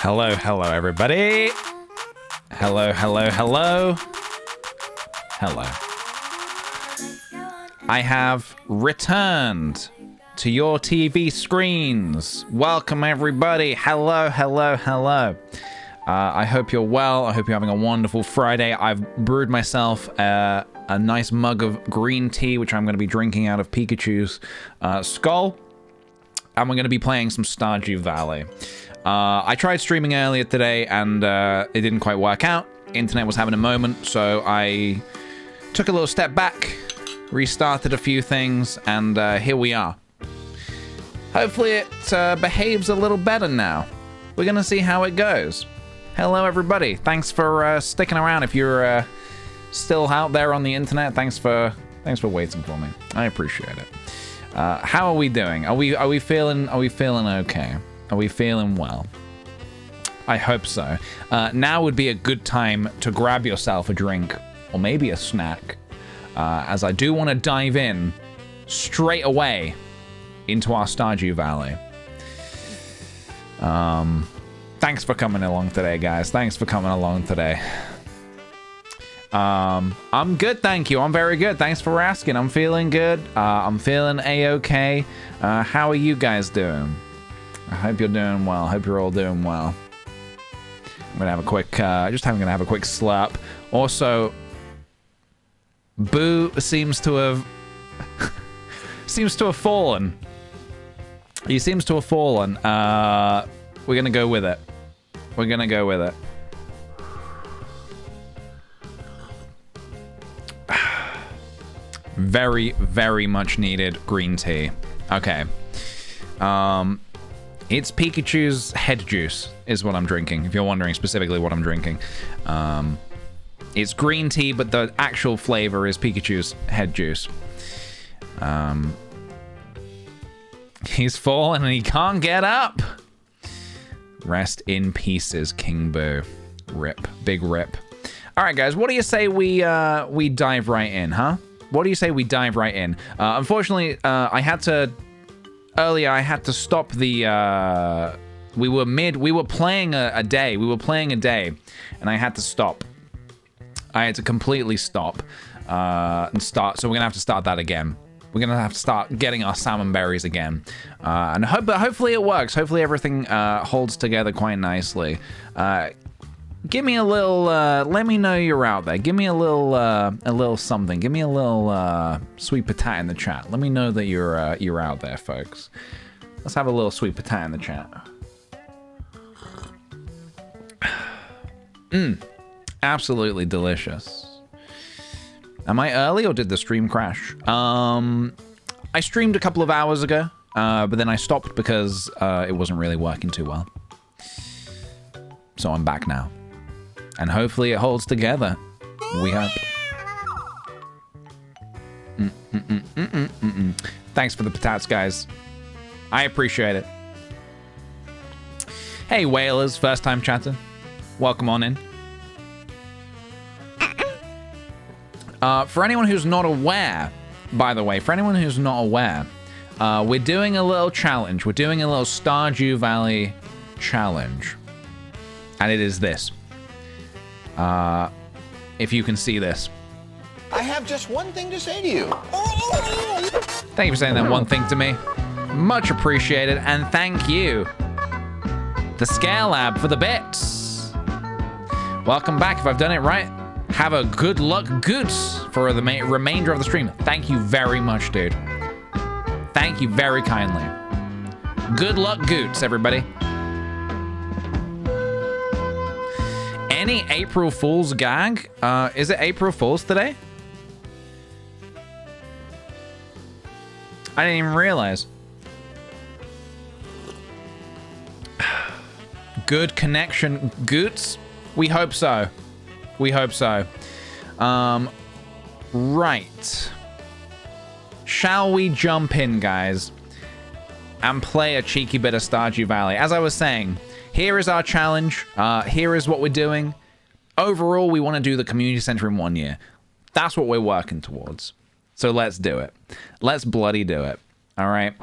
Hello, hello, everybody. Hello, hello, hello. Hello. I have returned to your TV screens. Welcome, everybody. Hello, hello, hello. I hope you're well. I hope you're having a wonderful Friday. I've brewed myself a nice mug of green tea, which I'm going to be drinking out of Pikachu's skull. And we're going to be playing some Stardew Valley. I tried streaming earlier today, and it didn't quite work out. Internet was having a moment, so I took a little step back, restarted a few things, and here we are. Hopefully it behaves a little better now. We're going to see how it goes. Hello, everybody. Thanks for sticking around. If you're still out there on the internet, thanks for waiting for me. I appreciate it. How are we doing? Are we feeling okay? Are we feeling well? I hope so. Now would be a good time to grab yourself a drink or maybe a snack, as I do want to dive in straight away into our Stardew Valley. Thanks for coming along today, guys. Thanks for coming along today. I'm good, thank you. I'm very good. Thanks for asking. I'm feeling good. I'm feeling a-okay. How are you guys doing? I hope you're doing well. I hope you're all doing well. I'm gonna have a quick, gonna have a quick slurp. Also, Boo seems to have fallen. He seems to have fallen. We're gonna go with it. We're gonna go with it. Very, very much needed green tea. Okay. It's Pikachu's head juice is what I'm drinking, if you're wondering specifically what I'm drinking. It's green tea, but the actual flavor is Pikachu's head juice. He's fallen and he can't get up. Rest in pieces, King Boo. Rip. Big rip. All right, guys, what do you say we dive right in, huh? What do you say we dive right in? Unfortunately, I had to stop the, we were playing a day, and I had to stop. I had to completely stop, and start, so we're gonna have to start that again. We're gonna have to start getting our salmon berries again. And hopefully it works. Hopefully everything holds together quite nicely. Give me a little, let me know you're out there. Give me a little something. Give me a little sweet potato in the chat. Let me know that you're out there, folks. Let's have a little sweet potato in the chat. Absolutely delicious. Am I early or did the stream crash? I streamed a couple of hours ago, but then I stopped because it wasn't really working too well. So I'm back now. And hopefully it holds together. We hope. Thanks for the potats, guys. I appreciate it. Hey, whalers, first time chatter. Welcome on in. For anyone who's not aware, by the way, we're doing a little challenge. We're doing a little Stardew Valley challenge. And it is this. If you can see this. I have just one thing to say to you. Thank you for saying that one thing to me. Much appreciated, and thank you, the Scale Lab, for the bits. Welcome back. If I've done it right, have a good luck goots for the remainder of the stream. Thank you very much, dude. Thank you very kindly. Good luck goots, everybody. Any April Fool's gag? Is it April Fool's today? I didn't even realize. Good connection, Goots? We hope so. We hope so. Right. Shall we jump in, guys, and play a cheeky bit of Stardew Valley? As I was saying, here is our challenge. Here is what we're doing. Overall, we want to do the community center in 1 year. That's what we're working towards. So let's do it. Let's bloody do it. All right.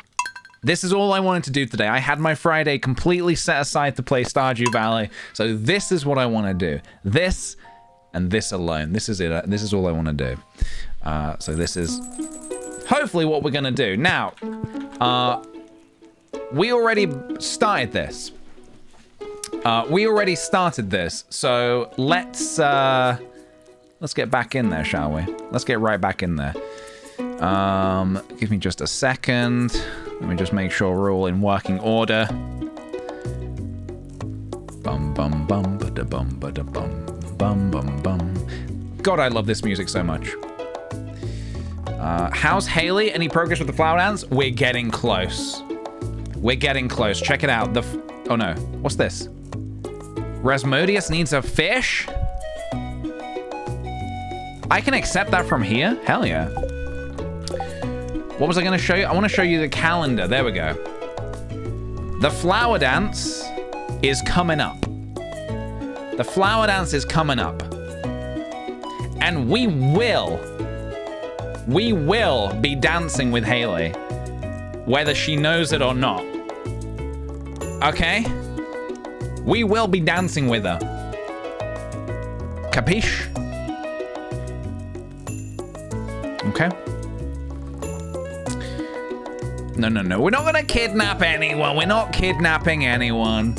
This is all I wanted to do today. I had my Friday completely set aside to play Stardew Valley. So this is what I want to do. This and this alone. This is it. This is all I want to do. So this is hopefully what we're going to do. Now, we already started this. So let's get back in there, shall we? Let's get right back in there. Give me just a second. Let me just make sure we're all in working order. Bum bum bum ba da bum ba da bum bum bum bum. God, I love this music so much. How's Haley? Any progress with the flower dance? We're getting close. We're getting close. Check it out. Oh no, what's this? Rasmodius needs a fish? I can accept that from here? Hell yeah. What was I going to show you? I want to show you the calendar. There we go. The flower dance is coming up. The flower dance is coming up. And we will be dancing with Haley, whether she knows it or not. Okay? We will be dancing with her. Capiche? Okay. No. We're not gonna kidnap anyone. We're not kidnapping anyone.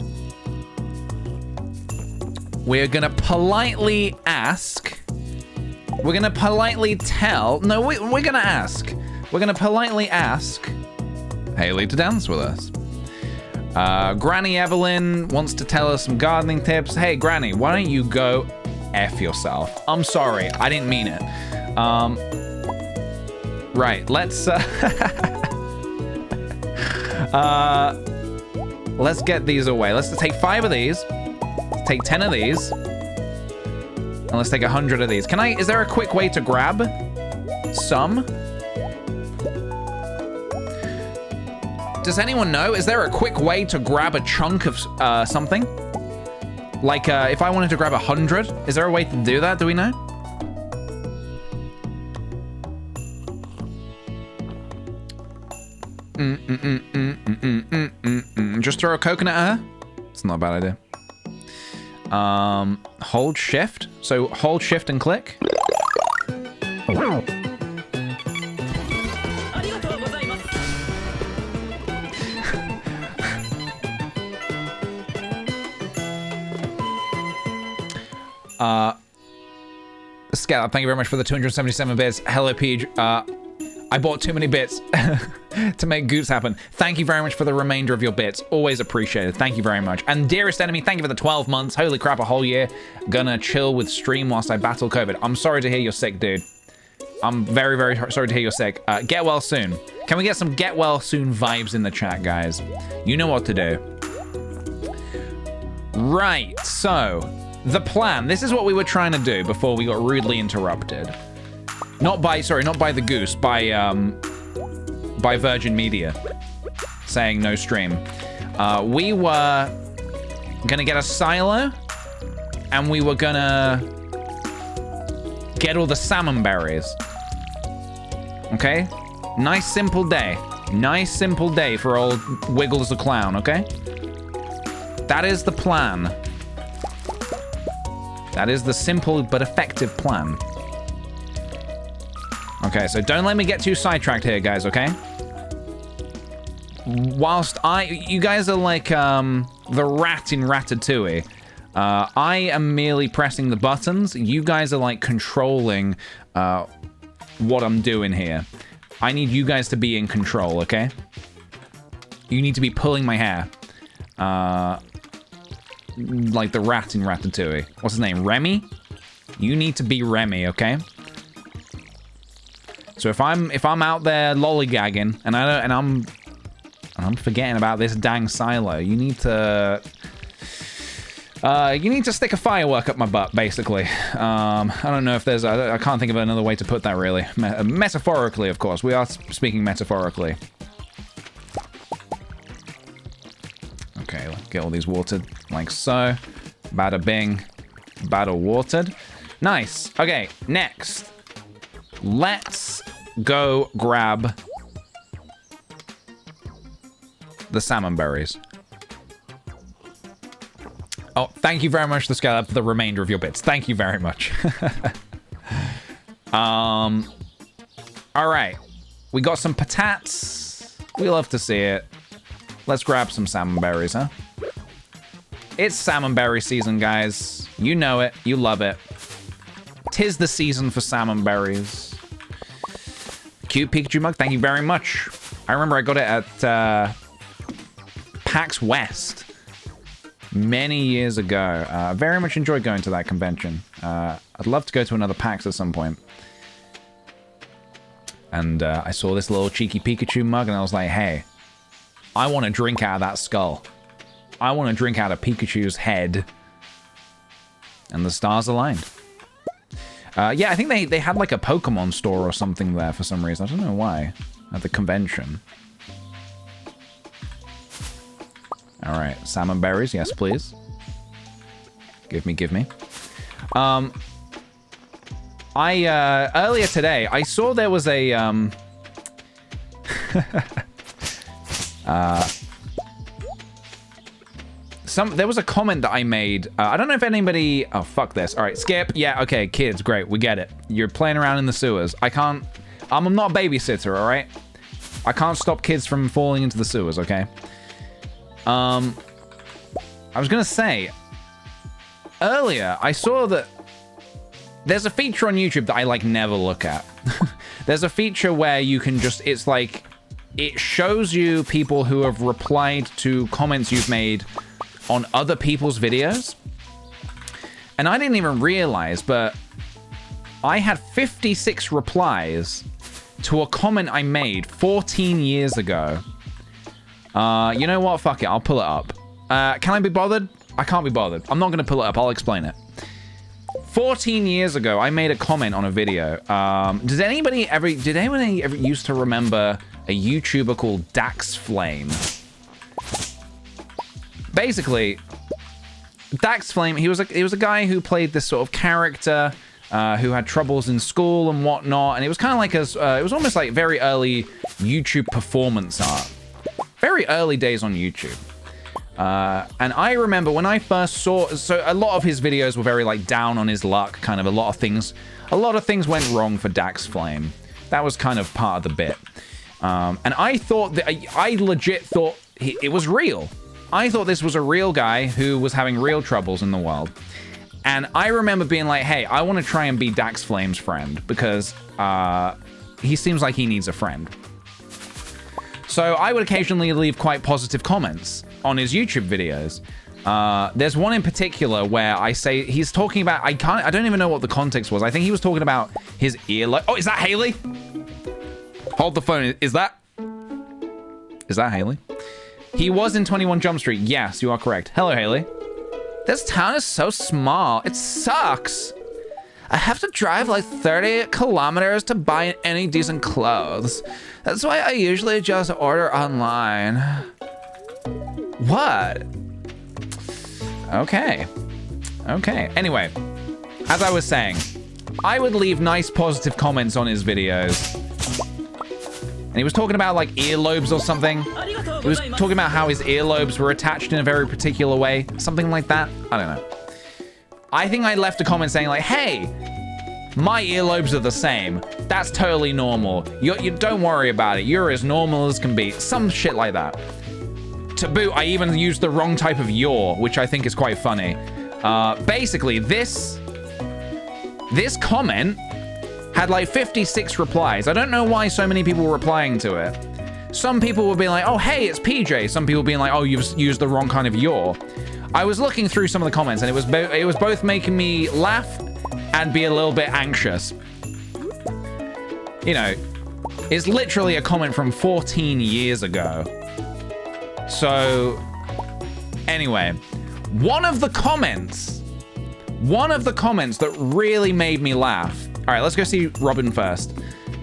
We're gonna politely ask. We're gonna politely tell. No, we're gonna ask. We're gonna politely ask Haley to dance with us. Granny Evelyn wants to tell us some gardening tips. Hey, Granny, why don't you go F yourself? I'm sorry, I didn't mean it. Right, let's let's get these away. Let's take 5 of these. Let's take 10 of these. And let's take 100 of these. Is there a quick way to grab some? Does anyone know? Is there a quick way to grab a chunk of something? Like if I wanted to grab 100, is there a way to do that? Do we know? Just throw a coconut at her? It's not a bad idea. Hold shift. So hold shift and click. Scout, thank you very much for the 277 bits. Hello, Peach. I bought too many bits to make Goots happen. Thank you very much for the remainder of your bits. Always appreciated. Thank you very much. And Dearest Enemy, thank you for the 12 months. Holy crap, a whole year. Gonna chill with stream whilst I battle COVID. I'm sorry to hear you're sick, dude. I'm very, very sorry to hear you're sick. Get well soon. Can we get some get well soon vibes in the chat, guys? You know what to do. Right, so the plan. This is what we were trying to do before we got rudely interrupted. Not by the goose, by Virgin Media saying no stream. We were gonna get a silo and we were gonna get all the salmon berries. Okay? Nice simple day. Nice simple day for old Wiggles the Clown, okay? That is the plan. That is the simple but effective plan. Okay, so don't let me get too sidetracked here, guys, okay? Whilst you guys are like the rat in Ratatouille. I am merely pressing the buttons. You guys are like controlling what I'm doing here. I need you guys to be in control, okay? You need to be pulling my hair. Like the rat in Ratatouille. What's his name? Remy? You need to be Remy, okay? So if I'm out there lollygagging and I'm forgetting about this dang silo, you need to stick a firework up my butt, basically. I don't know if there's I can't think of another way to put that, really. Metaphorically, of course. We are speaking metaphorically. Okay, let's get all these watered like so. Bada bing, bada watered. Nice. Okay, next. Let's go grab the salmon berries. Oh, thank you very much, the scale up for the remainder of your bits. Thank you very much. All right. We got some patates. We love to see it. Let's grab some salmon berries, huh? It's salmon berry season, guys. You know it. You love it. 'Tis the season for salmon berries. Cute Pikachu mug. Thank you very much. I remember I got it at PAX West many years ago. Very much enjoyed going to that convention. I'd love to go to another PAX at some point. And I saw this little cheeky Pikachu mug, and I was like, hey, I want to drink out of that skull. I want to drink out of Pikachu's head. And the stars aligned. Yeah, I think they had like a Pokemon store or something there for some reason. I don't know why. At the convention. All right, salmon berries, yes, please. Give me. Earlier today, I saw there was a, there was a comment that I made. I don't know if anybody, oh, fuck this. All right, skip. Yeah, okay, kids, great, we get it. You're playing around in the sewers. I'm not a babysitter, all right? I can't stop kids from falling into the sewers, okay? I was gonna say, earlier, I saw that there's a feature on YouTube that I, like, never look at. There's a feature where you can just, it's like, it shows you people who have replied to comments you've made on other people's videos. And I didn't even realize, but I had 56 replies to a comment I made 14 years ago. You know what? Fuck it. I'll pull it up. Can I be bothered? I can't be bothered. I'm not going to pull it up. I'll explain it. 14 years ago, I made a comment on a video. Did anyone ever used to remember a YouTuber called Dax Flame? Basically, Dax Flame, he was a guy who played this sort of character who had troubles in school and whatnot, and it was kind of like it was almost like very early YouTube performance art. Very early days on YouTube. And I remember when I first saw, so a lot of his videos were very like down on his luck, kind of a lot of things went wrong for Dax Flame. That was kind of part of the bit. And I thought that, I legit thought it was real. I thought this was a real guy who was having real troubles in the world. And I remember being like, hey, I want to try and be Dax Flame's friend because he seems like he needs a friend. So I would occasionally leave quite positive comments on his YouTube videos. There's one in particular where I say he's talking about, I don't even know what the context was. I think he was talking about his earlobe. Oh, is that Haley? Hold the phone. Is that Haley? He was in 21 Jump Street. Yes, you are correct. Hello, Haley. This town is so small. It sucks. I have to drive like 30 kilometers to buy any decent clothes. That's why I usually just order online. What? Okay. Anyway, as I was saying, I would leave nice positive comments on his videos. And he was talking about like earlobes or something. He was talking about how his earlobes were attached in a very particular way. Something like that. I don't know. I think I left a comment saying like, hey, my earlobes are the same. That's totally normal. You don't worry about it. You're as normal as can be. Some shit like that. To boot, I even used the wrong type of yaw, which I think is quite funny. Basically, this comment had like 56 replies. I don't know why so many people were replying to it. Some people were being like, oh, hey, it's PJ. Some people being like, oh, you've used the wrong kind of yaw. I was looking through some of the comments, and it was both making me laugh and be a little bit anxious. You know, it's literally a comment from 14 years ago. So, anyway, one of the comments that really made me laugh. All right, let's go see Robin first.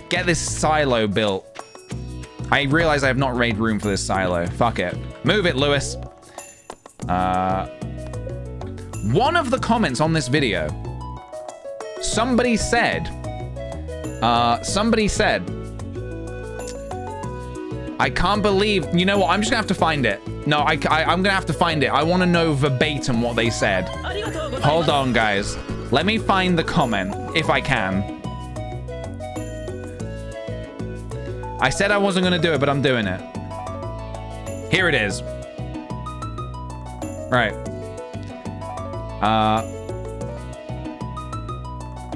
Get this silo built. I realize I have not made room for this silo. Fuck it. Move it, Lewis. One of the comments on this video, somebody said, I can't believe... You know what? I'm just going to have to find it. No, I'm going to have to find it. I want to know verbatim what they said. Hold on, guys. Let me find the comment, if I can. I said I wasn't going to do it, but I'm doing it. Here it is. Right.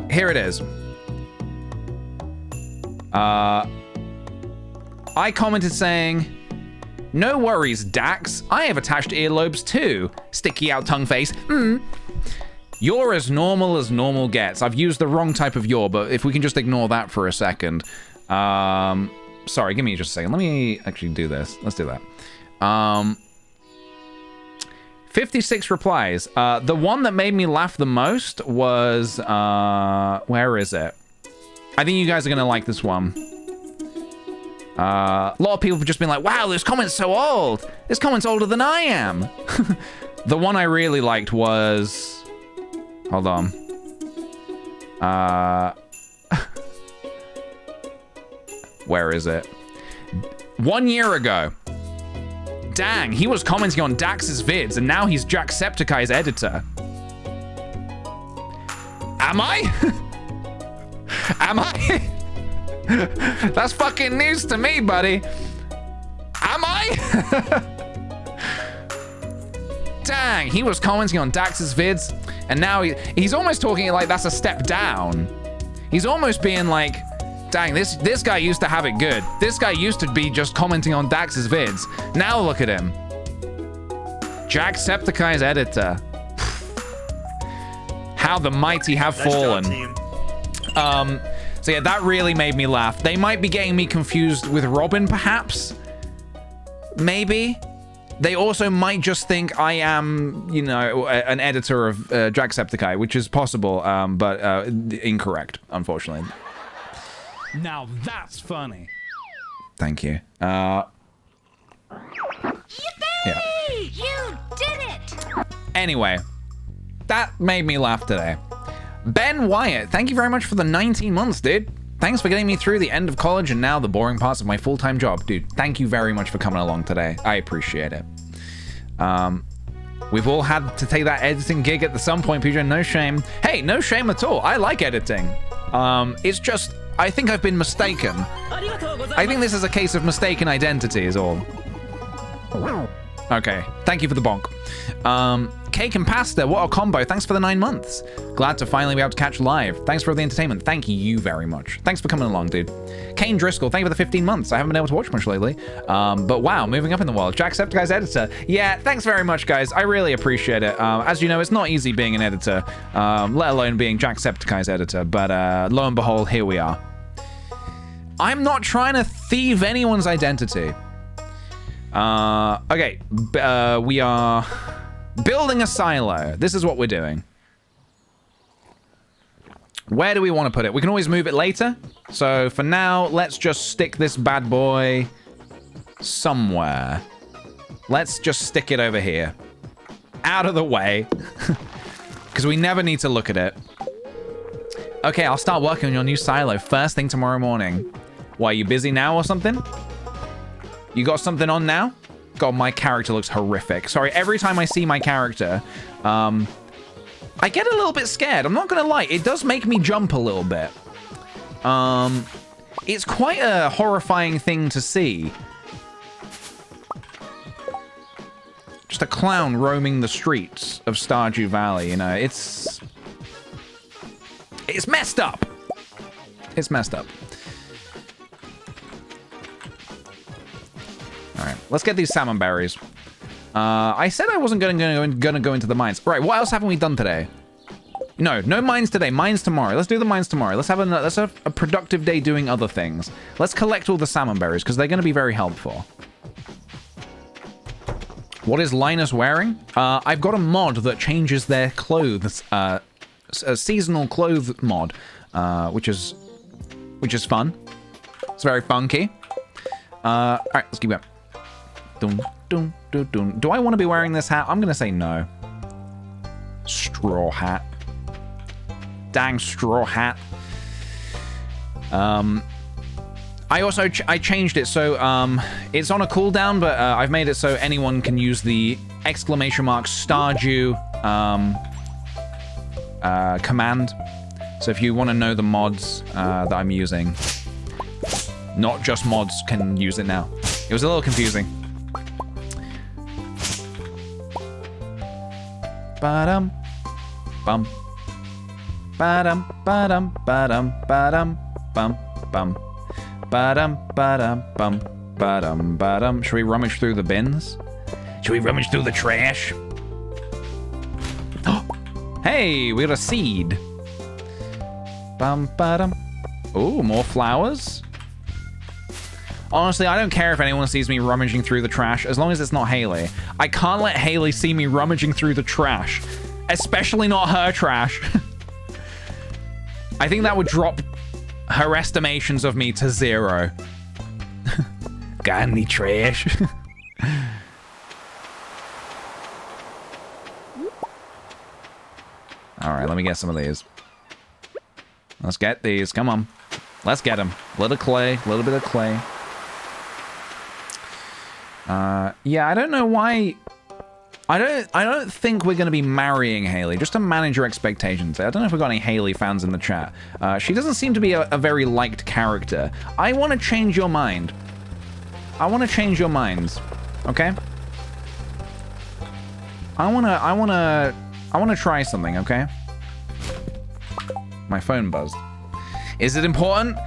Here it is. I commented saying, "No worries, Dax. I have attached earlobes too. Sticky out tongue face. You're as normal gets." I've used the wrong type of yaw, but if we can just ignore that for a second. Sorry, give me just a second. Let me actually do this. Let's do that. 56 replies. The one that made me laugh the most was, where is it? I think you guys are gonna like this one. A lot of people have just been like, wow, this comment's so old. This comment's older than I am. The one I really liked was... Hold on. Where is it? 1 year ago. Dang, he was commenting on Dax's vids, and now he's Jacksepticeye's editor. Am I? Am I? That's fucking news to me, buddy. Am I? Dang, he was commenting on Dax's vids, and now he's almost talking like that's a step down. He's almost being like, dang, this guy used to have it good. This guy used to be just commenting on Dax's vids. Now look at him. Jacksepticeye's editor. How the mighty have fallen. So yeah, that really made me laugh. They might be getting me confused with Robin, perhaps. Maybe. They also might just think I am, you know, an editor of Jacksepticeye, which is possible, but incorrect, unfortunately. Now that's funny. Thank you. Yippee! Yeah. You did it! Anyway, that made me laugh today. Ben Wyatt, thank you very much for the 19 months, dude. Thanks for getting me through the end of college and now the boring parts of my full-time job. Dude, thank you very much for coming along today. I appreciate it. We've all had to take that editing gig at some point, PJ. No shame. Hey, no shame at all. I like editing. It's just, I think I've been mistaken. I think this is a case of mistaken identity is all. Okay, thank you for the bonk. Cake and pasta, what a combo. Thanks for the 9 months. Glad to finally be able to catch live. Thanks for the entertainment. Thank you very much. Thanks for coming along, dude. Kane Driscoll, thank you for the 15 months. I haven't been able to watch much lately. But wow, moving up in the world. Jacksepticeye's editor. Yeah, thanks very much, guys. I really appreciate it. As you know, it's not easy being an editor, let alone being Jacksepticeye's editor. But lo and behold, here we are. I'm not trying to thieve anyone's identity. Okay, we are building a silo. This is what we're doing. Where do we want to put it? We can always move it later. So for now, let's just stick this bad boy somewhere. Let's just stick it over here. Out of the way. Because we never need to look at it. Okay, I'll start working on your new silo first thing tomorrow morning. Why, are you busy now or something? You got something on now? God, my character looks horrific. Sorry, every time I see my character, I get a little bit scared. I'm not gonna lie, it does make me jump a little bit. It's quite a horrifying thing to see. Just a clown roaming the streets of Stardew Valley, you know, it's messed up. It's messed up. All right, let's get these salmon berries. I said I wasn't gonna go into the mines. All right, what else haven't we done today? No mines today. Mines tomorrow. Let's do the mines tomorrow. Let's have a productive day doing other things. Let's collect all the salmon berries because they're going to be very helpful. What is Linus wearing? I've got a mod that changes their clothes. A seasonal clothes mod, which is fun. It's very funky. All right, let's keep going. Do I want to be wearing this hat? I'm gonna say no. Straw hat. Dang straw hat. I I changed it so it's on a cooldown, but I've made it so anyone can use the !Stardew command. So if you want to know the mods that I'm using, not just mods can use it now. It was a little confusing. Ba-dum, bum. Ba-dum, ba-dum, ba-dum, ba-dum, bum, bum. Ba-dum, ba-dum, bum, ba-dum, ba-dum. Should we rummage through the bins? Should we rummage through the trash? Hey, we got a seed. Bum, ba-dum. Ooh, more flowers. Honestly, I don't care if anyone sees me rummaging through the trash, as long as it's not Haley. I can't let Haley see me rummaging through the trash. Especially not her trash. I think that would drop her estimations of me to 0. Got any trash? Alright, let me get some of these. Let's get these. Come on. Let's get them. Little clay. A little bit of clay. Yeah, I don't know why... I don't think we're going to be marrying Haley, just to manage your expectations. I don't know if we've got any Haley fans in the chat. She doesn't seem to be a very liked character. I want to change your mind. I want to change your minds. Okay? I want to try something, okay? My phone buzzed. Is it important?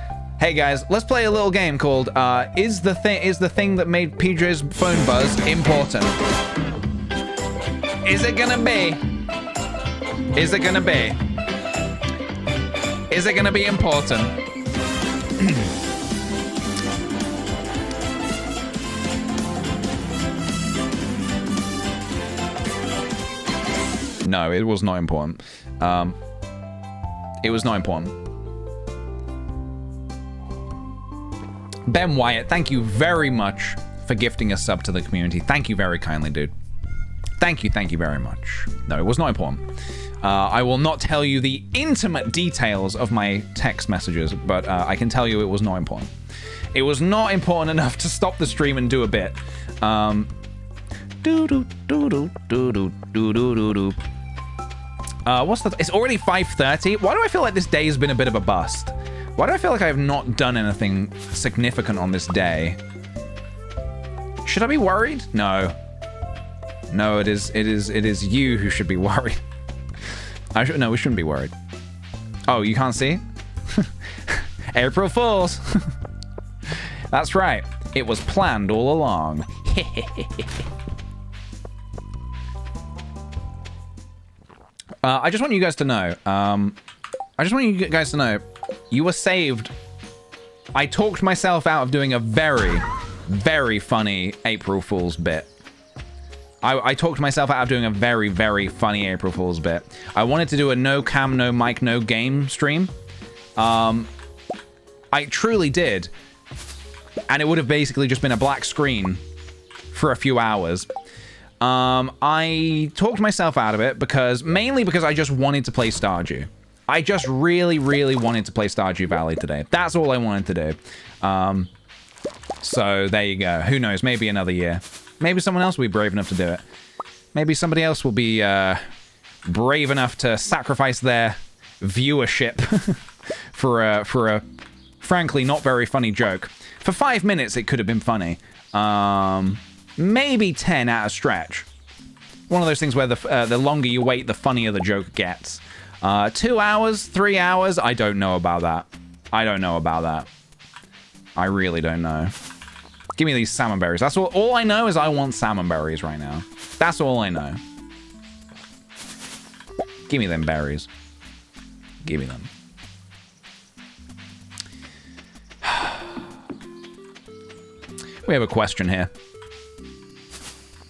Hey guys, let's play a little game called is the thing that made PJ's phone buzz important? Is it gonna be? Is it gonna be? Is it gonna be important? No, it was not important. It was not important. Ben Wyatt, thank you very much for gifting a sub to the community. Thank you very kindly, dude. Thank you very much. No, it was not important. I will not tell you the intimate details of my text messages, but I can tell you it was not important. It was not important enough to stop the stream and do a bit. It's already 5:30. Why do I feel like this day has been a bit of a bust? Why do I feel like I have not done anything significant on this day? Should I be worried? No. No, it is you who should be worried. No, we shouldn't be worried. Oh, you can't see? April Fools. That's right. It was planned all along. I just want you guys to know. You were saved. I talked myself out of doing a very, very funny April Fool's bit. I talked myself out of doing a very, very funny April Fool's bit. I wanted to do a no cam, no mic, no game stream. I truly did. And it would have basically just been a black screen for a few hours. I talked myself out of it mainly because I just wanted to play Stardew. I just really, really wanted to play Stardew Valley today. That's all I wanted to do. So there you go. Who knows? Maybe another year. Maybe someone else will be brave enough to do it. Maybe somebody else will be brave enough to sacrifice their viewership for a frankly not very funny joke. For 5 minutes, it could have been funny. Maybe 10 at a stretch. One of those things where the longer you wait, the funnier the joke gets. 2 hours, 3 hours, I don't know about that. I don't know about that. I really don't know. Give me these salmon berries. That's all I know is I want salmon berries right now. That's all I know. Give me them berries. Give me them. We have a question here.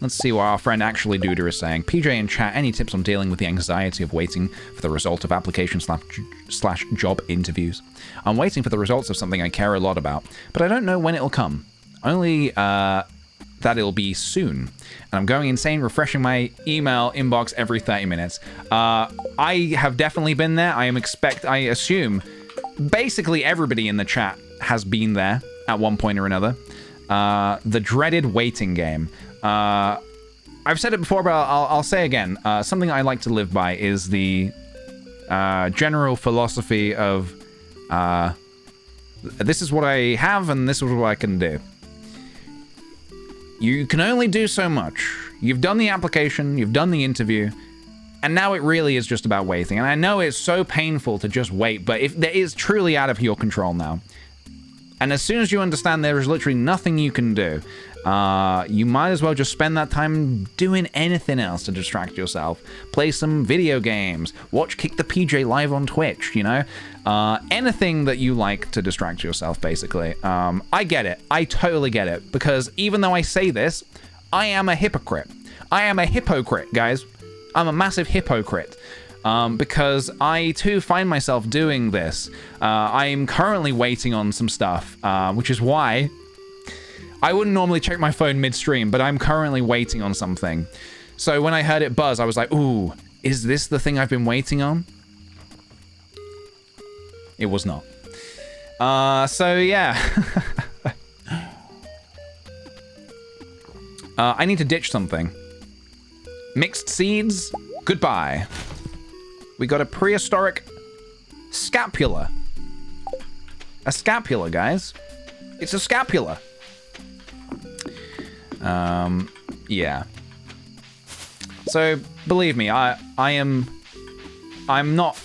Let's see what our friend Actually Duder is saying. PJ in chat, any tips on dealing with the anxiety of waiting for the result of application slash job interviews? I'm waiting for the results of something I care a lot about, but I don't know when it'll come. Only that it'll be soon. And I'm going insane refreshing my email inbox every 30 minutes. I have definitely been there. I assume basically everybody in the chat has been there. at one point or another. The dreaded waiting game. I've said it before, but I'll say again. Something I like to live by is the general philosophy of this is what I have and this is what I can do. You can only do so much. You've done the application, you've done the interview, and now it really is just about waiting. And I know it's so painful to just wait, but if it is truly out of your control now. And as soon as you understand there is literally nothing you can do, you might as well just spend that time doing anything else to distract yourself. Play some video games, watch kickthePJ live on Twitch, you know? Anything that you like to distract yourself, basically. I get it. I totally get it. Because even though I say this, I am a hypocrite. I am a hypocrite, guys. I'm a massive hypocrite. Because I too find myself doing this. I'm currently waiting on some stuff, which is why I wouldn't normally check my phone midstream, but I'm currently waiting on something. So when I heard it buzz, I was like, ooh, is this the thing I've been waiting on? It was not. So yeah. I need to ditch something. Mixed seeds, goodbye. We got a prehistoric scapula. A scapula, guys. It's a scapula. Yeah. So, believe me, I'm not,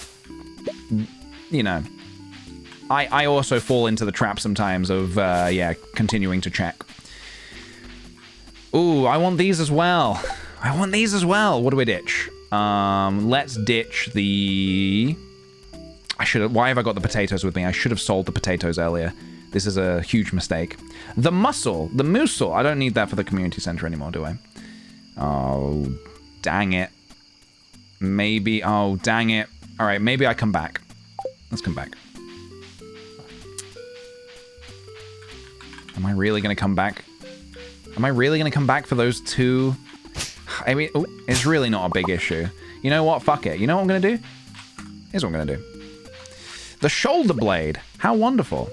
you know, I also fall into the trap sometimes of, yeah, continuing to check. Ooh, I want these as well. I want these as well. What do we ditch? Let's ditch the... Why have I got the potatoes with me? I should have sold the potatoes earlier. This is a huge mistake. The mussel. The mussel. I don't need that for the community center anymore, do I? Oh, dang it. Maybe... Oh, dang it. All right, maybe I come back. Let's come back. Am I really going to come back? Am I really going to come back for those two? I mean, it's really not a big issue. You know what? Fuck it. You know what I'm going to do? Here's what I'm going to do. The shoulder blade. How wonderful.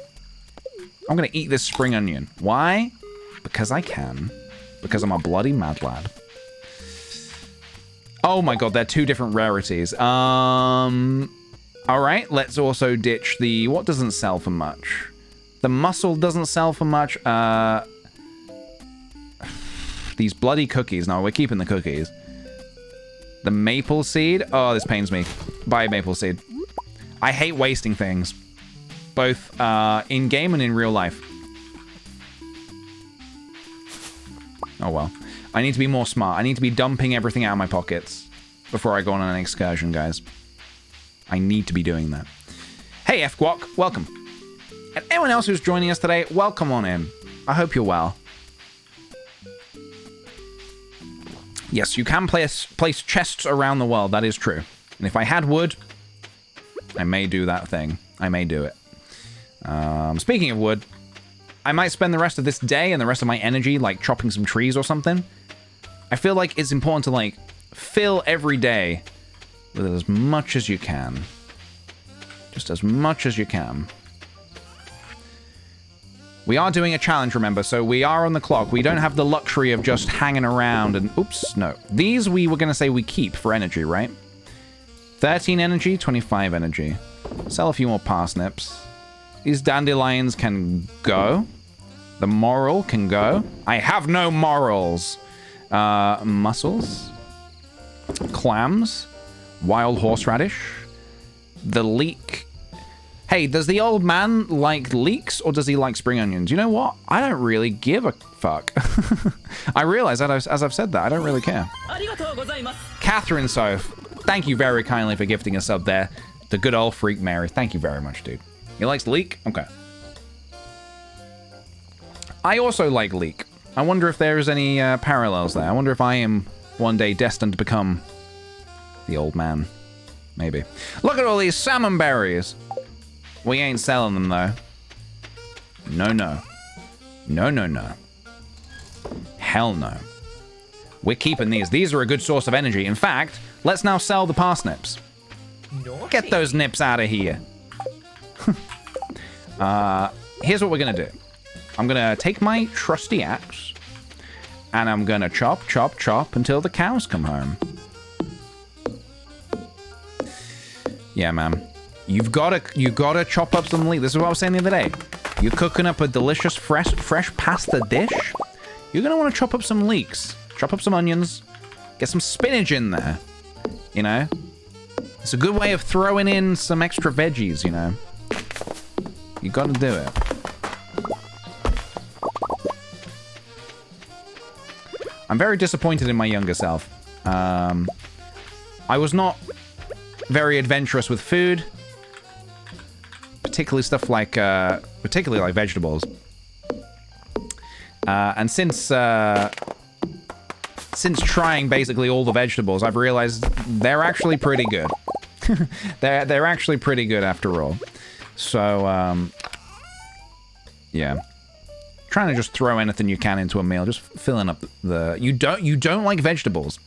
I'm going to eat this spring onion. Why? Because I can. Because I'm a bloody mad lad. Oh my god, they're two different rarities. Alright, let's also ditch the... What doesn't sell for much? The mussel doesn't sell for much. These bloody cookies. No, we're keeping the cookies. The maple seed. Oh, this pains me. Buy maple seed. I hate wasting things. Both in-game and in real life. Oh, well. I need to be more smart. I need to be dumping everything out of my pockets before I go on an excursion, guys. I need to be doing that. Hey, F-Guok. Welcome. And anyone else who's joining us today, welcome on in. I hope you're well. Yes, you can place chests around the world. That is true. And if I had wood, I may do that thing. I may do it. Speaking of wood, I might spend the rest of this day and the rest of my energy, like, chopping some trees or something. I feel like it's important to, like, fill every day with as much as you can. Just as much as you can. We are doing a challenge, remember, so we are on the clock. We don't have the luxury of just hanging around and... Oops, no. These we were going to say we keep for energy, right? 13 energy, 25 energy. Sell a few more parsnips. These dandelions can go. The moral can go. I have no morals. Mussels. Clams. Wild horseradish. The leek. Hey, does the old man like leeks or does he like spring onions? You know what? I don't really give a fuck. I realize that as I've said that, I don't really care. Catherine Soph, thank you very kindly for gifting a sub there. The good old Freak Mary. Thank you very much, dude. He likes leek? Okay. I also like leek. I wonder if there's any parallels there. I wonder if I am one day destined to become the old man. Maybe. Look at all these salmon berries. We ain't selling them, though. No, no. No, no, no. Hell no. We're keeping these. These are a good source of energy. In fact, let's now sell the parsnips. Get those nips out of here. Here's what we're going to do. I'm gonna take my trusty axe, and I'm gonna chop, chop, chop until the cows come home. Yeah, man. You gotta chop up some leeks. This is what I was saying the other day. You're cooking up a delicious fresh pasta dish. You're gonna want to chop up some leeks, chop up some onions, get some spinach in there. You know, it's a good way of throwing in some extra veggies. You know, you gotta do it. I'm very disappointed in my younger self. I was not very adventurous with food, particularly stuff like, vegetables. And since trying basically all the vegetables, I've realized they're actually pretty good. they're actually pretty good after all. So, yeah. Trying to just throw anything you can into a meal, just filling up the... You don't like vegetables.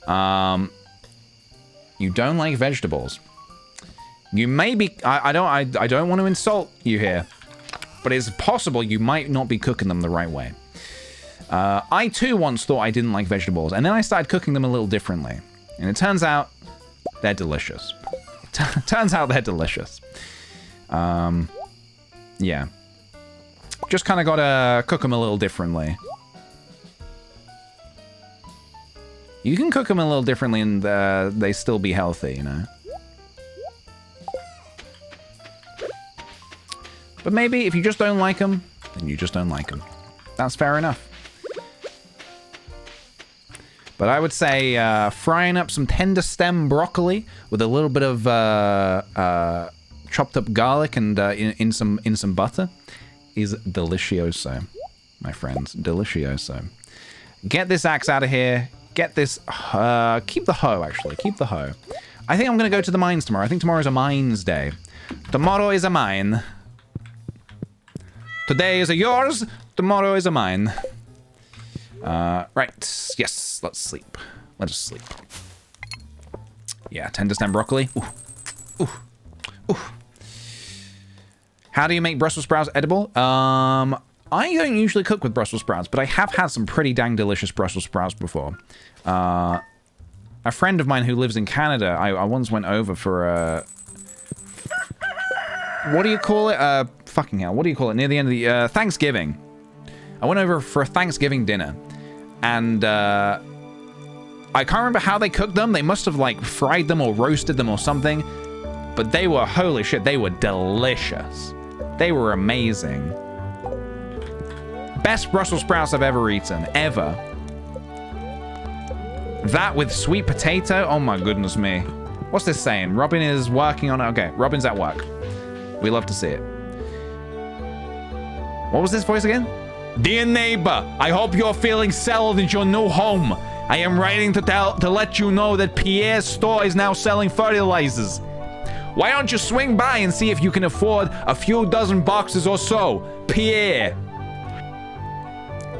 You don't like vegetables. You may be... I don't want to insult you here, but it's possible you might not be cooking them the right way. I too once thought I didn't like vegetables, and then I started cooking them a little differently, and it turns out they're delicious. Turns out they're delicious. Yeah. Just kind of gotta cook them a little differently. You can cook them a little differently and they still be healthy, you know? But maybe if you just don't like them, then you just don't like them. That's fair enough. But I would say frying up some tender stem broccoli with a little bit of chopped up garlic and in some butter is delicioso, my friends. Delicioso. Get this axe out of here. Get this... keep the hoe, actually. Keep the hoe. I think I'm going to go to the mines tomorrow. I think tomorrow's a mines day. Tomorrow is a mine. Today is a yours. Tomorrow is a mine. Right. Yes, let's sleep. Let us sleep. Yeah, tender stem broccoli. Ooh. Ooh. Ooh. How do you make Brussels sprouts edible? I don't usually cook with Brussels sprouts, but I have had some pretty dang delicious Brussels sprouts before. A friend of mine who lives in Canada, I once went over for a... What do you call it? Fucking hell, what do you call it? Near the end of the... Thanksgiving. I went over for a Thanksgiving dinner, and I can't remember how they cooked them. They must have, like, fried them or roasted them or something, but they were, holy shit, they were delicious. They were amazing. Best Brussels sprouts I've ever eaten, ever. That with sweet potato, oh my goodness me. What's this saying? Robin is working on it. Okay, Robin's at work. We love to see it. What was this voice again? Dear neighbor, I hope you're feeling settled in your new home. I am writing to let you know that Pierre's store is now selling fertilizers. Why don't you swing by and see if you can afford a few dozen boxes or so? Pierre.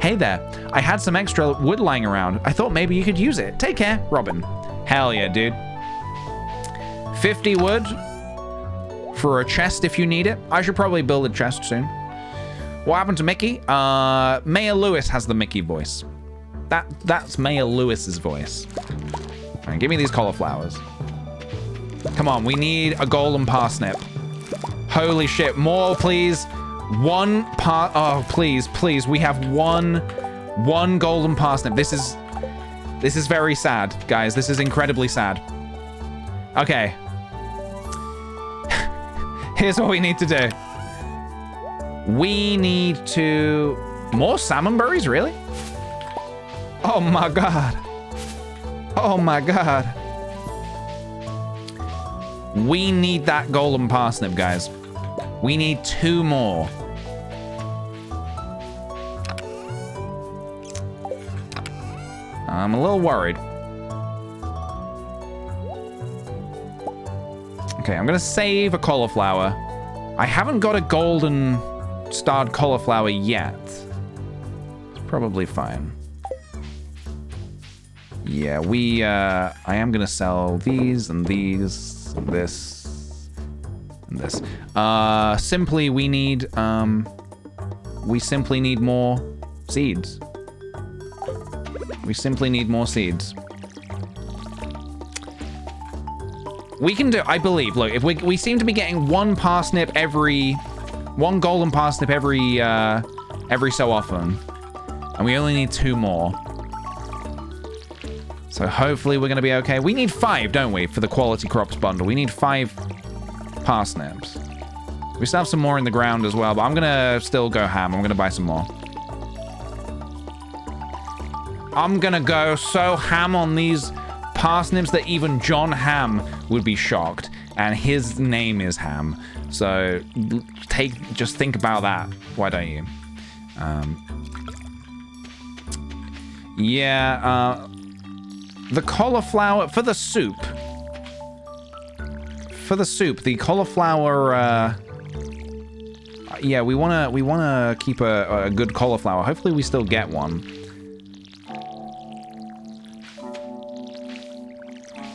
Hey there. I had some extra wood lying around. I thought maybe you could use it. Take care, Robin. Hell yeah, dude. 50 wood for a chest if you need it. I should probably build a chest soon. What happened to Mickey? Mayor Lewis has the Mickey voice. That's Mayor Lewis's voice. All right, give me these cauliflowers. Come on, we need a golden parsnip. Holy shit, more please. Oh, please, please. We have one golden parsnip. This is very sad, guys. This is incredibly sad. Okay. Here's what we need to do. We need to... More salmon berries, really? Oh my god. Oh my god. We need that golden parsnip, guys. We need 2 more. I'm a little worried. Okay, I'm gonna save a cauliflower. I haven't got a golden starred cauliflower yet. It's probably fine. Yeah, I am gonna sell these and these and this and this. Simply we need We simply need more seeds. We simply need more seeds. We can do, I believe, look, if we seem to be getting one golden parsnip every so often. And we only need 2 more. So hopefully we're gonna be okay. We need 5, don't we, for the quality crops bundle? We need 5 parsnips. We still have some more in the ground as well, but I'm gonna still go ham. I'm gonna buy some more. I'm gonna go so ham on these parsnips that even John Ham would be shocked. And his name is Ham. So just think about that. Why don't you? The cauliflower for the soup. The cauliflower. Yeah, we wanna keep a good cauliflower. Hopefully, we still get one.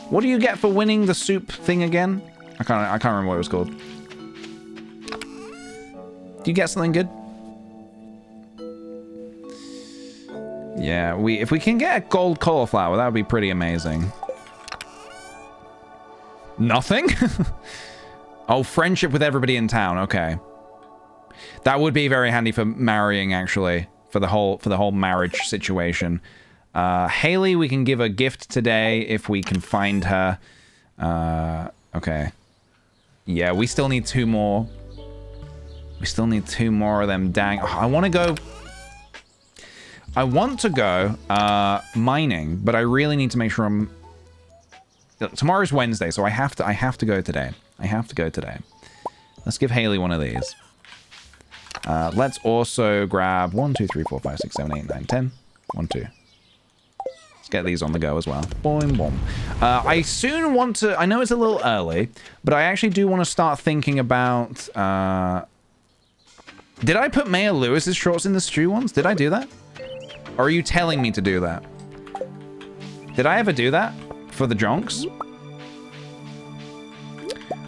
What do you get for winning the soup thing again? I can't remember what it was called. Do you get something good? Yeah, if we can get a gold cauliflower, that would be pretty amazing. Nothing? Oh, friendship with everybody in town. Okay. That would be very handy for marrying, actually, for the whole marriage situation. Haley, we can give a gift today if we can find her. Okay. Yeah, we still need 2 more. We still need 2 more of them. Dang. Oh, I want to go mining, but I really need to make sure I'm... Tomorrow's Wednesday, so I have to go today. Let's give Haley one of these. Let's also grab 1, 2, 3, 4, 5, 6, 7, 8, 9, 10. 1, 2. Let's get these on the go as well. Boing, boom. I soon want to... I know it's a little early, but I actually do want to start thinking about... Did I put Mayor Lewis's shorts in the stew once? Did I do that? Or are you telling me to do that? Did I ever do that? For the jonks?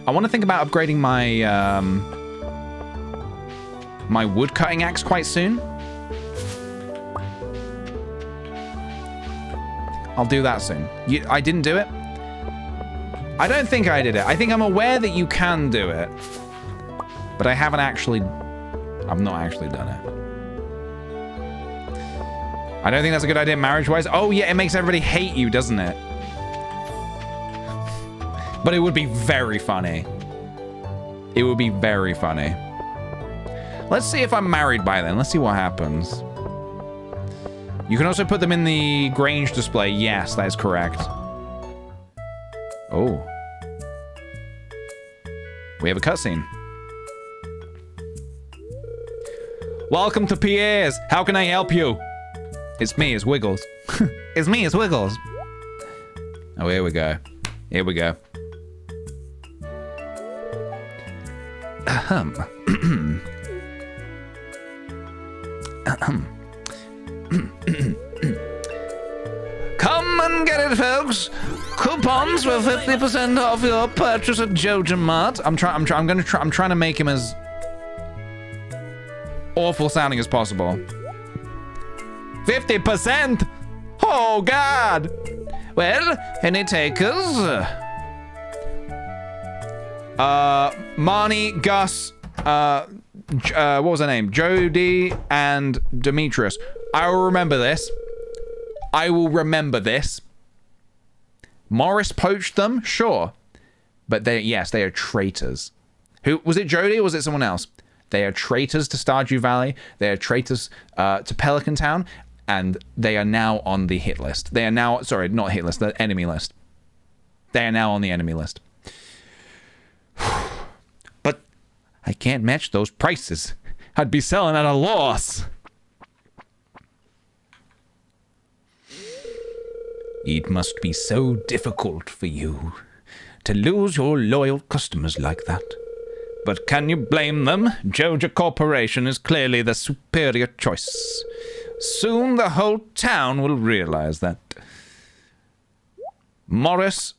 I want to think about upgrading my... my wood cutting axe quite soon. I'll do that soon. I didn't do it? I don't think I did it. I think I'm aware that you can do it. But I haven't actually... I've not actually done it. I don't think that's a good idea marriage-wise. Oh, yeah, it makes everybody hate you, doesn't it? But it would be very funny. It would be very funny. Let's see if I'm married by then. Let's see what happens. You can also put them in the Grange display. Yes, that is correct. Oh. We have a cutscene. Welcome to Pierre's. How can I help you? It's me, it's Wiggles. It's me, it's Wiggles. Oh, here we go. Here we go. Ahem. Come and get it, folks. Coupons for 50% off your purchase at Joja Mart. I'm trying to make him as awful sounding as possible. 50%? Oh, God. Well, any takers? Marnie, Gus, what was her name? Jody and Demetrius. I will remember this. I will remember this. Morris poached them? Sure. But yes, they are traitors. Who was it, Jody, or was it someone else? They are traitors to Stardew Valley. They are traitors to Pelican Town. And they are now on the hit list. They are now, sorry, not hit list, the enemy list. They are now on the enemy list. But I can't match those prices. I'd be selling at a loss. It must be so difficult for you to lose your loyal customers like that. But can you blame them? Joja Corporation is clearly the superior choice. Soon the whole town will realize that. Morris,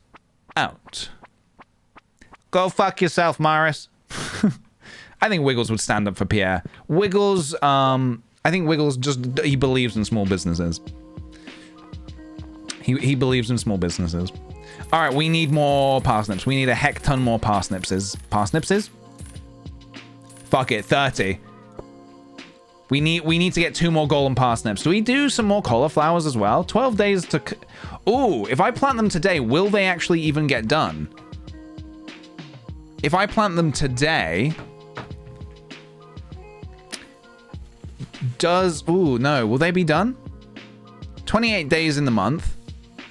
out. Go fuck yourself, Morris. I think Wiggles would stand up for Pierre. Wiggles, I think Wiggles he believes in small businesses. He believes in small businesses. All right, we need more parsnips. We need a heck ton more parsnipses. Parsnipses? Fuck it, 30. We need to get 2 more golden parsnips. Do we do some more cauliflowers as well? 12 days to... Ooh, if I plant them today, will they actually even get done? If I plant them today... Ooh, no. Will they be done? 28 days in the month.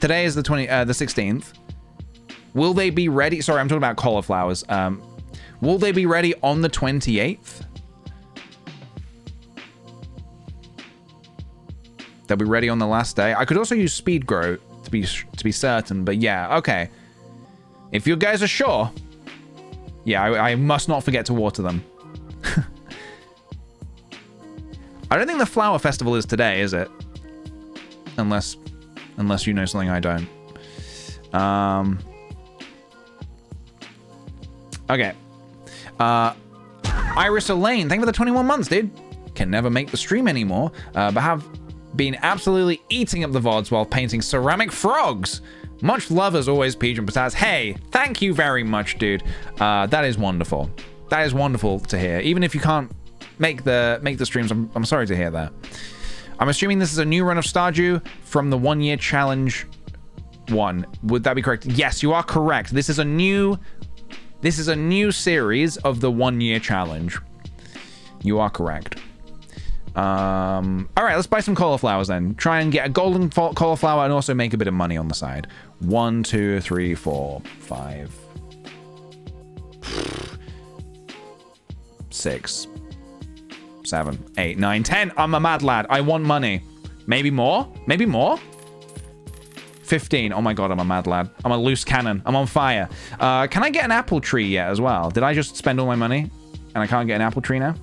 Today is the 16th. Will they be ready? Sorry, I'm talking about cauliflowers. Will they be ready on the 28th? They'll be ready on the last day. I could also use speed grow to be certain, but yeah, okay. If you guys are sure, yeah, I must not forget to water them. I don't think the flower festival is today, is it? Unless you know something I don't. Okay. Iris Elaine, thank you for the 21 months, dude. Can never make the stream anymore, but have been absolutely eating up the VODs while painting ceramic frogs. Much love as always, Pigeon Potaz. Hey, thank you very much, dude. That is wonderful. That is wonderful to hear. Even if you can't make the streams, I'm sorry to hear that. I'm assuming this is a new run of Stardew from the 1 year challenge 1. Would that be correct? Yes, you are correct. This is a new series of the 1 year challenge. You are correct. All right, let's buy some cauliflowers then. Try and get a golden cauliflower and also make a bit of money on the side. 1, 2, 3, 4, 5, 6, 7, 8, 9, 10. I'm a mad lad. I want money. Maybe more? Maybe more? 15. Oh my god, I'm a mad lad. I'm a loose cannon. I'm on fire. Can I get an apple tree yet as well? Did I just spend all my money and I can't get an apple tree now?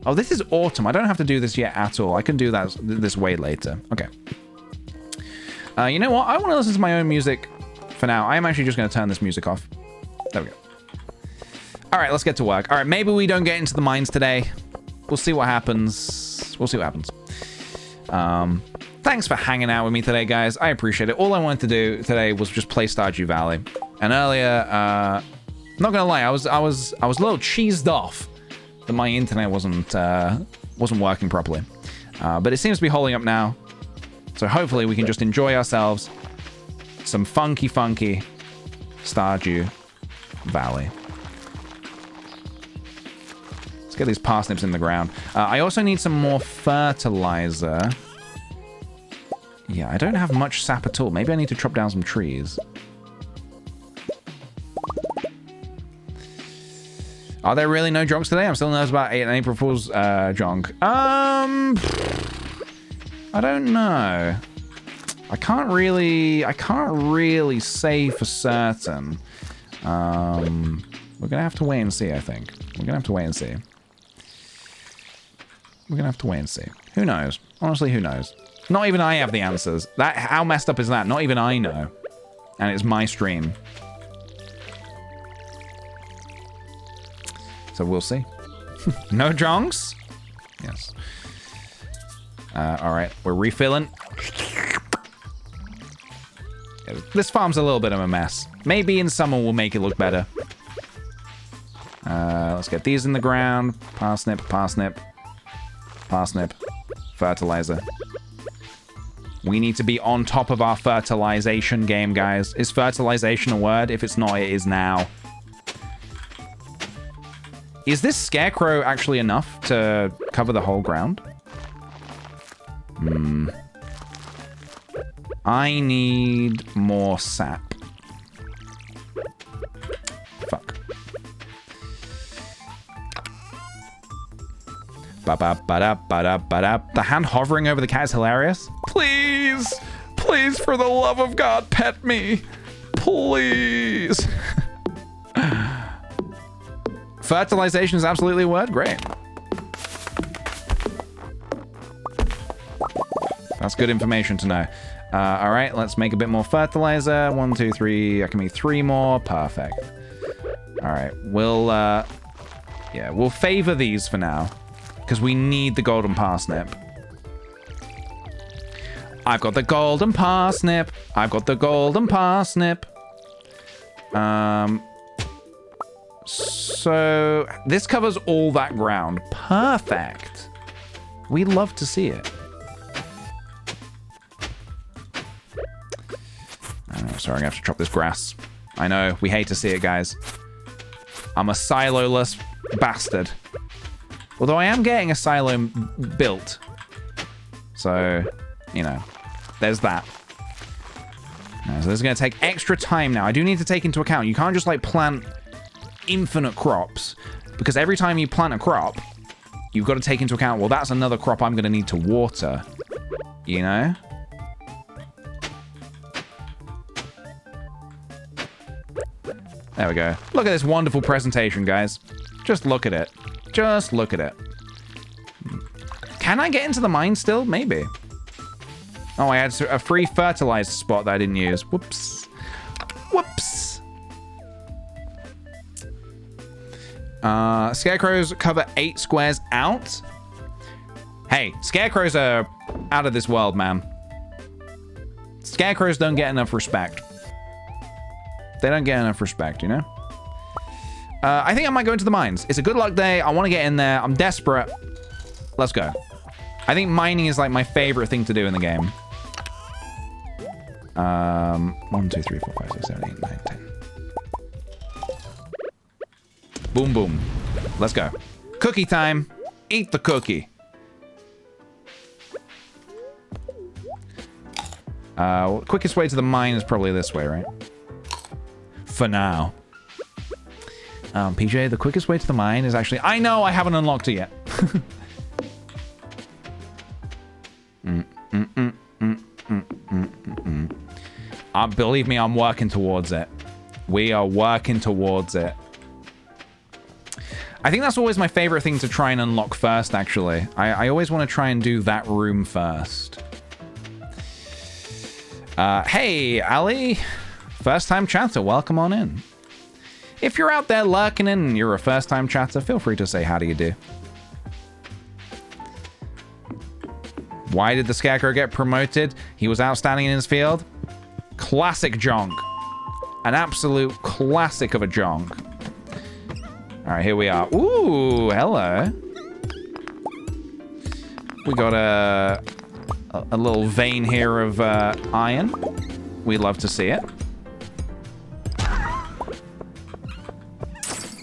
Oh, this is autumn. I don't have to do this yet at all. I can do this way later. Okay. You know what? I want to listen to my own music for now. I am actually just going to turn this music off. There we go. All right, let's get to work. All right, maybe we don't get into the mines today. We'll see what happens. We'll see what happens. Thanks for hanging out with me today, guys. I appreciate it. All I wanted to do today was just play Stardew Valley. And earlier, not gonna lie, I was a little cheesed off that my internet wasn't working properly. But it seems to be holding up now. So hopefully we can just enjoy ourselves some funky Stardew Valley. Let's get these parsnips in the ground. I also need some more fertilizer. Yeah, I don't have much sap at all. Maybe I need to chop down some trees. Are there really no jonks today? I'm still nervous about April Fool's jonk. I don't know. I can't really say for certain. We're gonna have to wait and see, I think. We're gonna have to wait and see. Who knows? Honestly, who knows? Not even I have the answers. How messed up is that? Not even I know. And it's my stream. So we'll see. No jonks? Yes. All right, we're refilling. This farm's a little bit of a mess. Maybe in summer we'll make it look better. Let's get these in the ground. Parsnip. Fertilizer. We need to be on top of our fertilization game, guys. Is fertilization a word? If it's not, it is now. Is this scarecrow actually enough to cover the whole ground? I need more sap. Fuck. Ba-ba-ba-da-ba-da-ba-da. The hand hovering over the cat is hilarious. Please, please, for the love of God, pet me. Please. Fertilization is absolutely a word? Great. That's good information to know. All right, let's make a bit more fertilizer. 1, 2, 3. I can make 3 more. Perfect. All right, we'll favor these for now because we need the golden parsnip. I've got the golden parsnip. I've got the golden parsnip. So this covers all that ground. Perfect. We love to see it. Sorry, I'm gonna have to chop this grass. I know, we hate to see it, guys. I'm a silo-less bastard. Although I am getting a silo built. So, you know, there's that. So this is going to take extra time now. I do need to take into account, you can't just like plant infinite crops. Because every time you plant a crop, you've got to take into account, well, that's another crop I'm going to need to water. You know? There we go. Look at this wonderful presentation, guys. Just look at it. Just look at it. Can I get into the mine still? Maybe. Oh, I had a free fertilizer spot that I didn't use. Whoops. Whoops. Scarecrows cover 8 squares out. Hey, scarecrows are out of this world, man. Scarecrows don't get enough respect. They don't get enough respect, you know? I think I might go into the mines. It's a good luck day. I want to get in there. I'm desperate. Let's go. I think mining is like my favorite thing to do in the game. 1, 2, 3, 4, 5, 6, 7, 8, 9, 10. Boom, boom. Let's go. Cookie time. Eat the cookie. Quickest way to the mine is probably this way, right? For now. PJ, the quickest way to the mine is actually... I know, I haven't unlocked it yet. Believe me, I'm working towards it. We are working towards it. I think that's always my favorite thing to try and unlock first, actually. I always want to try and do that room first. Hey, Ali. First-time chatter, welcome on in. If you're out there lurking in and you're a first-time chatter, feel free to say how do you do. Why did the Scarecrow get promoted? He was outstanding in his field. Classic jonk. An absolute classic of a jonk. All right, here we are. Ooh, hello. We got a little vein here of iron. We love to see it.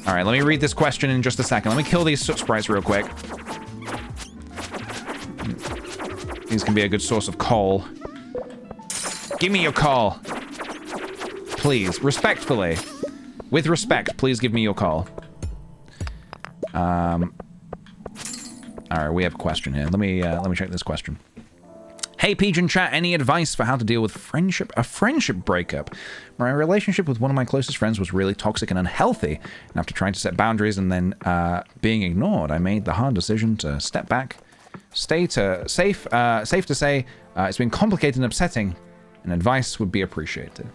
All right, let me read this question in just a second. Let me kill these soot sprites real quick. These can be a good source of coal. Give me your coal. Please, respectfully. With respect, please give me your coal. All right, we have a question here. Let me check this question. Hey, Pigeon Chat, any advice for how to deal with a friendship breakup? My relationship with one of my closest friends was really toxic and unhealthy, and after trying to set boundaries and then being ignored, I made the hard decision to step back. Safe to say, it's been complicated and upsetting, and advice would be appreciated.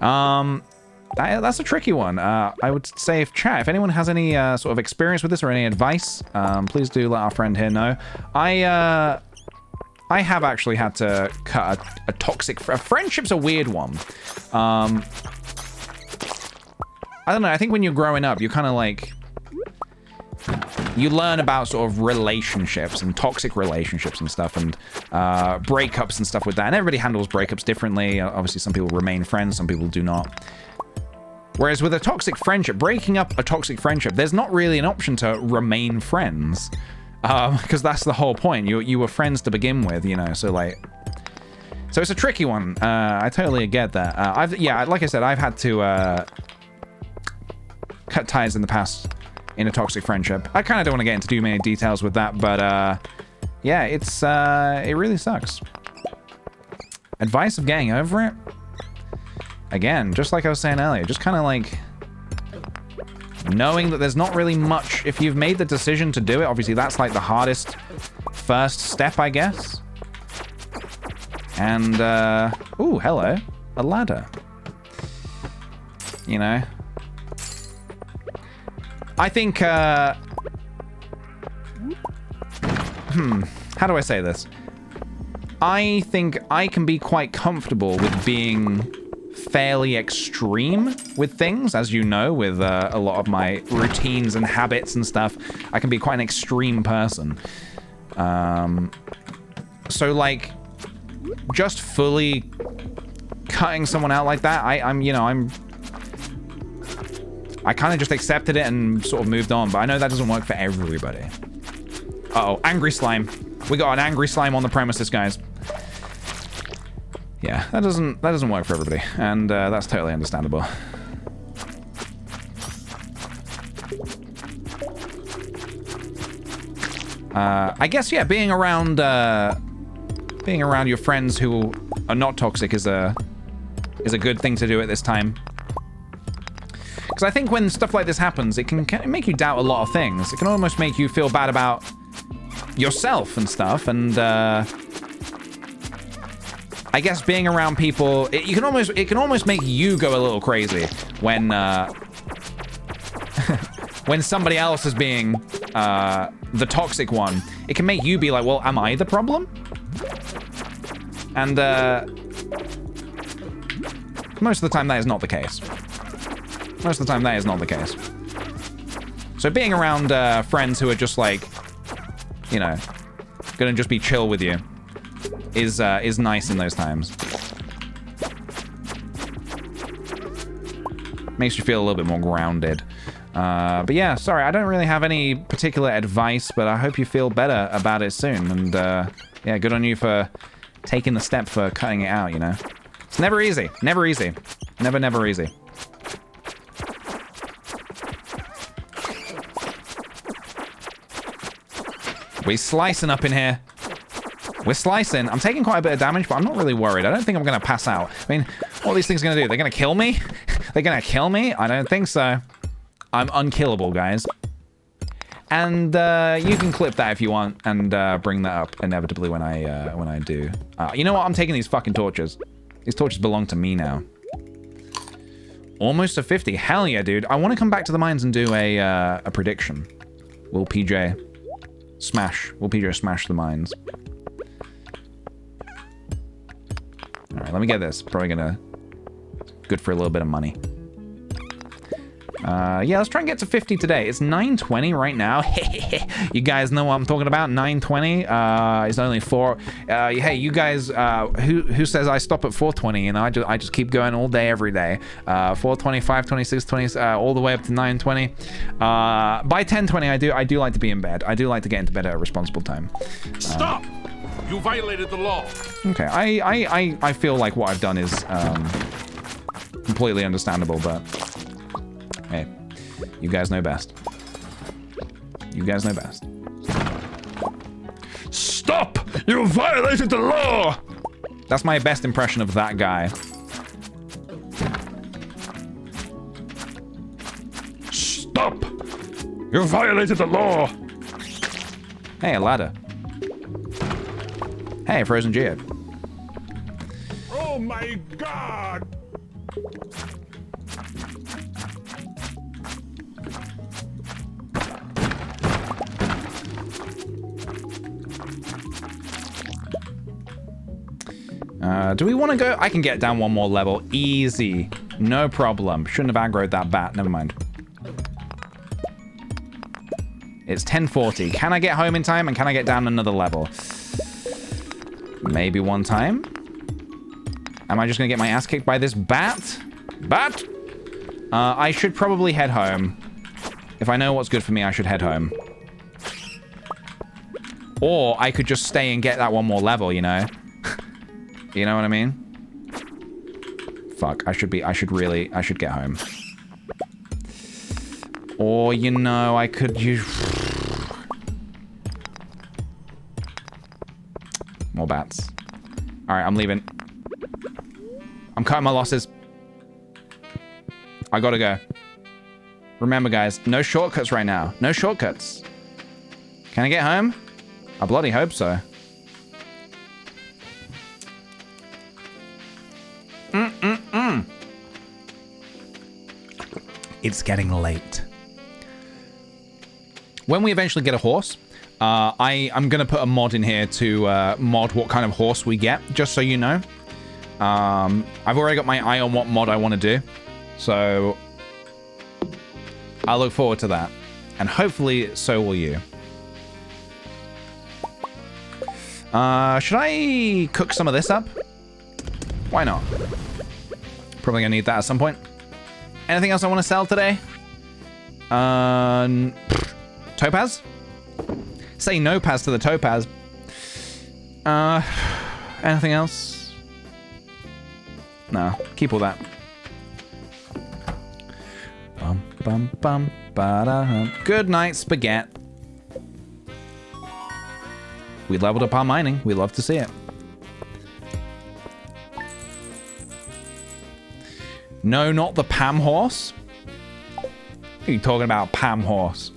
That's a tricky one. I would say if anyone has any sort of experience with this or any advice, please do let our friend here know. I have actually had to cut a toxic... friendship's a weird one. I don't know, I think when you're growing up, you're kind of like... You learn about sort of relationships and toxic relationships and stuff and breakups and stuff with that. And everybody handles breakups differently. Obviously, some people remain friends, some people do not. Whereas with a toxic friendship, breaking up a toxic friendship, there's not really an option to remain friends. Because that's the whole point. You were friends to begin with, you know, so like... So it's a tricky one. I totally get that. Like I said, I've had to cut ties in the past in a toxic friendship. I kind of don't want to get into too many details with that, but yeah, it really sucks. Advice of getting over it? Again, just like I was saying earlier, just kind of like... knowing that there's not really much, if you've made the decision to do it, obviously that's like the hardest first step, I guess. And, ooh, hello, a ladder. You know, I think, how do I say this? I think I can be quite comfortable with being fairly extreme with things, as you know, with a lot of my routines and habits and stuff. I can be quite an extreme person. So, like, just fully cutting someone out like that, I kind of just accepted it and sort of moved on, but I know that doesn't work for everybody. Uh-oh, angry slime. We got an angry slime on the premises, guys. Yeah, that doesn't work for everybody, and that's totally understandable. I guess, yeah, being around your friends who are not toxic is a good thing to do at this time. Because I think when stuff like this happens, it can make you doubt a lot of things. It can almost make you feel bad about yourself and stuff, and I guess being around people, it can almost make you go a little crazy when when somebody else is being the toxic one. It can make you be like, well, am I the problem? And most of the time that is not the case. Most of the time that is not the case. So being around friends who are just like, you know, gonna just be chill with you is nice in those times. Makes you feel a little bit more grounded. But yeah, sorry, I don't really have any particular advice, but I hope you feel better about it soon. And yeah, good on you for taking the step for cutting it out, you know? It's never easy. Never easy. Never easy. We're slicing up in here. We're slicing. I'm taking quite a bit of damage, but I'm not really worried. I don't think I'm going to pass out. I mean, what are these things going to do? They're going to kill me? They're going to kill me? I don't think so. I'm unkillable, guys. And you can clip that if you want and bring that up inevitably when I do. You know what? I'm taking these fucking torches. These torches belong to me now. Almost a 50. Hell yeah, dude. I want to come back to the mines and do a prediction. Will PJ smash the mines? All right, let me get this. Probably gonna good for a little bit of money. Yeah, let's try and get to 50 today. It's 9:20 right now. You guys know what I'm talking about. 9:20. It's only 4. Hey, you guys, who says I stop at 4:20? You know, I just keep going all day, every day. 4:20, 5:20, 6:20, all the way up to 9:20. By 10:20, I do like to be in bed. I do like to get into bed at a responsible time. Stop! You violated the law. Okay, I feel like what I've done is completely understandable, but hey, you guys know best. You guys know best. Stop! You violated the law! That's my best impression of that guy. Stop! You violated the law! Hey, a ladder. Hey, frozen geode. Oh my god! Do we want to go? I can get down one more level. Easy. No problem. Shouldn't have aggroed that bat. Never mind. It's 10:40. Can I get home in time and can I get down another level? Maybe one time. Am I just going to get my ass kicked by this bat? Bat? I should probably head home. If I know what's good for me, I should head home. Or I could just stay and get that one more level, you know? You know what I mean? Fuck, I should get home. Or, you know, I could use... More bats. Alright, I'm leaving. I'm cutting my losses. I gotta go. Remember, guys, no shortcuts right now. No shortcuts. Can I get home? I bloody hope so. It's getting late. when we eventually get a horse, I'm going to put a mod in here to mod what kind of horse we get, just so you know. I've already got my eye on what mod I want to do, so I look forward to that. And hopefully so will you. Should I cook some of this up? Why not? Probably gonna need that at some point. Anything else I want to sell today? Topaz? Say no Paz to the Topaz. Anything else? No, keep all that. Bum bum bum ba-da-hum. Good night, spaghetti. We leveled up our mining. We love to see it. No, not the Pam horse. What are you talking about, Pam horse?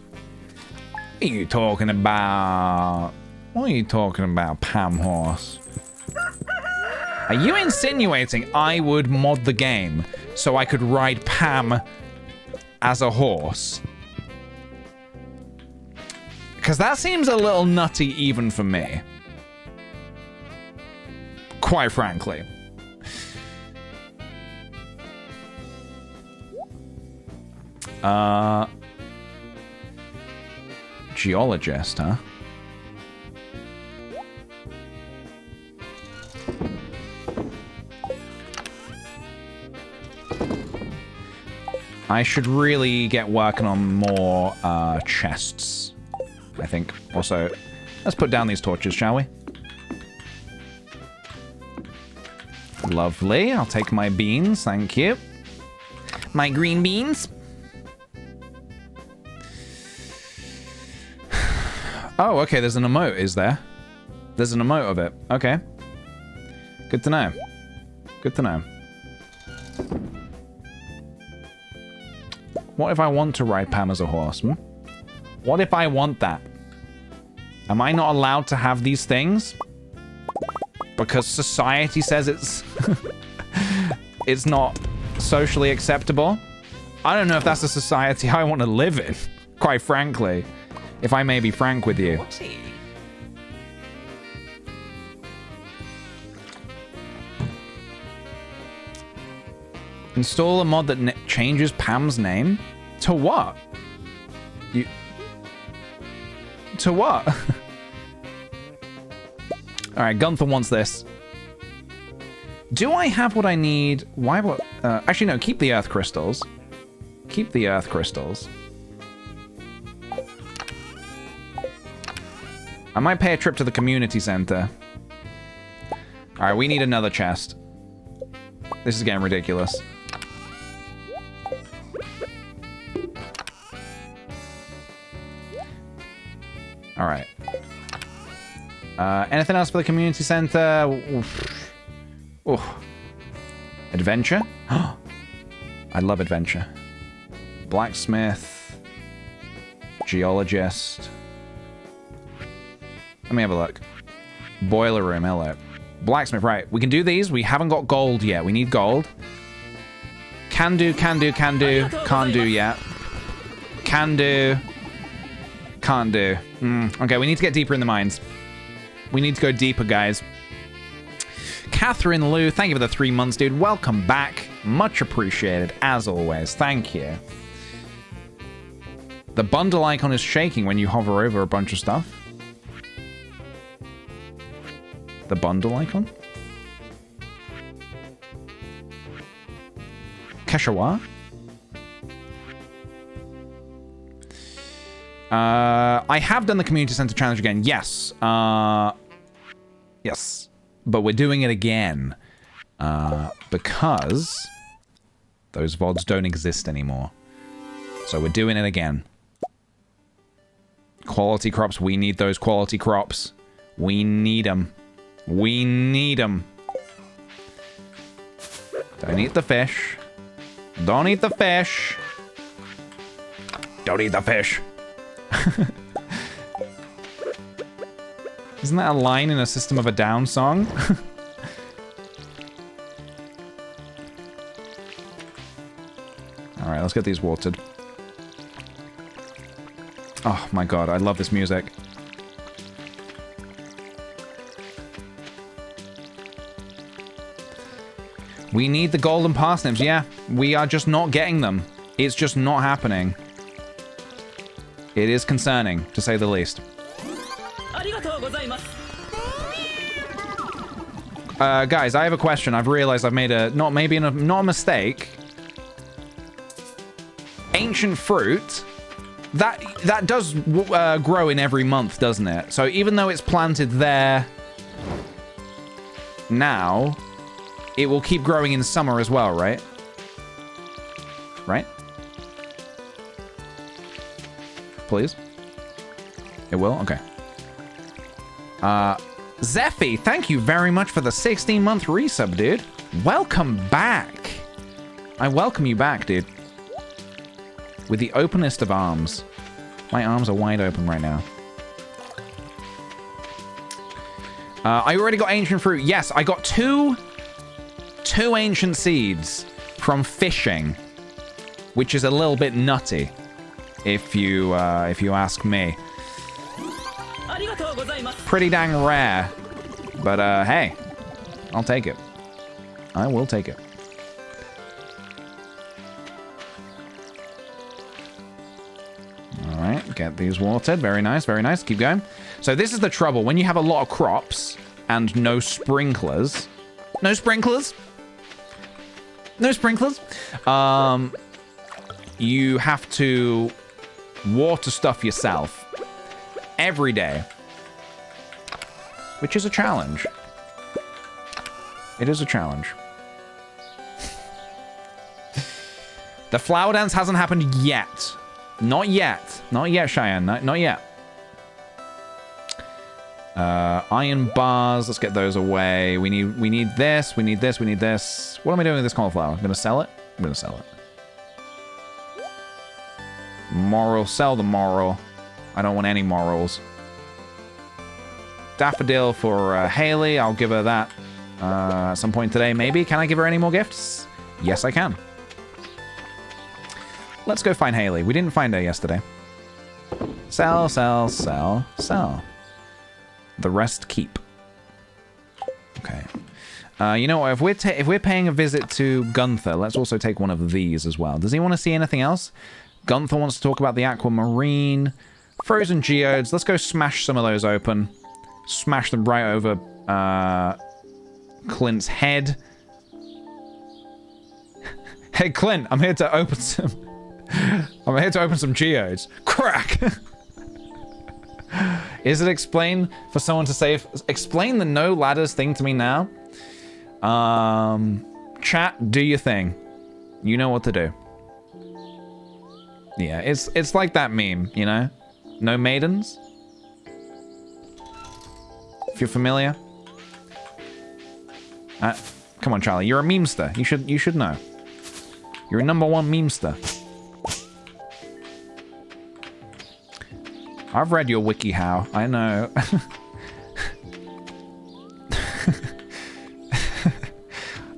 What are you talking about? What are you talking about, Pam horse? Are you insinuating I would mod the game so I could ride Pam as a horse? Because that seems a little nutty even for me. Quite frankly. Geologist, huh? I should really get working on more chests, I think. Also, let's put down these torches, shall we? Lovely. I'll take my beans, thank you. My green beans. Oh, okay, there's an emote, is there? There's an emote of it. Okay. Good to know. Good to know. What if I want to ride Pam as a horse? Hmm? What if I want that? Am I not allowed to have these things? Because society says it's... it's not socially acceptable? I don't know if that's a society I want to live in, quite frankly. If I may be frank with you. Install a mod that changes Pam's name? To what? To what? Alright, Gunther wants this. Do I have what I need? Why would... actually, no, keep the earth crystals. Keep the earth crystals. I might pay a trip to the community center. Alright, we need another chest. This is getting ridiculous. Alright. Anything else for the community center? Oof. Oof. Adventure? I love adventure. Blacksmith. Geologist. Let me have a look. Boiler room, hello. Blacksmith, right. We can do these. We haven't got gold yet. We need gold. Can do, can do, can do. Can't do yet. Can do. Can't do. Okay, we need to get deeper in the mines. We need to go deeper, guys. Catherine Liu, thank you for the 3 months, dude. Welcome back. Much appreciated, as always. Thank you. The bundle icon is shaking when you hover over a bunch of stuff. The bundle icon? Keshawa? I have done the community center challenge again. Yes. Yes. But we're doing it again. Because those VODs don't exist anymore. So we're doing it again. Quality crops. We need those quality crops. We need them. We need them. Don't eat the fish. Don't eat the fish. Don't eat the fish. Isn't that a line in a System of a Down song? Alright, let's get these watered. Oh my god, I love this music. We need the golden parsnips. Yeah, we are just not getting them. It's just not happening. It is concerning, to say the least. Guys, I have a question. I've realized I've made a not a mistake. Ancient fruit, that does grow in every month, doesn't it? So even though it's planted there now, it will keep growing in summer as well, right? Right? Please? It will? Okay. Zephy, thank you very much for the 16-month resub, dude. Welcome back. I welcome you back, dude. With the openest of arms. My arms are wide open right now. I already got ancient fruit. Yes, I got two ancient seeds from fishing, which is a little bit nutty, if you ask me. Pretty dang rare, but hey, I'll take it. I will take it. All right, get these watered. Very nice, very nice. Keep going. So this is the trouble when you have a lot of crops and no sprinklers. No sprinklers. No sprinklers. You have to water stuff yourself every day, which is a challenge. It is a challenge. The flower dance hasn't happened yet. Not yet. Not yet, Cheyenne. Not yet. Iron bars. Let's get those away. We need this. We need this. We need this. What am I doing with this cauliflower? I'm gonna sell it. I'm gonna sell it. Moral. Sell the moral. I don't want any morals. Daffodil for Haley. I'll give her that at some point today, maybe. Can I give her any more gifts? Yes, I can. Let's go find Haley. We didn't find her yesterday. Sell, sell, sell, sell. The rest keep. Okay. You know what? If we're paying a visit to Gunther, let's also take one of these as well. Does he want to see anything else? Gunther wants to talk about the aquamarine. Frozen geodes. Let's go smash some of those open. Smash them right over Clint's head. Hey, Clint, I'm here to open some... I'm here to open some geodes. Crack! Is it explain for someone to say... Explain the no ladders thing to me now. Chat, do your thing. You know what to do. Yeah, it's like that meme, you know? No maidens? If you're familiar. Come on, Charlie. You're a memester. You should know. You're a #1 memester. I've read your WikiHow. I know.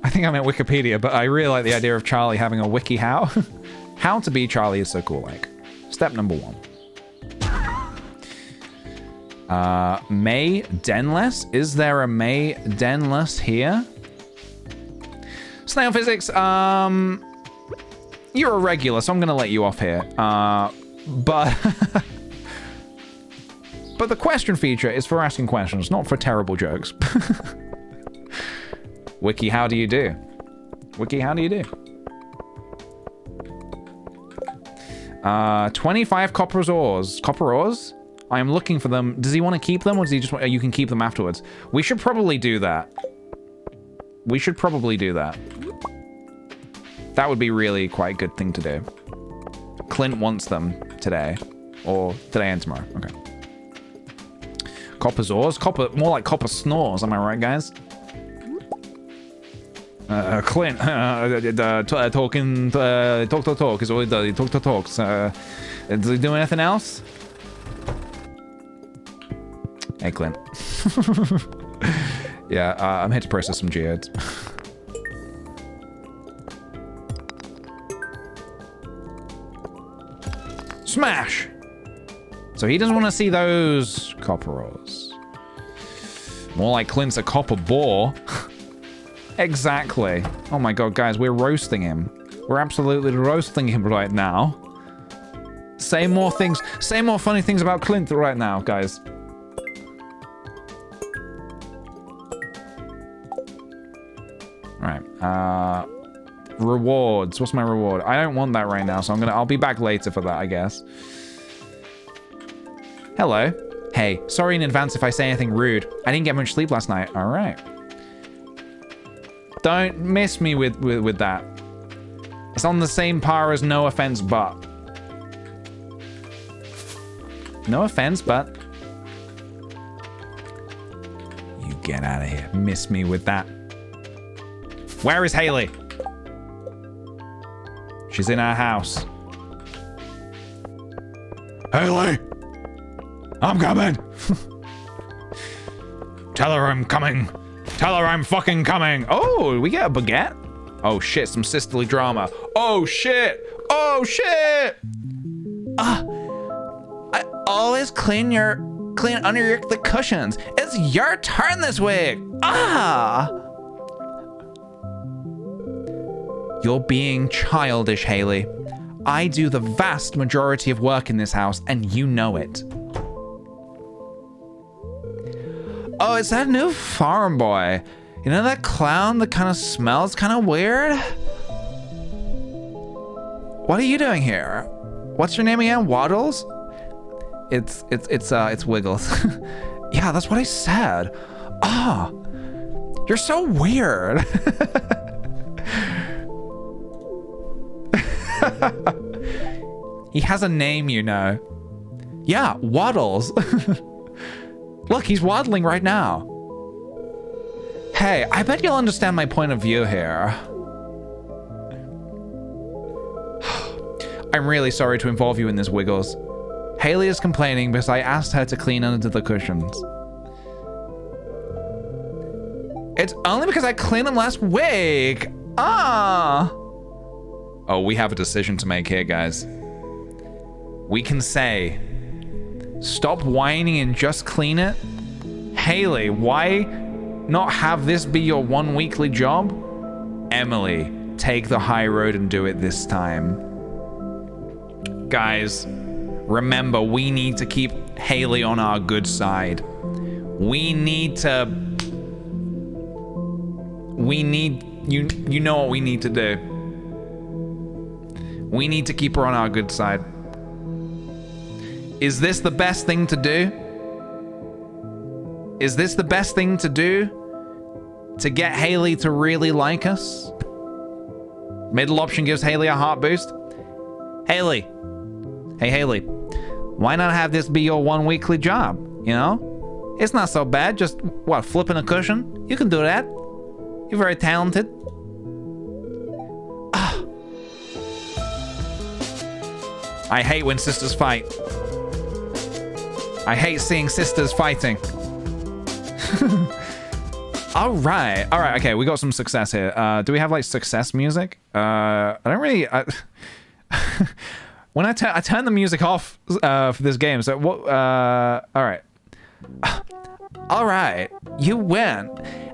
I think I meant Wikipedia, but I really like the idea of Charlie having a WikiHow. How to be Charlie is so cool, like. Step #1. May Denless? Is there a May Denless here? Snail Physics, you're a regular, so I'm gonna let you off here. But... But the question feature is for asking questions, not for terrible jokes. Wiki, how do you do? Wiki, how do you do? 25 copper ores. Copper ores? I am looking for them. Does he want to keep them, or does he just want... you can keep them afterwards. We should probably do that. We should probably do that. That would be really quite a good thing to do. Clint wants them today. Or today and tomorrow. Okay. Copper ores? Copper... More like copper snores, am I right, guys? Clint, talking, talk is all he does. He talks. Does he do anything else? Hey, Clint. Yeah, I'm here to process some geodes. Smash! So he doesn't want to see those copper ores. More like Clint's a copper bore. Exactly. Oh my god, guys, we're roasting him. We're absolutely roasting him right now. Say more things. Say more funny things about Clint right now, guys. Alright. Rewards. What's my reward? I don't want that right now, so I'll be back later for that, I guess. Hello. Hey, sorry in advance if I say anything rude. I didn't get much sleep last night. Alright. Don't miss me with that. It's on the same par as no offense, but. No offense, but. You get out of here. Miss me with that. Where is Haley? She's in our house. Haley! I'm coming! Tell her I'm coming. Tell her I'm fucking coming. Oh, we get a baguette? Oh shit, some sisterly drama. Oh shit! Oh shit! I always clean under the cushions. It's your turn this week. You're being childish, Haley. I do the vast majority of work in this house, and you know it. Oh, it's that new farm boy. You know that clown that kind of smells kind of weird? What are you doing here? What's your name again? Waddles? It's Wiggles. Yeah, that's what I said. You're so weird. He has a name, you know. Yeah, Waddles. Look, he's waddling right now. Hey, I bet you'll understand my point of view here. I'm really sorry to involve you in this, Wiggles. Haley is complaining because I asked her to clean under the cushions. It's only because I cleaned them last week. Oh, we have a decision to make here, guys. We can say, stop whining and just clean it. Haley, why not have this be your one weekly job? Emily, take the high road and do it this time. Guys, remember, we need to keep Haley on our good side. You know what we need to do. We need to keep her on our good side. Is this the best thing to do? Is this the best thing to do? To get Haley to really like us? Middle option gives Haley a heart boost. Haley. Hey, Haley. Why not have this be your one weekly job? You know? It's not so bad. Just, what, flipping a cushion? You can do that. You're very talented. I hate when sisters fight. I hate seeing sisters fighting. All right, okay, we got some success here. Do we have like success music? I don't really. When I turn the music off for this game. So what? All right, you win.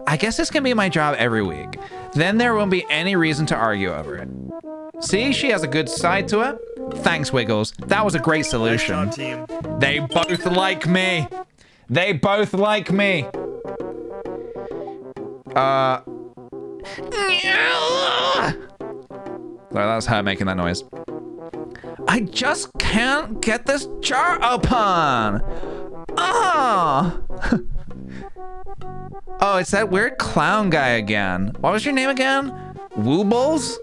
I guess this can be my job every week. Then there won't be any reason to argue over it. See, she has a good side to her. Thanks, Wiggles. That was a great solution. Nice job, team. They both like me. They both like me. Sorry, that's her making that noise. I just can't get this jar open. Oh, it's that weird clown guy again. What was your name again? Woobles?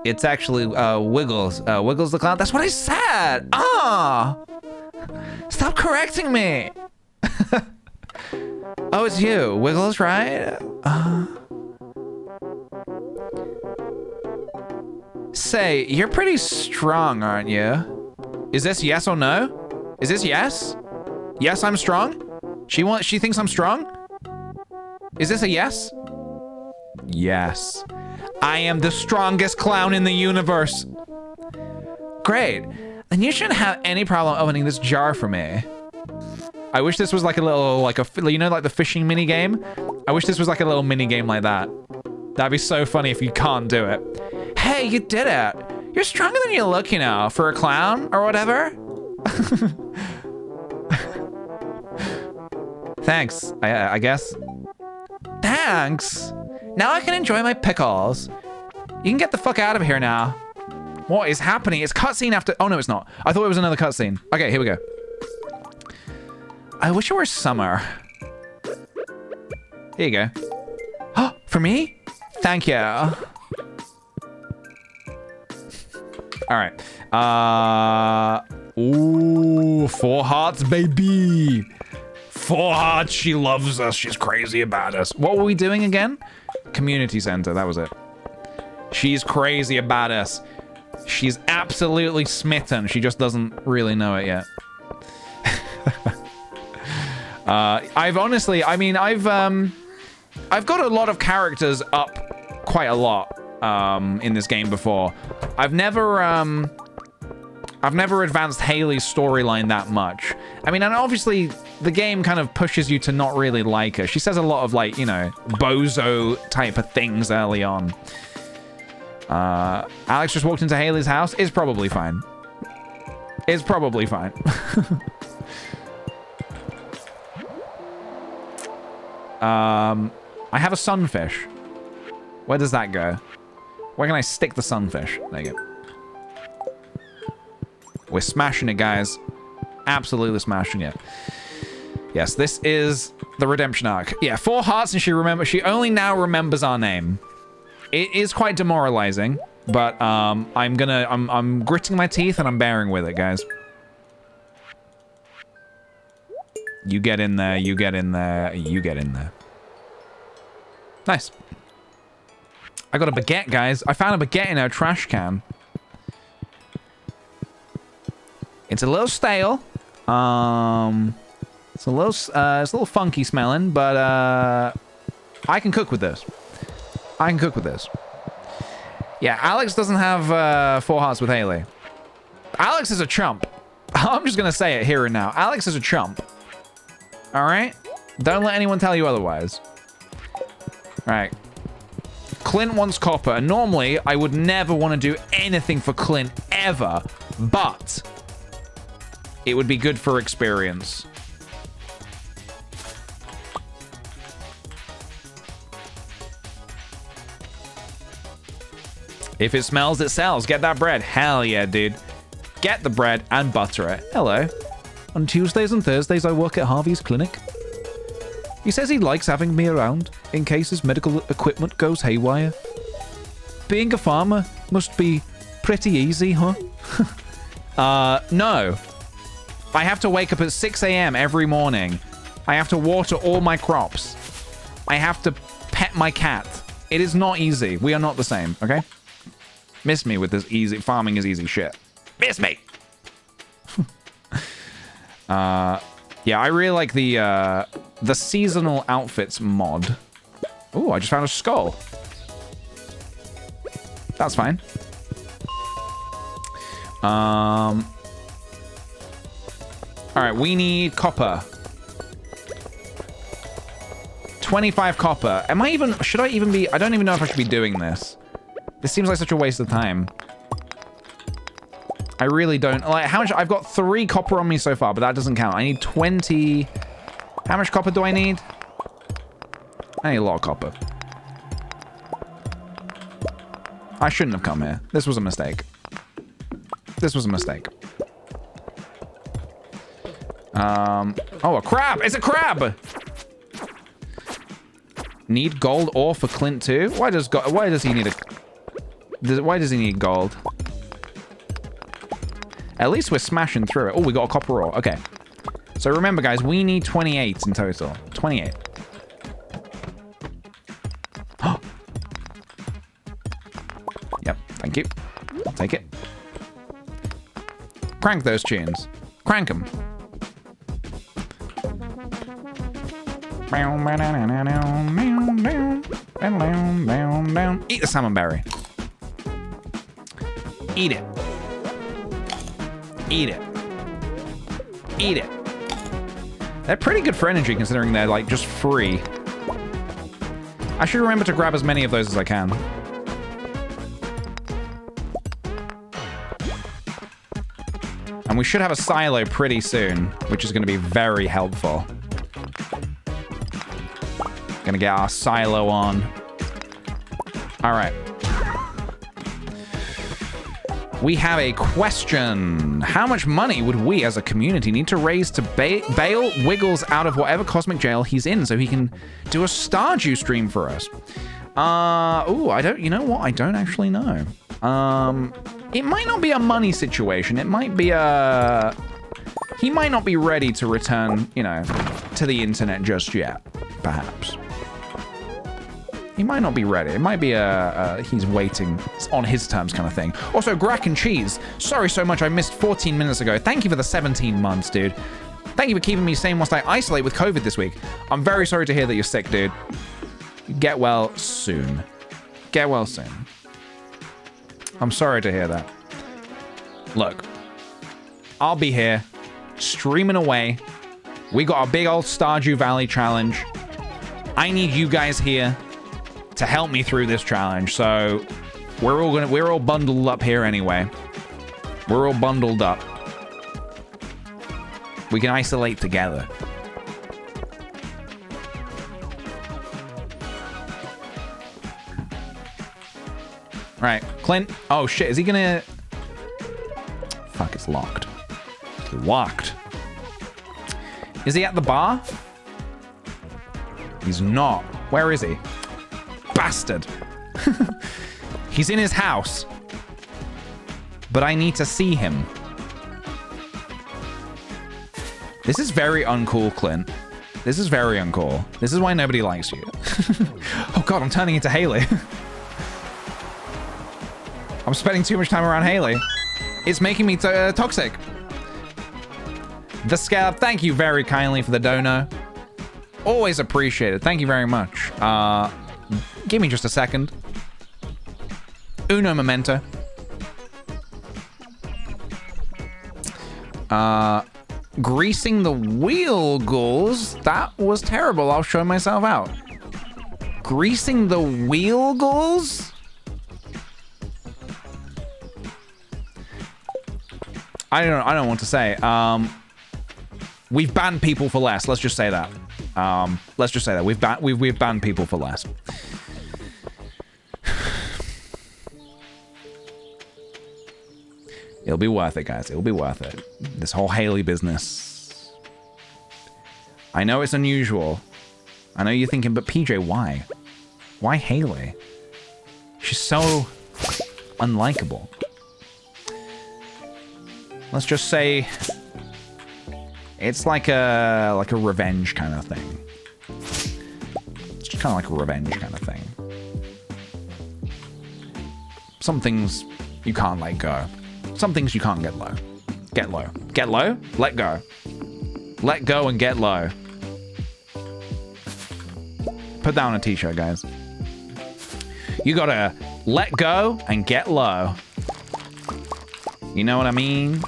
It's actually Wiggles. Wiggles the clown. That's what I said. Stop correcting me. Oh, it's you, Wiggles, right? Say, you're pretty strong, aren't you? Is this yes or no? Is this yes? Yes, I'm strong? She thinks I'm strong? Is this a yes? Yes. I am the strongest clown in the universe. Great. then you shouldn't have any problem opening this jar for me. I wish this was like a little, like a, you know, like the fishing mini game. I wish this was like a little mini game like that. That'd be so funny if you can't do it. Hey, you did it. You're stronger than you look, you know, for a clown or whatever. Thanks, I guess. Thanks. Now I can enjoy my pickles. You can get the fuck out of here now. What is happening? It's cutscene after... Oh, no, it's not. I thought it was another cutscene. Okay, here we go. I wish it were summer. Here you go. Oh, for me? Thank you. All right. Ooh, 4 hearts, baby. 4 hearts. She loves us. She's crazy about us. What were we doing again? Community center. That was it. She's crazy about us. She's absolutely smitten. She just doesn't really know it yet. I've honestly, I mean, I've got a lot of characters up quite a lot in this game before. I've never advanced Haley's storyline that much. I mean, and obviously the game kind of pushes you to not really like her. She says a lot of, like, you know, bozo type of things early on. Alex just walked into Haley's house. It's probably fine. It's probably fine. I have a sunfish. Where does that go? Where can I stick the sunfish? There you go. We're smashing it, guys. Absolutely smashing it. Yes, this is the redemption arc. Yeah, 4 hearts and she only now remembers our name. It is quite demoralizing, but I'm gritting my teeth and I'm bearing with it, guys. You get in there, you get in there, you get in there. Nice. I got a baguette, guys. I found a baguette in our trash can. It's a little stale. It's a little funky smelling, but I can cook with this. I can cook with this. Yeah, Alex doesn't have 4 hearts with Haley. Alex is a chump. I'm just gonna say it here and now. Alex is a chump. All right? Don't let anyone tell you otherwise. All right. Clint wants copper. And normally, I would never want to do anything for Clint ever. But it would be good for experience. If it smells, it sells. Get that bread. Hell yeah, dude. Get the bread and butter it. Hello. On Tuesdays and Thursdays, I work at Harvey's clinic. He says he likes having me around in case his medical equipment goes haywire. Being a farmer must be pretty easy, huh? No. I have to wake up at 6 a.m. every morning. I have to water all my crops. I have to pet my cat. It is not easy. We are not the same, okay? Miss me with this easy farming is easy shit. Miss me. Yeah, I really like the seasonal outfits mod. Oh, I just found a skull. That's fine. All right, we need copper. 25 copper. Am I even... Should I even be... I don't even know if I should be doing this. This seems like such a waste of time. I really don't... Like, how much... I've got 3 copper on me so far, but that doesn't count. I need 20... How much copper do I need? I need a lot of copper. I shouldn't have come here. This was a mistake. This was a mistake. Oh, a crab! It's a crab! Need gold ore for Clint too? Why does he need why does he need gold? At least we're smashing through it. Oh, we got a copper ore. Okay. So remember, guys, we need 28 in total. 28. Yep, thank you. I'll take it. Crank those tunes. Crank them. Eat the salmon berry. Eat it. Eat it. Eat it. They're pretty good for energy considering they're like just free. I should remember to grab as many of those as I can. And we should have a silo pretty soon, which is going to be very helpful. Gonna get our silo on. All right. We have a question. How much money would we as a community need to raise to bail Wiggles out of whatever cosmic jail he's in so he can do a Stardew stream for us? You know what? I don't actually know. It might not be a money situation. It might be he might not be ready to return, you know, to the internet just yet, perhaps. He might not be ready. It might be he's waiting on his terms kind of thing. Also, Grack and Cheese, sorry so much I missed 14 minutes ago. Thank you for the 17 months, dude. Thank you for keeping me sane whilst I isolate with COVID this week. I'm very sorry to hear that you're sick, dude. Get well soon. Get well soon. I'm sorry to hear that. Look, I'll be here, streaming away. We got a big old Stardew Valley challenge. I need you guys here to help me through this challenge. So we're all bundled up here anyway. We're all bundled up. We can isolate together. Right, Clint. Oh shit, is he gonna... Fuck, it's locked. It's locked. Is he at the bar? He's not. Where is he? Bastard. He's in his house. But I need to see him. This is very uncool, Clint. This is very uncool. This is why nobody likes you. Oh god, I'm turning into Haley. I'm spending too much time around Haley. It's making me toxic. The Scab, thank you very kindly for the dono. Always appreciated. Thank you very much. Give me just a second. Uno momento. Greasing the wheel goals. That was terrible. I'll show myself out. Greasing the wheel goals? I don't know what to say. We've banned people for less. Let's just say that. Let's just say that we've banned people for less. It'll be worth it, guys. It'll be worth it. This whole Haley business. I know it's unusual. I know you're thinking, but PJ, why? Why Haley? She's so unlikable. Let's just say it's like a revenge kind of thing. It's just kind of like a revenge kind of thing. Some things you can't let go. Some things you can't get low. Get low. Get low? Let go. Let go and get low. Put down a t-shirt, guys. You gotta let go and get low. You know what I mean?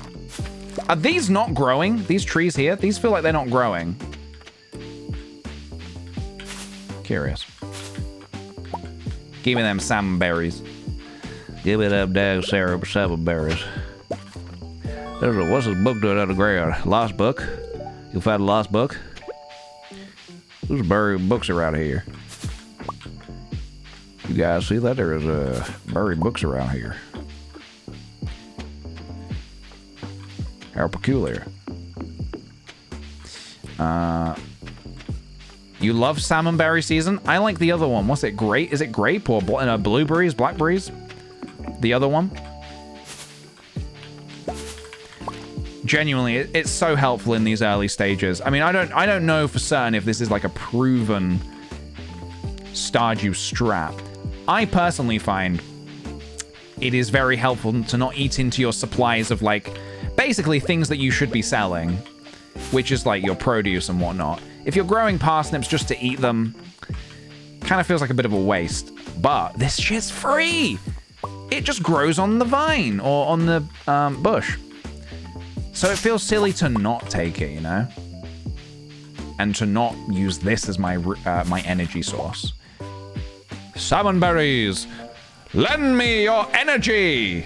Are these not growing? These trees here? These feel like they're not growing. Curious. Give me them salmon berries. Give me them damn salmon berries. What's this book doing underground? Lost book? You'll find a lost book? There's buried books around here. You guys see that? There's buried books around here. How peculiar. You love salmonberry season? I like the other one. What's it? Grape? Is it grape or blueberries? Blackberries? The other one? Genuinely, it's so helpful in these early stages. I mean, I don't know for certain if this is like a proven Stardew strap. I personally find it is very helpful to not eat into your supplies of like basically things that you should be selling, which is like your produce and whatnot. If you're growing parsnips just to eat them, kind of feels like a bit of a waste. But this shit's free. It just grows on the vine or on the bush. So it feels silly to not take it, you know? And to not use this as my my energy source. Salmon berries! Lend me your energy!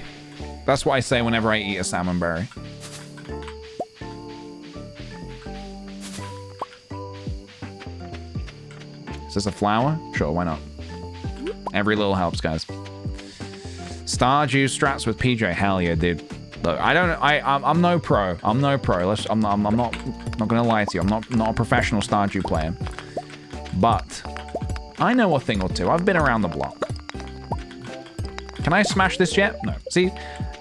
That's what I say whenever I eat a salmon berry. Is this a flower? Sure, why not? Every little helps, guys. Stardew strats with PJ. Hell yeah, dude. Look, I'm no pro. I'm no pro. I'm not gonna lie to you. I'm not a professional Stardew player. But I know a thing or two. I've been around the block. Can I smash this yet? No. See,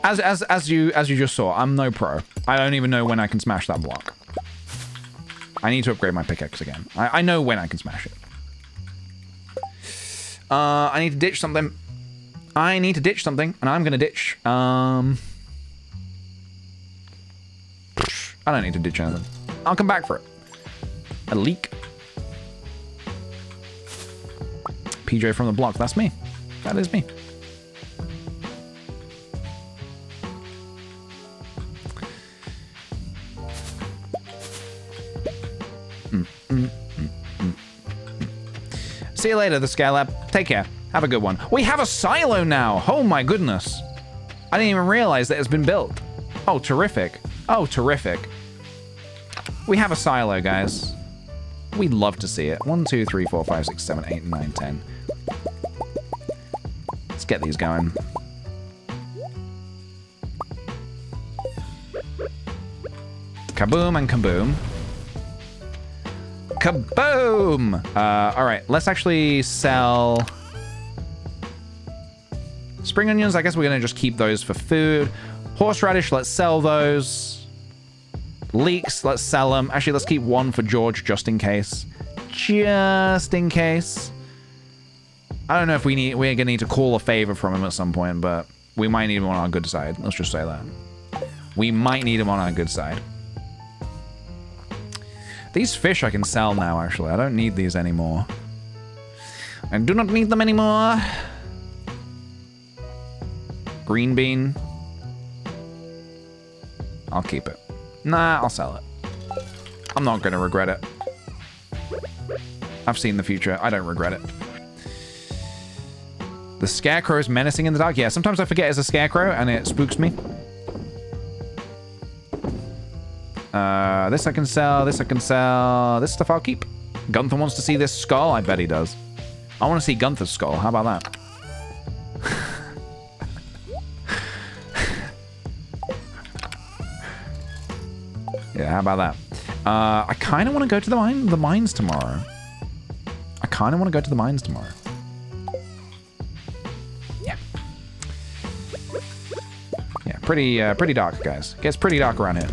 as you just saw, I'm no pro. I don't even know when I can smash that block. I need to upgrade my pickaxe again. I know when I can smash it. I need to ditch something. I need to ditch something, and I'm gonna ditch. I don't need to ditch anything. I'll come back for it. A leak. PJ from the block. That's me. That is me. See you later, the Scale Lab. Take care. Have a good one. We have a silo now. Oh my goodness. I didn't even realize that it's been built. Oh, terrific. Oh, terrific. We have a silo, guys. We'd love to see it. 1, 2, 3, 4, 5, 6, 7, 8, 9, 10. Let's get these going. Kaboom and kaboom. Kaboom! All right, let's actually sell spring onions. I guess we're gonna just keep those for food. Horseradish, let's sell those. Leeks, let's sell them. Actually, let's keep one for George just in case. Just in case. I don't know if we're gonna need to call a favor from him at some point, but we might need him on our good side. Let's just say that. We might need him on our good side. These fish I can sell now, actually. I don't need these anymore. I do not need them anymore. Green bean. I'll keep it. Nah, I'll sell it. I'm not going to regret it. I've seen the future. I don't regret it. The scarecrow is menacing in the dark. Yeah, sometimes I forget it's a scarecrow and it spooks me. This I can sell, this I can sell, this stuff I'll keep. Gunther wants to see this skull? I bet he does. I want to see Gunther's skull. How about that? Yeah, how about that? I kind of want to go to the mines tomorrow. Yeah. Yeah, pretty dark, guys. Gets pretty dark around here.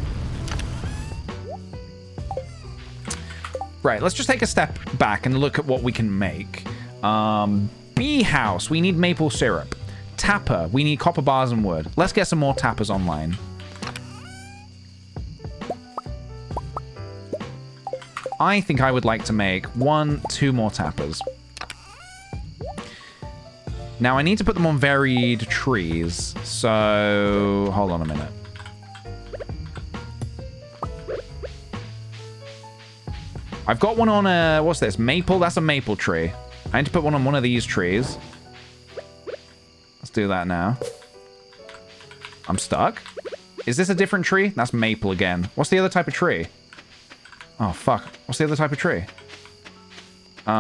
Right, let's just take a step back and look at what we can make. Bee house, we need maple syrup. Tapper, we need copper bars and wood. Let's get some more tappers online. I think I would like to make 1, 2 more tappers. Now I need to put them on varied trees, so hold on a minute. I've got one on a, what's this? Maple? That's a maple tree. I need to put one on one of these trees. Let's do that now. I'm stuck. Is this a different tree? That's maple again. What's the other type of tree? Oh, fuck. What's the other type of tree? Do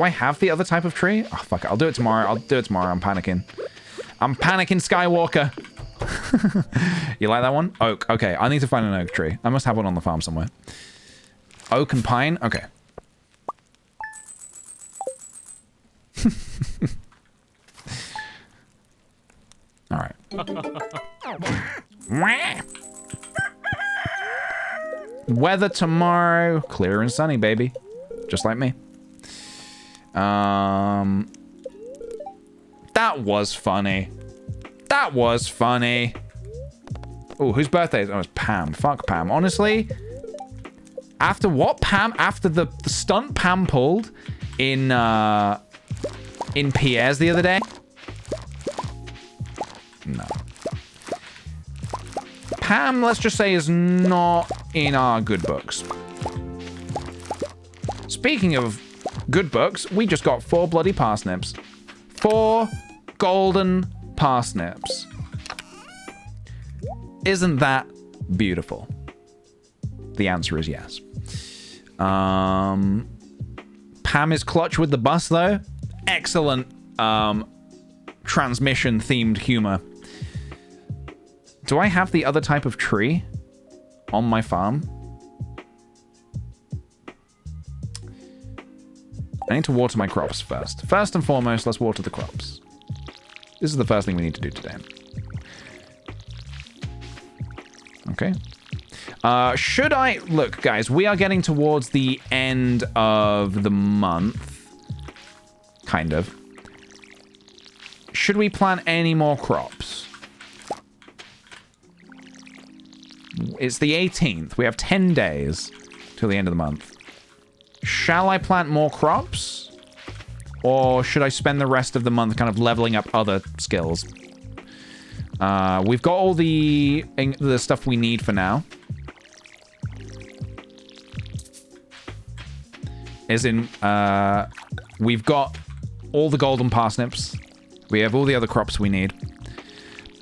I have the other type of tree? Oh, fuck it. I'll do it tomorrow. I'm panicking. I'm panicking, Skywalker. You like that one? Oak. Okay, I need to find an oak tree. I must have one on the farm somewhere. Oak and pine? Okay. All right. Weather tomorrow. Clear and sunny, baby. Just like me. That was funny. That was funny. Oh, whose birthday is it? Oh, it's Pam. Fuck Pam. Honestly, after what Pam, after the stunt Pam pulled in Pierre's the other day. No. Pam, let's just say, is not in our good books. Speaking of good books, we just got 4 bloody parsnips. 4 golden parsnips. Isn't that beautiful? The answer is yes. Pam is clutch with the bus, though. Excellent transmission-themed humor. Do I have the other type of tree on my farm? I need to water my crops first. First and foremost, let's water the crops. This is the first thing we need to do today. Okay. Should I... Look, guys, we are getting towards the end of the month. Kind of. Should we plant any more crops? It's the 18th. We have 10 days till the end of the month. Shall I plant more crops? Or should I spend the rest of the month kind of leveling up other skills? We've got all the stuff we need for now. As in, we've got all the golden parsnips. We have all the other crops we need.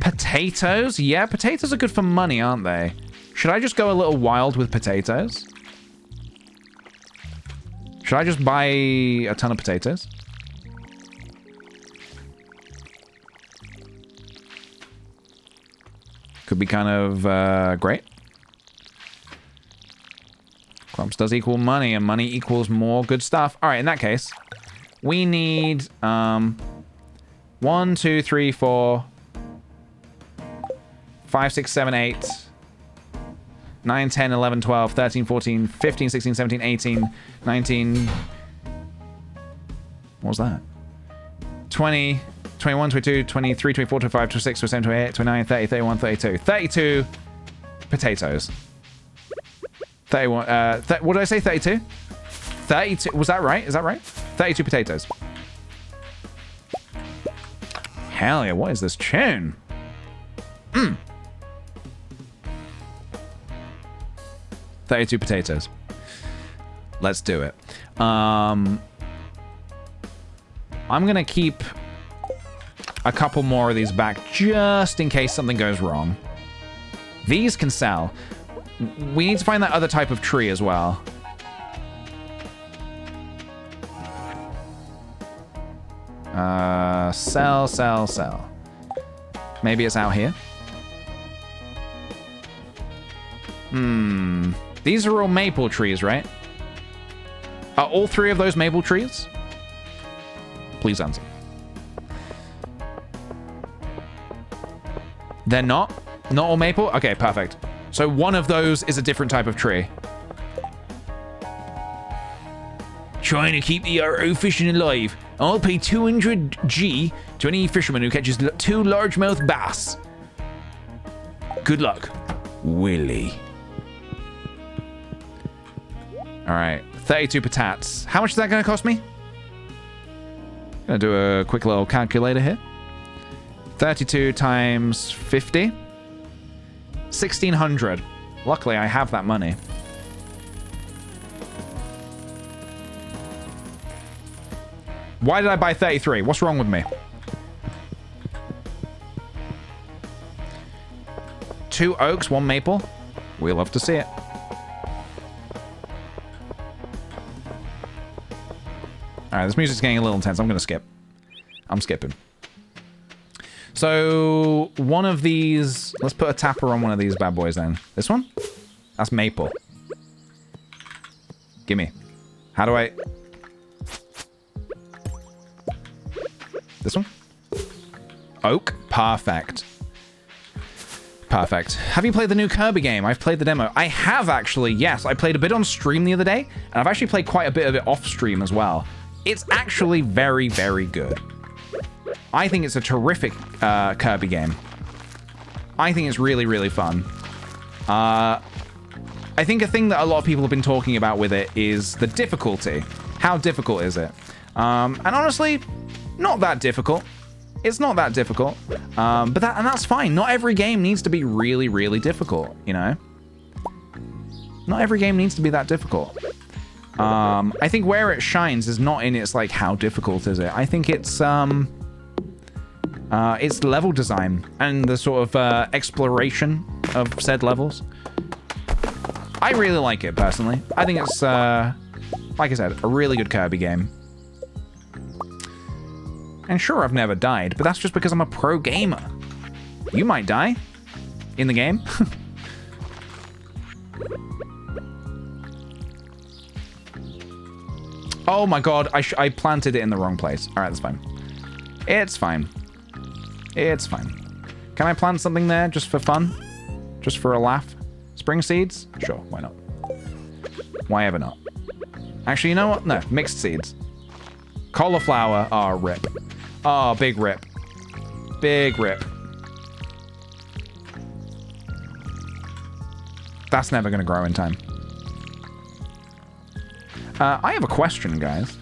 Potatoes? Yeah, potatoes are good for money, aren't they? Should I just go a little wild with potatoes? Should I just buy a ton of potatoes? Could be kind of great. Crops does equal money, and money equals more good stuff. All right, in that case, we need 1, 2, 3, 4, 5, 6, 7, 8, 9, 10, 11, 12, 13, 14, 15, 16, 17, 18, 19. What was that? 20, 21, 22, 23, 24, 25, 26, 27, 28, 29, 30, 31, 32. 32 potatoes. 31, what did I say? 32? 32, was that right? Is that right? 32 potatoes. Hell yeah, what is this tune? 32 potatoes. Let's do it. I'm gonna keep a couple more of these back just in case something goes wrong. These can sell. We need to find that other type of tree as well. Sell, sell, sell. Maybe it's out here. These are all maple trees, right? Are all 3 of those maple trees? Please answer. They're not? Not all maple? Okay, perfect. So one of those is a different type of tree. Trying to keep the RO fishing alive. I'll pay 200 G to any fisherman who catches 2 largemouth bass. Good luck, Willie. All right, 32 patats. How much is that going to cost me? Gonna do a quick little calculator here. 32 times 50. 1,600. Luckily, I have that money. Why did I buy 33? What's wrong with me? 2 oaks, 1 maple. We'll love to see it. All right, this music's getting a little intense. I'm going to skip. I'm skipping. So, one of these... Let's put a tapper on one of these bad boys then. This one? That's maple. Gimme. How do I... This one? Oak? Perfect. Perfect. Have you played the new Kirby game? I've played the demo. I have actually, yes. I played a bit on stream the other day, and I've actually played quite a bit of it off stream as well. It's actually very, very good. I think it's a terrific Kirby game. I think it's really, really fun. I think a thing that a lot of people have been talking about with it is the difficulty. How difficult is it? And honestly, not that difficult. It's not that difficult. But that's fine. Not every game needs to be really, really difficult, you know? Not every game needs to be that difficult. I think where it shines is not in its, like, how difficult is it. I think it's level design and the sort of exploration of said levels. I really like it, personally. I think it's, like I said, a really good Kirby game. And sure, I've never died, but that's just because I'm a pro gamer. You might die in the game. Oh my god, I planted it in the wrong place. All right, that's fine. It's fine. It's fine. Can I plant something there just for fun? Just for a laugh? Spring seeds? Sure, why not? Why ever not? Actually, you know what? No, mixed seeds. Cauliflower. Oh, rip. Oh, big rip. Big rip. That's never going to grow in time. I have a question, guys.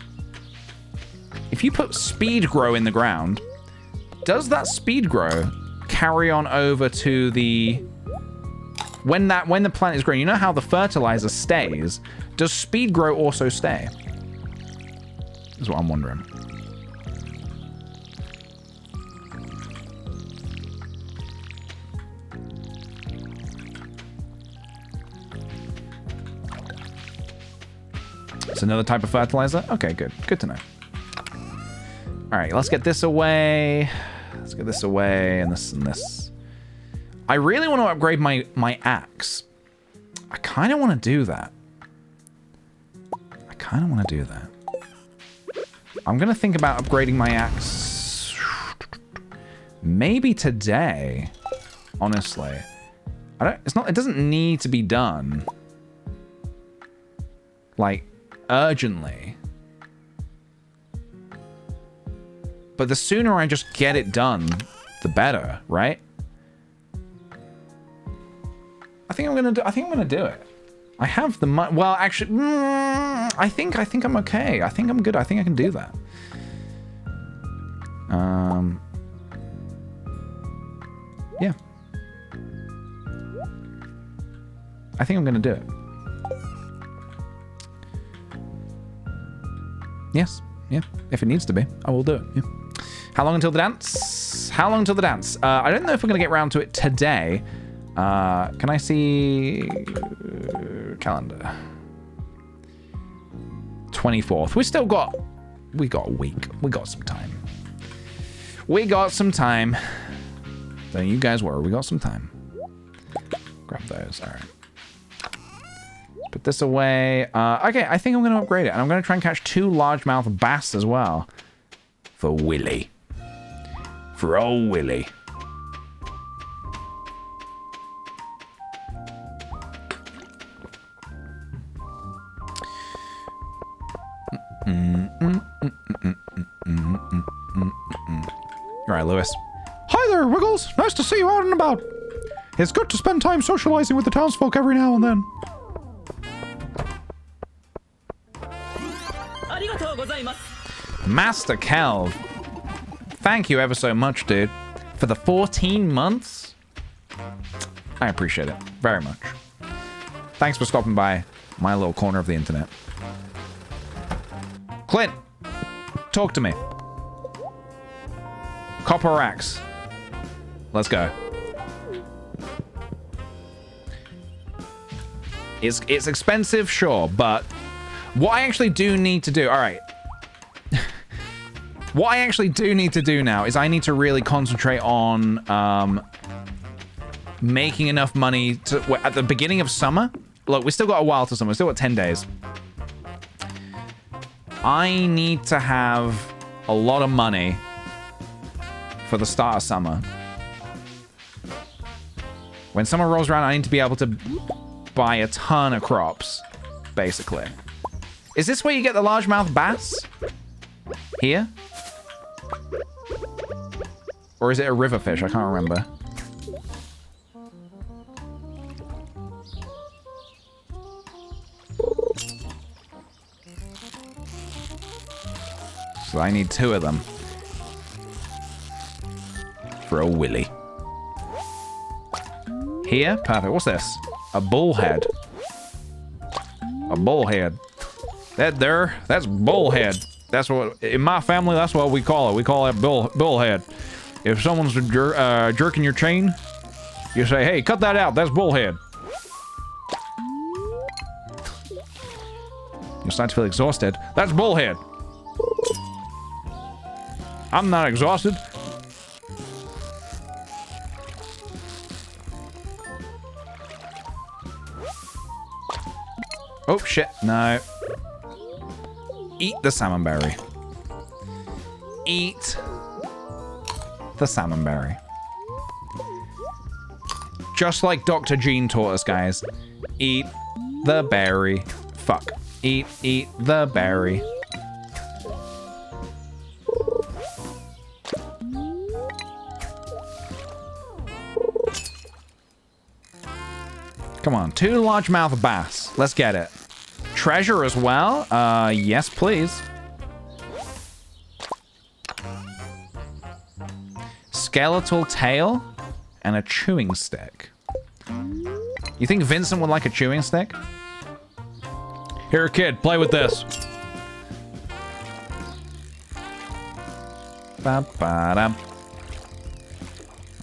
If you put speed grow in the ground, does that speed grow carry on over to the... When the plant is growing, you know how the fertilizer stays? Does speed grow also stay? Is what I'm wondering. It's another type of fertilizer? Okay, good. Good to know. All right, let's get this away. Let's get this away and this and this. I really want to upgrade my axe. I kind of want to do that. I'm going to think about upgrading my axe maybe today, honestly. It doesn't need to be done like urgently. But the sooner I just get it done, the better, right? I think I'm gonna do it. I have the money. Well, actually, I think I'm okay. I think I'm good. I think I can do that. Yeah. I think I'm gonna do it. Yes. Yeah. If it needs to be, I will do it. Yeah. How long until the dance? How long until the dance? I don't know if we're gonna get round to it today. Can I see calendar? 24th. We got a week. We got some time. We got some time. Don't you guys worry. We got some time. Grab those. All right. Put this away. Okay, I think I'm going to upgrade it. And I'm going to try and catch 2 largemouth bass as well. For Willy. For old Willy. All right, Lewis. Hi there, Wiggles. Nice to see you out and about. It's good to spend time socializing with the townsfolk every now and then. Master Kelv. Thank you ever so much, dude. For the 14 months. I appreciate it very much. Thanks for stopping by my little corner of the internet. Clint, talk to me. Copper axe. Let's go. It's expensive, sure, but what I actually do need to do... All right. What I actually do need to do now is I need to really concentrate on making enough money to... At the beginning of summer... Look, we still got a while to summer. We still got 10 days. I need to have a lot of money for the start of summer. When summer rolls around, I need to be able to buy a ton of crops, basically. Is this where you get the largemouth bass? Here? Or is it a river fish? I can't remember. So I need 2 of them. for a willy. Here? Perfect. What's this? A bullhead. A bullhead. That's bullhead. That's what, in my family, that's what we call it. We call it bullhead. If someone's jerking your chain, you say, hey, cut that out. That's bullhead. You're starting to feel exhausted. That's bullhead. I'm not exhausted. Oh, shit. No. Eat the salmon berry. Eat the salmon berry. Just like Dr. Gene taught us, guys. Eat the berry. Fuck. Eat the berry. Come on, 2 largemouth bass. Let's get it. Treasure as well? Yes, please. Skeletal tail and a chewing stick. You think Vincent would like a chewing stick? Here, kid, play with this. Ba-ba-dum.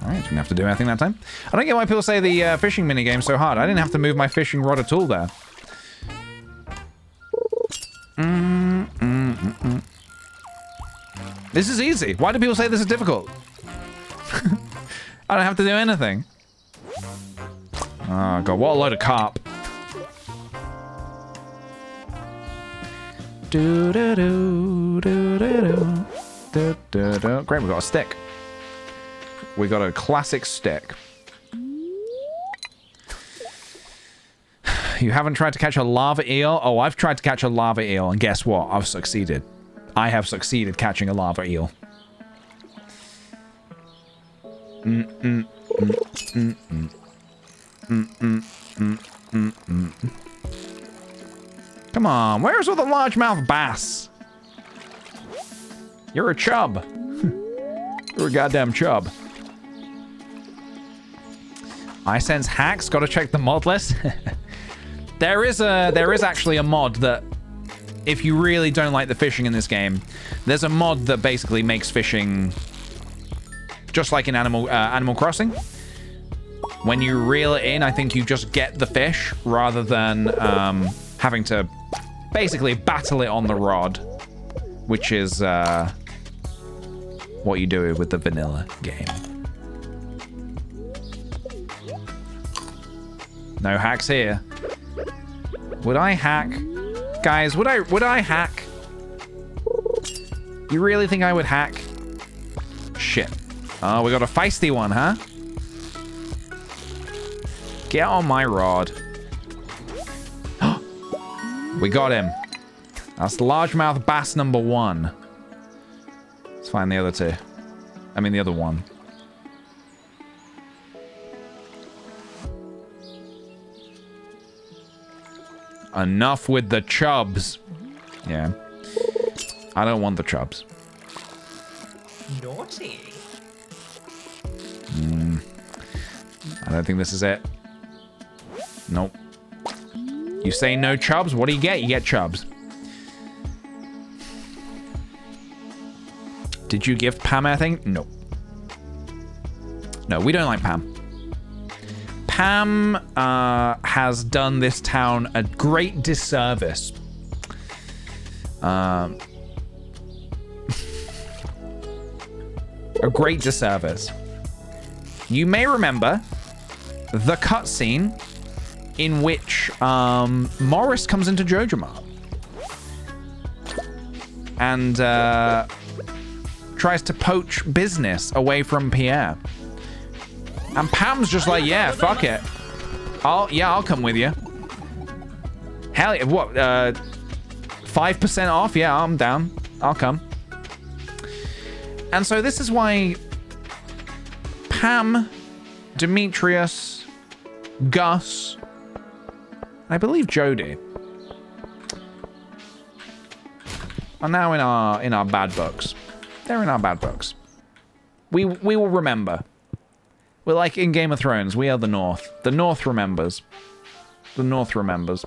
Alright, didn't have to do anything that time. I don't get why people say the fishing minigame's so hard. I didn't have to move my fishing rod at all there. This is easy. Why do people say this is difficult? I don't have to do anything. Oh god, what a load of carp. Great, we got a stick. We got a classic stick. You haven't tried to catch a lava eel? Oh, I've tried to catch a lava eel, and guess what? I've succeeded. I have succeeded catching a lava eel. Come on, where's all the largemouth bass? You're a chub. You're a goddamn chub. I sense hacks. Gotta check the mod list. There is actually a mod that, if you really don't like the fishing in this game, there's a mod that basically makes fishing just like in Animal Crossing. When you reel it in, I think you just get the fish rather than having to basically battle it on the rod, which is what you do with the vanilla game. No hacks here. Would I hack? Guys, would I hack? You really think I would hack? Shit. Oh, we got a feisty one, huh? Get on my rod. We got him. That's largemouth bass number 1. Let's find the other 2. I mean, the other one. Enough with the chubs. Yeah. I don't want the chubs. Naughty. I don't think this is it. Nope. You say no chubs, what do you get? You get chubs. Did you give Pam anything? No. No, we don't like Pam. Pam has done this town a great disservice. A great disservice. You may remember the cutscene in which Morris comes into Jojima and tries to poach business away from Pierre. And Pam's just like, yeah, fuck it. I'll come with you. Hell yeah, what, 5% off? Yeah, I'm down. I'll come. And so this is why Pam, Demetrius, Gus, I believe Jody are now in our bad books. They're in our bad books. We will remember. We're like in Game of Thrones. We are the North. The North remembers. The North remembers.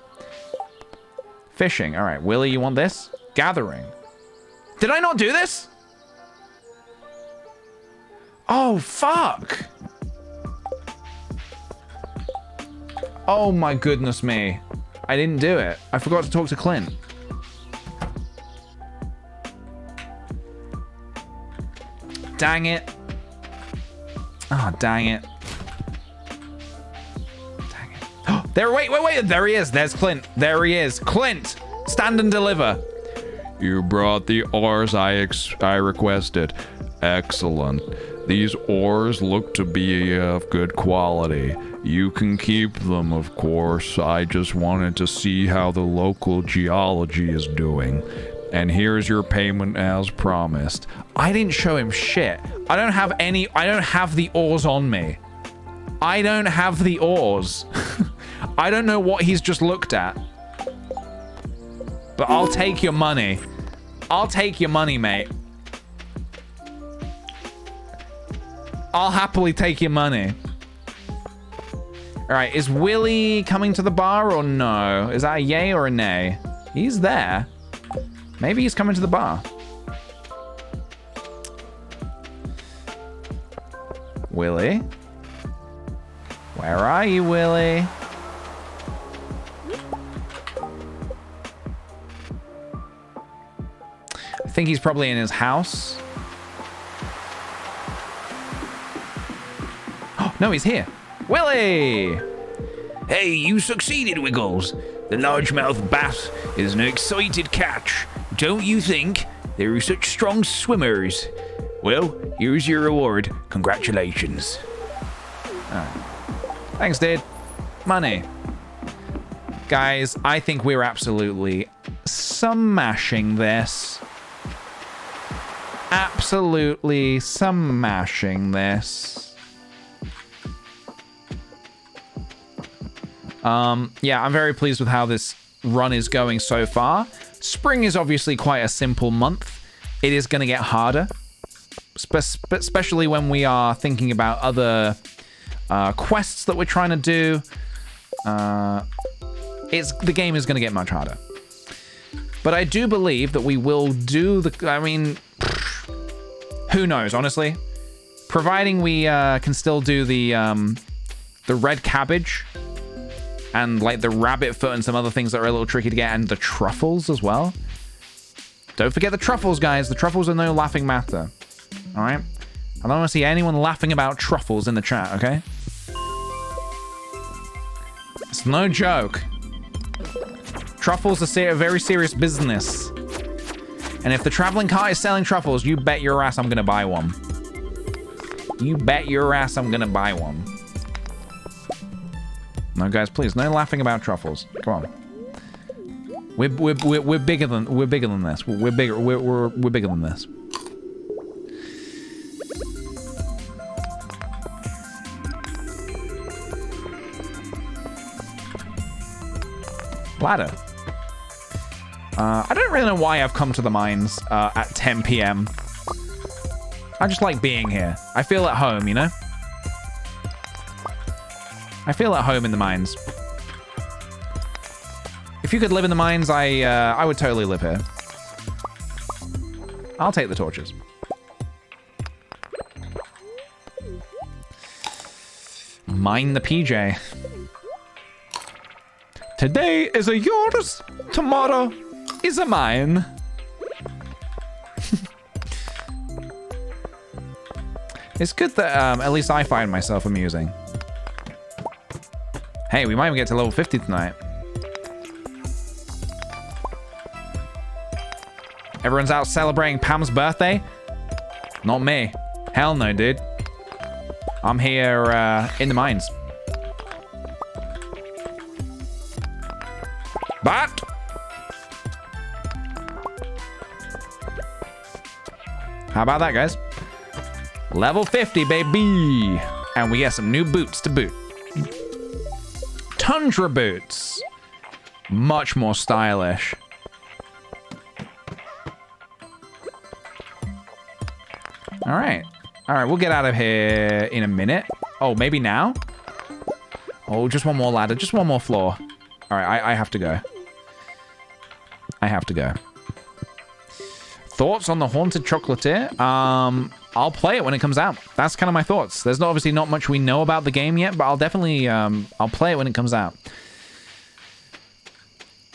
Fishing. All right, Willie, you want this? Gathering. Did I not do this? Oh, fuck. Oh my goodness me. I didn't do it. I forgot to talk to Clint. Dang it. Oh, dang it. Dang it. Oh, there, wait. There he is. There's Clint. There he is. Clint, stand and deliver. You brought the ores I requested. Excellent. These ores look to be of good quality. You can keep them, of course. I just wanted to see how the local geology is doing. And here's your payment as promised. I didn't show him shit. I don't have the ores on me. I don't have the ores. I don't know what he's just looked at. But I'll take your money. I'll take your money, mate. I'll happily take your money. All right, is Willie coming to the bar or no? Is that a yay or a nay? He's there. Maybe he's coming to the bar. Willie? Where are you, Willie? I think he's probably in his house. Oh, no, he's here. Willie! Hey, you succeeded, Wiggles. The largemouth bass is an excited catch. Don't you think? They're such strong swimmers. Well, here's your reward. Congratulations. Thanks, dude. Money. Guys, I think we're absolutely smashing this. Absolutely smashing this. Yeah, I'm very pleased with how this run is going so far. Spring is obviously quite a simple month. It is going to get harder, especially when we are thinking about other quests that we're trying to do. The game is going to get much harder. But I do believe that we will do the... I mean, who knows, honestly? Providing we can still do the red cabbage and like the rabbit foot and some other things that are a little tricky to get, and the truffles as well. Don't forget the truffles, guys. The truffles are no laughing matter. All right? I don't want to see anyone laughing about truffles in the chat, okay? It's no joke. Truffles are a very serious business. And if the traveling cart is selling truffles, you bet your ass I'm going to buy one. You bet your ass I'm going to buy one. No, guys, please, no laughing about truffles. Come on. We're bigger than this. We're bigger than this. Ladder. I don't really know why I've come to the mines at 10 p.m. I just like being here. I feel at home, you know? I feel at home in the mines. If you could live in the mines, I would totally live here. I'll take the torches. Mine the PJ. Today is a yours, tomorrow is a mine. It's good that at least I find myself amusing. Hey, we might even get to level 50 tonight. Everyone's out celebrating Pam's birthday? Not me. Hell no, dude. I'm here in the mines. But how about that, guys? Level 50, baby. And we get some new boots to boot. Tundra boots. Much more stylish. All right. All right, we'll get out of here in a minute. Oh, maybe now? Oh, just one more ladder. Just one more floor. All right, I have to go. I have to go. Thoughts on the Haunted Chocolatier? I'll play it when it comes out. That's kind of my thoughts. There's obviously not much we know about the game yet, but I'll definitely, I'll play it when it comes out.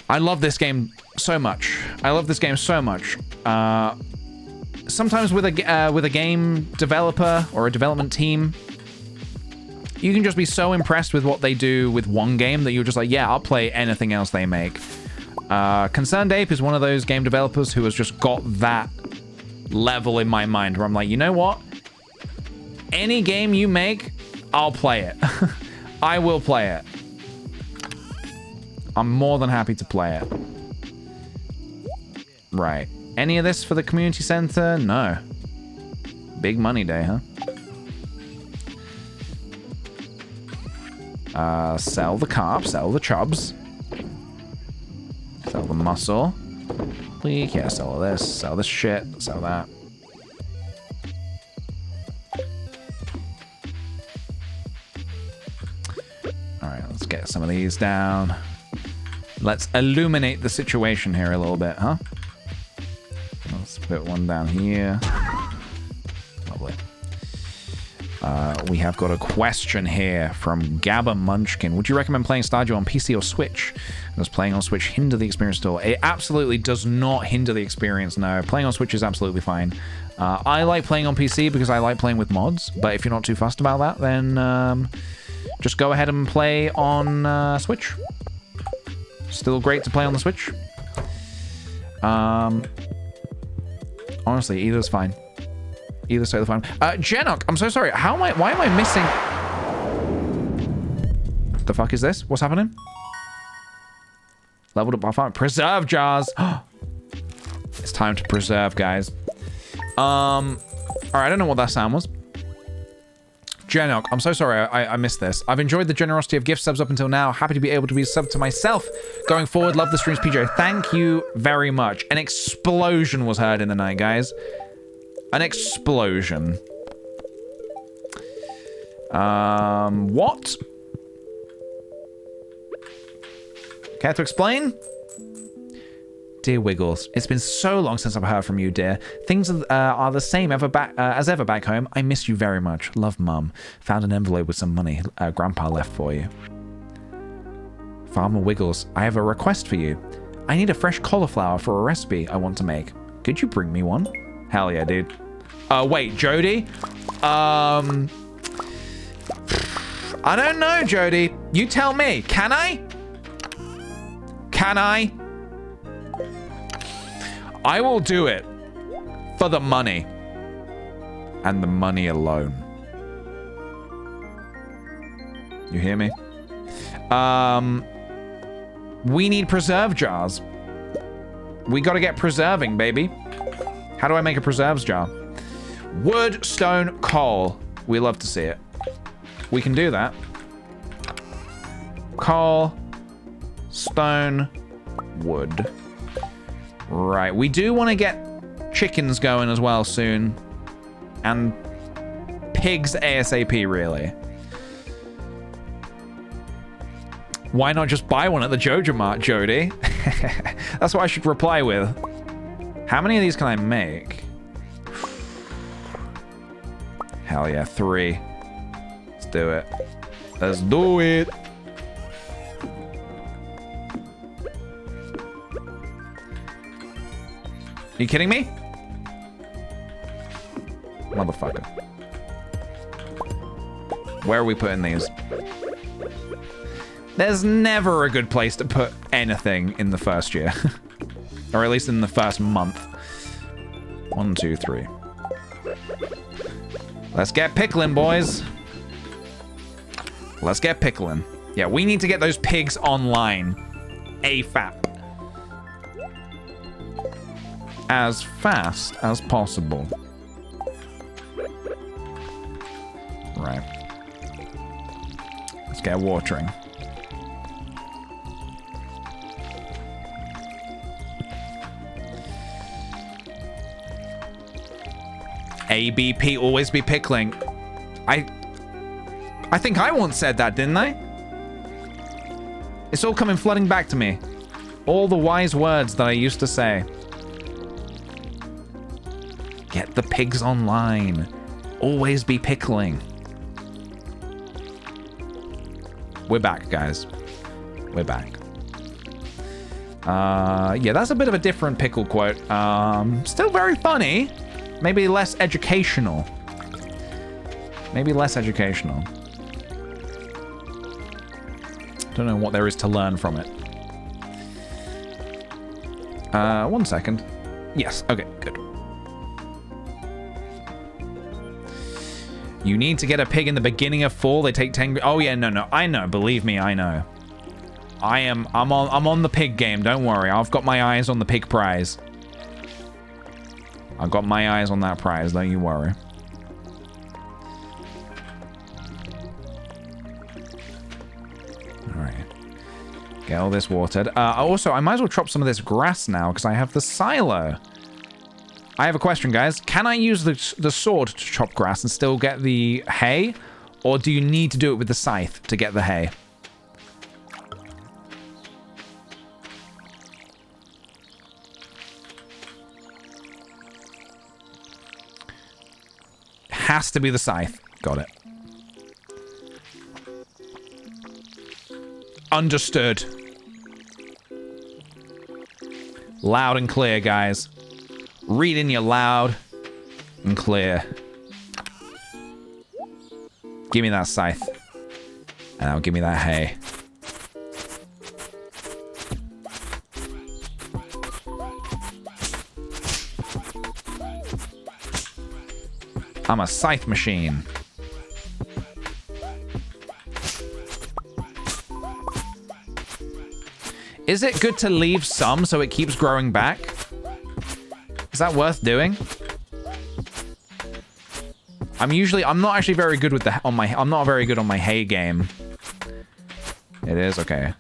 I love this game so much. I love this game so much. Sometimes with a game developer or a development team, you can just be so impressed with what they do with one game that you're just like, yeah, I'll play anything else they make. Concerned Ape is one of those game developers who has just got that level in my mind where I'm like, you know what? Any game you make, I'll play it. I will play it. I'm more than happy to play it. Right. Any of this for the community center? No. Big money day, huh? Sell the carp, sell the chubs. Sell the muscle. We can't sell this shit, sell that. Alright, let's get some of these down. Let's illuminate the situation here a little bit, huh? Let's put one down here. Lovely. We have got a question here from Gabba Munchkin. Would you recommend playing Stardew on PC or Switch? Does playing on Switch hinder the experience at all? It absolutely does not hinder the experience, no. Playing on Switch is absolutely fine. I like playing on PC because I like playing with mods, but if you're not too fussed about that, then just go ahead and play on Switch. Still great to play on the Switch. Honestly, either's fine. Either's totally fine. Genok, I'm so sorry. Why am I missing? The fuck is this? What's happening? Leveled up by 5. Preserve jars. It's time to preserve, guys. Alright, I don't know what that sound was. Genok, I'm so sorry I missed this. I've enjoyed the generosity of gift subs up until now. Happy to be able to be subbed to myself going forward. Love the streams, PJ. Thank you very much. An explosion was heard in the night, guys. An explosion. What? Care to explain? Dear Wiggles, it's been so long since I've heard from you, dear. Things are the same as ever back home. I miss you very much. Love, Mum. Found an envelope with some money Grandpa left for you. Farmer Wiggles, I have a request for you. I need a fresh cauliflower for a recipe I want to make. Could you bring me one? Hell yeah, dude. Wait, Jody? I don't know, Jody. You tell me. Can I? Can I? I will do it for the money and the money alone. You hear me? We need preserve jars. We gotta get preserving, baby. How do I make a preserves jar? Wood, stone, coal. We love to see it. We can do that. Coal, stone, wood. Right, we do want to get chickens going as well soon. And pigs ASAP, really. Why not just buy one at the Joja Mart, Jody? That's what I should reply with. How many of these can I make? Hell yeah, 3. Let's do it. Let's do it. Are you kidding me? Motherfucker. Where are we putting these? There's never a good place to put anything in the first year. Or at least in the first month. 1, 2, 3. Let's get pickling, boys. Let's get pickling. Yeah, we need to get those pigs online. AFAP. As fast as possible. Right. Let's get watering. ABP, always be pickling. I think I once said that, didn't I? It's all coming flooding back to me. All the wise words that I used to say. Get the pigs online. Always be pickling. We're back, guys. We're back. Yeah, that's a bit of a different pickle quote. Still very funny. Maybe less educational. Maybe less educational. Don't know what there is to learn from it. 1 second. Yes, okay, good. You need to get a pig in the beginning of fall. They take 10. Oh yeah, no. I know. Believe me, I know. I'm on the pig game. Don't worry. I've got my eyes on the pig prize. I've got my eyes on that prize. Don't you worry. All right. Get all this watered. Also, I might as well chop some of this grass now because I have the silo. I have a question, guys. Can I use the sword to chop grass and still get the hay? Or do you need to do it with the scythe to get the hay? Has to be the scythe. Got it. Understood. Loud and clear, guys. Reading you loud and clear. Give me that scythe. And now give me that hay. I'm a scythe machine. Is it good to leave some so it keeps growing back? Is that worth doing? I'm not actually very good with I'm not very good on my hay game. It is okay.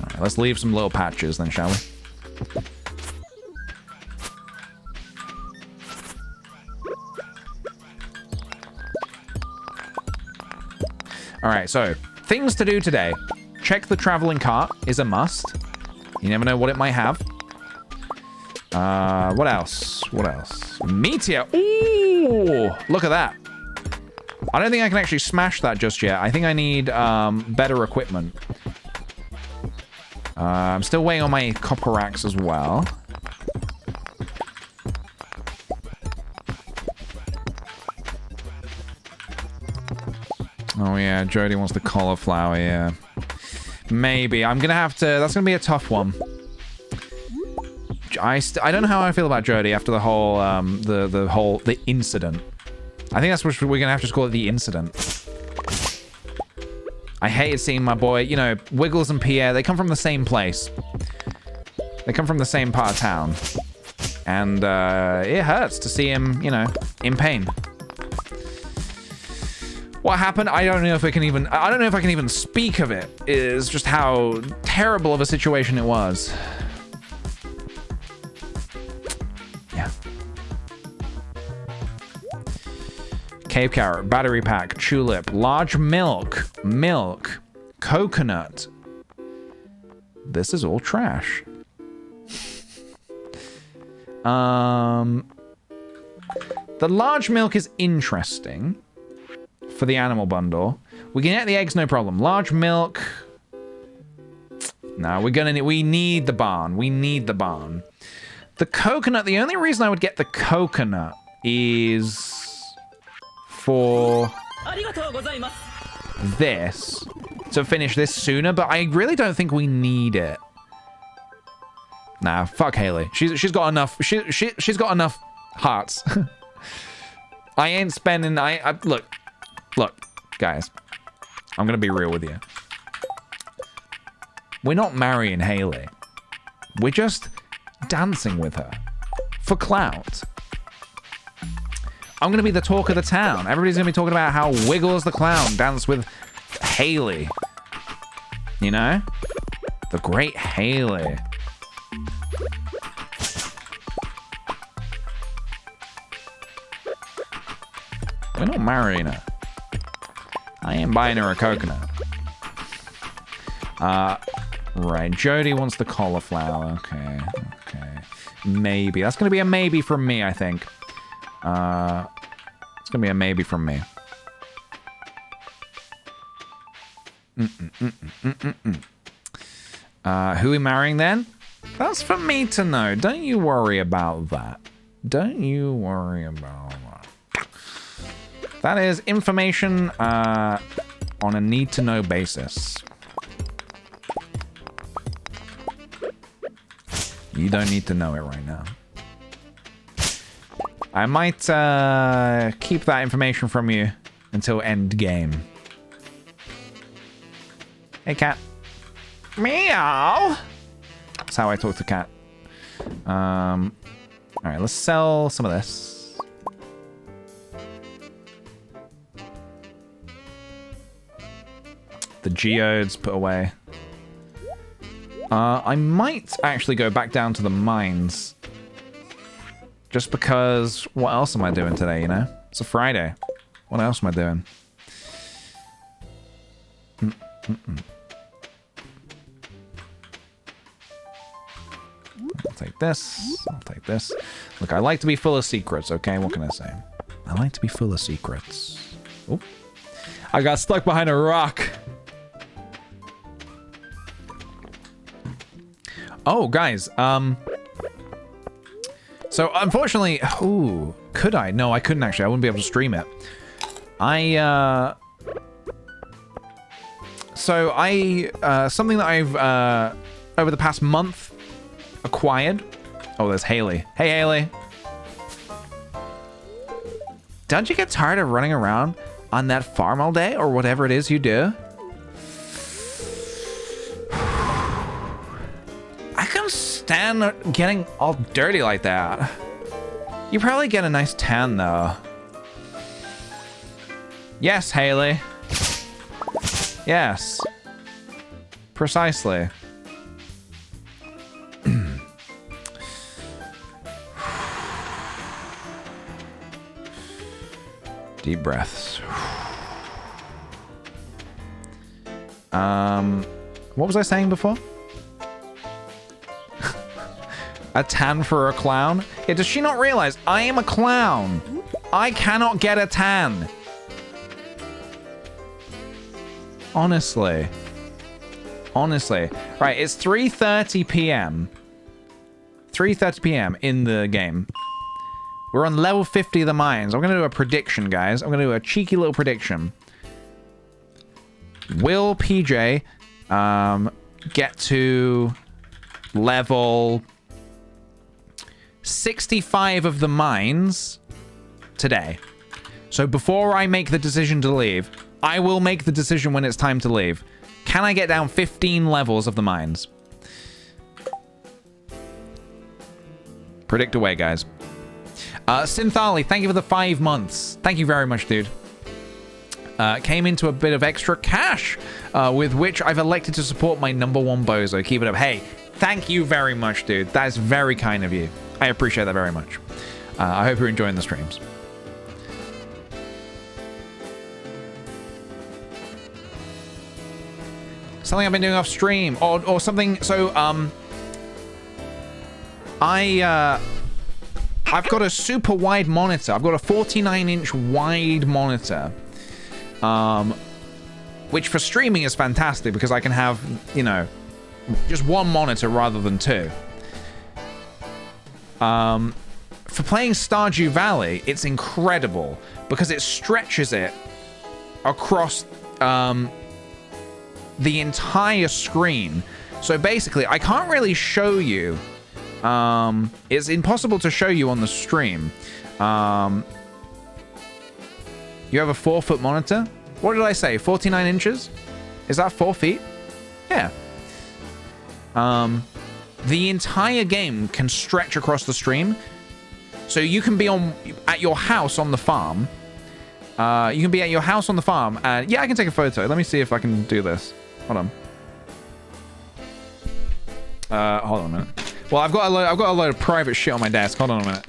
Alright, let's leave some little patches then, shall we? Alright, so, things to do today. Check the traveling cart is a must. You never know what it might have. What else? What else? Meteor! Ooh! Look at that. I don't think I can actually smash that just yet. I think I need better equipment. I'm still waiting on my copper axe as well. Oh yeah, Jody wants the cauliflower, yeah. Maybe. I'm gonna have to... That's gonna be a tough one. I don't know how I feel about Jody after the whole, the incident. I think that's what we're gonna have to just call it, the incident. I hated seeing my boy, you know, Wiggles and Pierre, they come from the same place. They come from the same part of town. And, it hurts to see him, you know, in pain. What happened? I don't know if I can even speak of it. Is just how terrible of a situation it was. Yeah. Cave carrot, battery pack, tulip, large milk, coconut. This is all trash. The large milk is interesting. For the animal bundle. We can get the eggs, no problem. Large milk. No, we need the barn. We need the barn. The coconut, the only reason I would get the coconut is for this. To finish this sooner, but I really don't think we need it. Nah, fuck Haley. She's got enough. She's got enough hearts. I ain't spending. Look, guys, I'm gonna be real with you. We're not marrying Haley. We're just dancing with her for clout. I'm gonna be the talk of the town. Everybody's gonna be talking about how Wiggles the clown danced with Haley. You know? The great Haley. We're not marrying her. I ain't buying her a coconut. Right. Jody wants the cauliflower. Okay. Maybe. That's going to be a maybe from me, I think. It's going to be a maybe from me. Who are we marrying then? That's for me to know. Don't you worry about that. Don't you worry about that. That is information on a need-to-know basis. You don't need to know it right now. I might keep that information from you until end game. Hey, cat. Meow. That's how I talk to cat. All right, let's sell some of this. The geodes put away. I might actually go back down to the mines. Just because, what else am I doing today, you know? It's a Friday. What else am I doing? I'll take this. I'll take this. Look, I like to be full of secrets, okay? What can I say? I like to be full of secrets. Oh. I got stuck behind a rock. Oh, guys, so unfortunately, ooh, could I? No, I couldn't actually. I wouldn't be able to stream it. Something that I've, over the past month acquired. Oh, there's Haley. Hey, Haley. Don't you get tired of running around on that farm all day or whatever it is you do? Stand getting all dirty like that. You probably get a nice tan though. Yes, Haley. Yes. Precisely. Deep breaths. What was I saying before? A tan for a clown? Yeah, does she not realize I am a clown? I cannot get a tan. Honestly. Right, it's 3:30 p.m. 3:30 p.m. in the game. We're on level 50 of the mines. I'm going to do a prediction, guys. I'm going to do a cheeky little prediction. Will PJ get to level 65 of the mines today? So before I make the decision to leave, I will make the decision when it's time to leave. Can I get down 15 levels of the mines? Predict away, guys. Synthali, thank you for the 5 months. Thank you very much, dude. Came into a bit of extra cash, with which I've elected to support my #1 bozo. Keep it up. Hey, thank you very much, dude. That is very kind of you. I appreciate that very much. I hope you're enjoying the streams. Something I've been doing off stream, or something. So, I've got a super wide monitor. I've got a 49-inch wide monitor, which for streaming is fantastic because I can have, you know, just one monitor rather than two. For playing Stardew Valley, it's incredible because it stretches it across the entire screen. So basically, I can't really show you. It's impossible to show you on the stream. You have a 4-foot monitor? What did I say? 49 inches? Is that 4 feet? Yeah. The entire game can stretch across the stream. So you can be at your house on the farm. You can be at your house on the farm. And yeah, I can take a photo. Let me see if I can do this. Hold on. Hold on a minute. Well, I've got a load of private shit on my desk. Hold on a minute.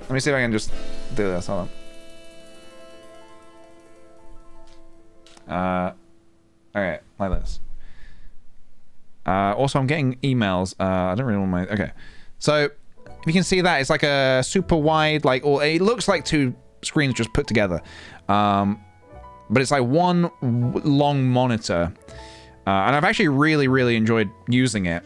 Let me see if I can just do this. Hold on. Okay, like this. Also, I'm getting emails. I don't really want my... Okay. So, if you can see that, it's like a super wide, like... Or it looks like two screens just put together. But it's like one long monitor. And I've actually really, really enjoyed using it.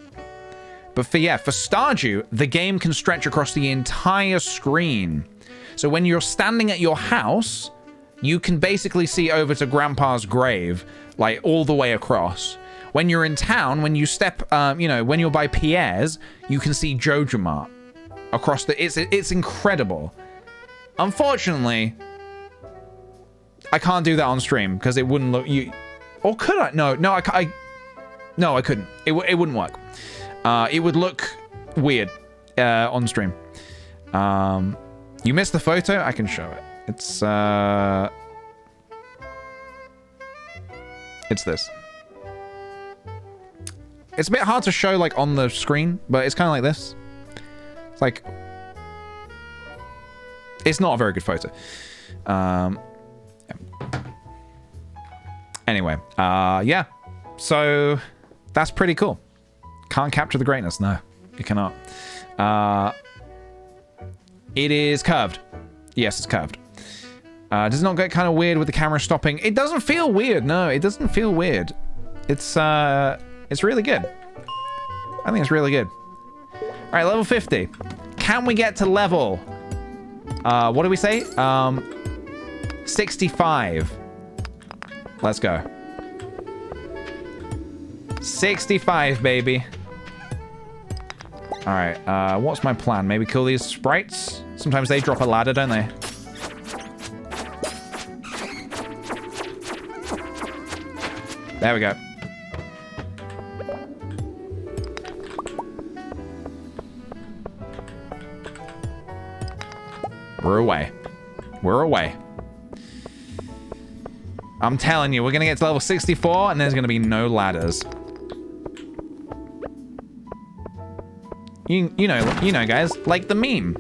But for Stardew, the game can stretch across the entire screen. So when you're standing at your house, you can basically see over to Grandpa's grave, like all the way across. When you're in town, when you step, you know, when you're by Pierre's, you can see Jojamart across the... It's incredible. Unfortunately, I can't do that on stream because it wouldn't look... Or could I? No, I couldn't. It wouldn't work. It would look weird on stream. You missed the photo? I can show it. It's this. It's a bit hard to show like on the screen, but it's kind of like this. It's like... It's not a very good photo. Yeah. Anyway, yeah. So, that's pretty cool. Can't capture the greatness. No, you cannot. It is curved. Yes, it's curved. Does it not get kind of weird with the camera stopping? It doesn't feel weird. No, it doesn't feel weird. It's really good. I think it's really good. All right, level 50. Can we get to level... what do we say? 65. Let's go. 65, baby. All right, what's my plan? Maybe kill these sprites? Sometimes they drop a ladder, don't they? There we go. We're away. We're away. I'm telling you, we're gonna get to level 64 and there's gonna be no ladders. You know, guys, like the meme.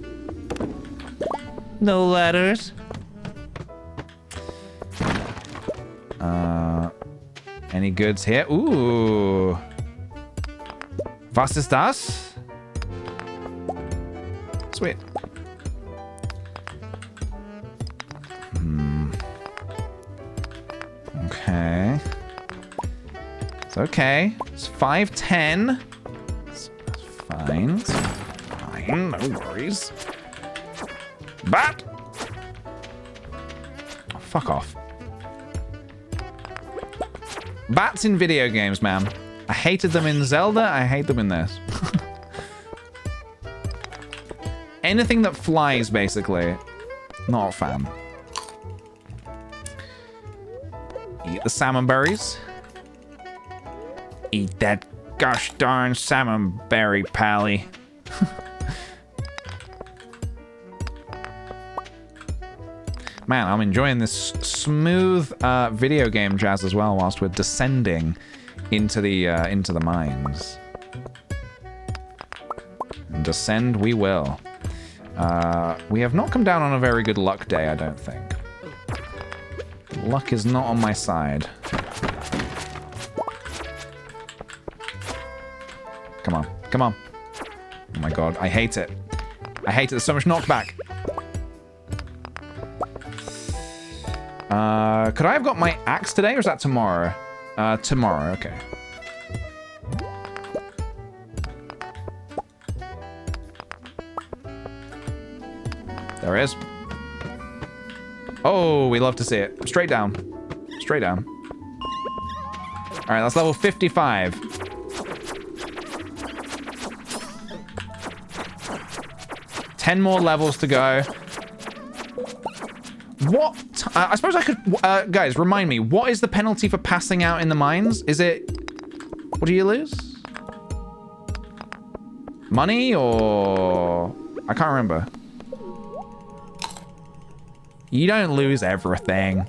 No ladders. Any goods here? Ooh. Was ist das? Sweet. Okay. It's okay. It's 510. It's fine. It's fine. No worries. Bat! Oh, fuck off. Bats in video games, man. I hated them in Zelda. I hate them in this. Anything that flies, basically. Not a fan. Eat the salmon berries. Eat that gosh darn salmon berry, pally. Man, I'm enjoying this smooth video game jazz as well whilst we're descending into the mines. And descend we will. We have not come down on a very good luck day, I don't think. Luck is not on my side. Come on. Come on. Oh my god, I hate it. I hate it. There's so much knockback. Could I have got my axe today, or is that tomorrow? Tomorrow, okay. There it is. Oh, we love to see it. Straight down. Straight down. All right, that's level 55. Ten more levels to go. What? I suppose I could... guys, remind me. What is the penalty for passing out in the mines? Is it... What do you lose? Money or... I can't remember. You don't lose everything.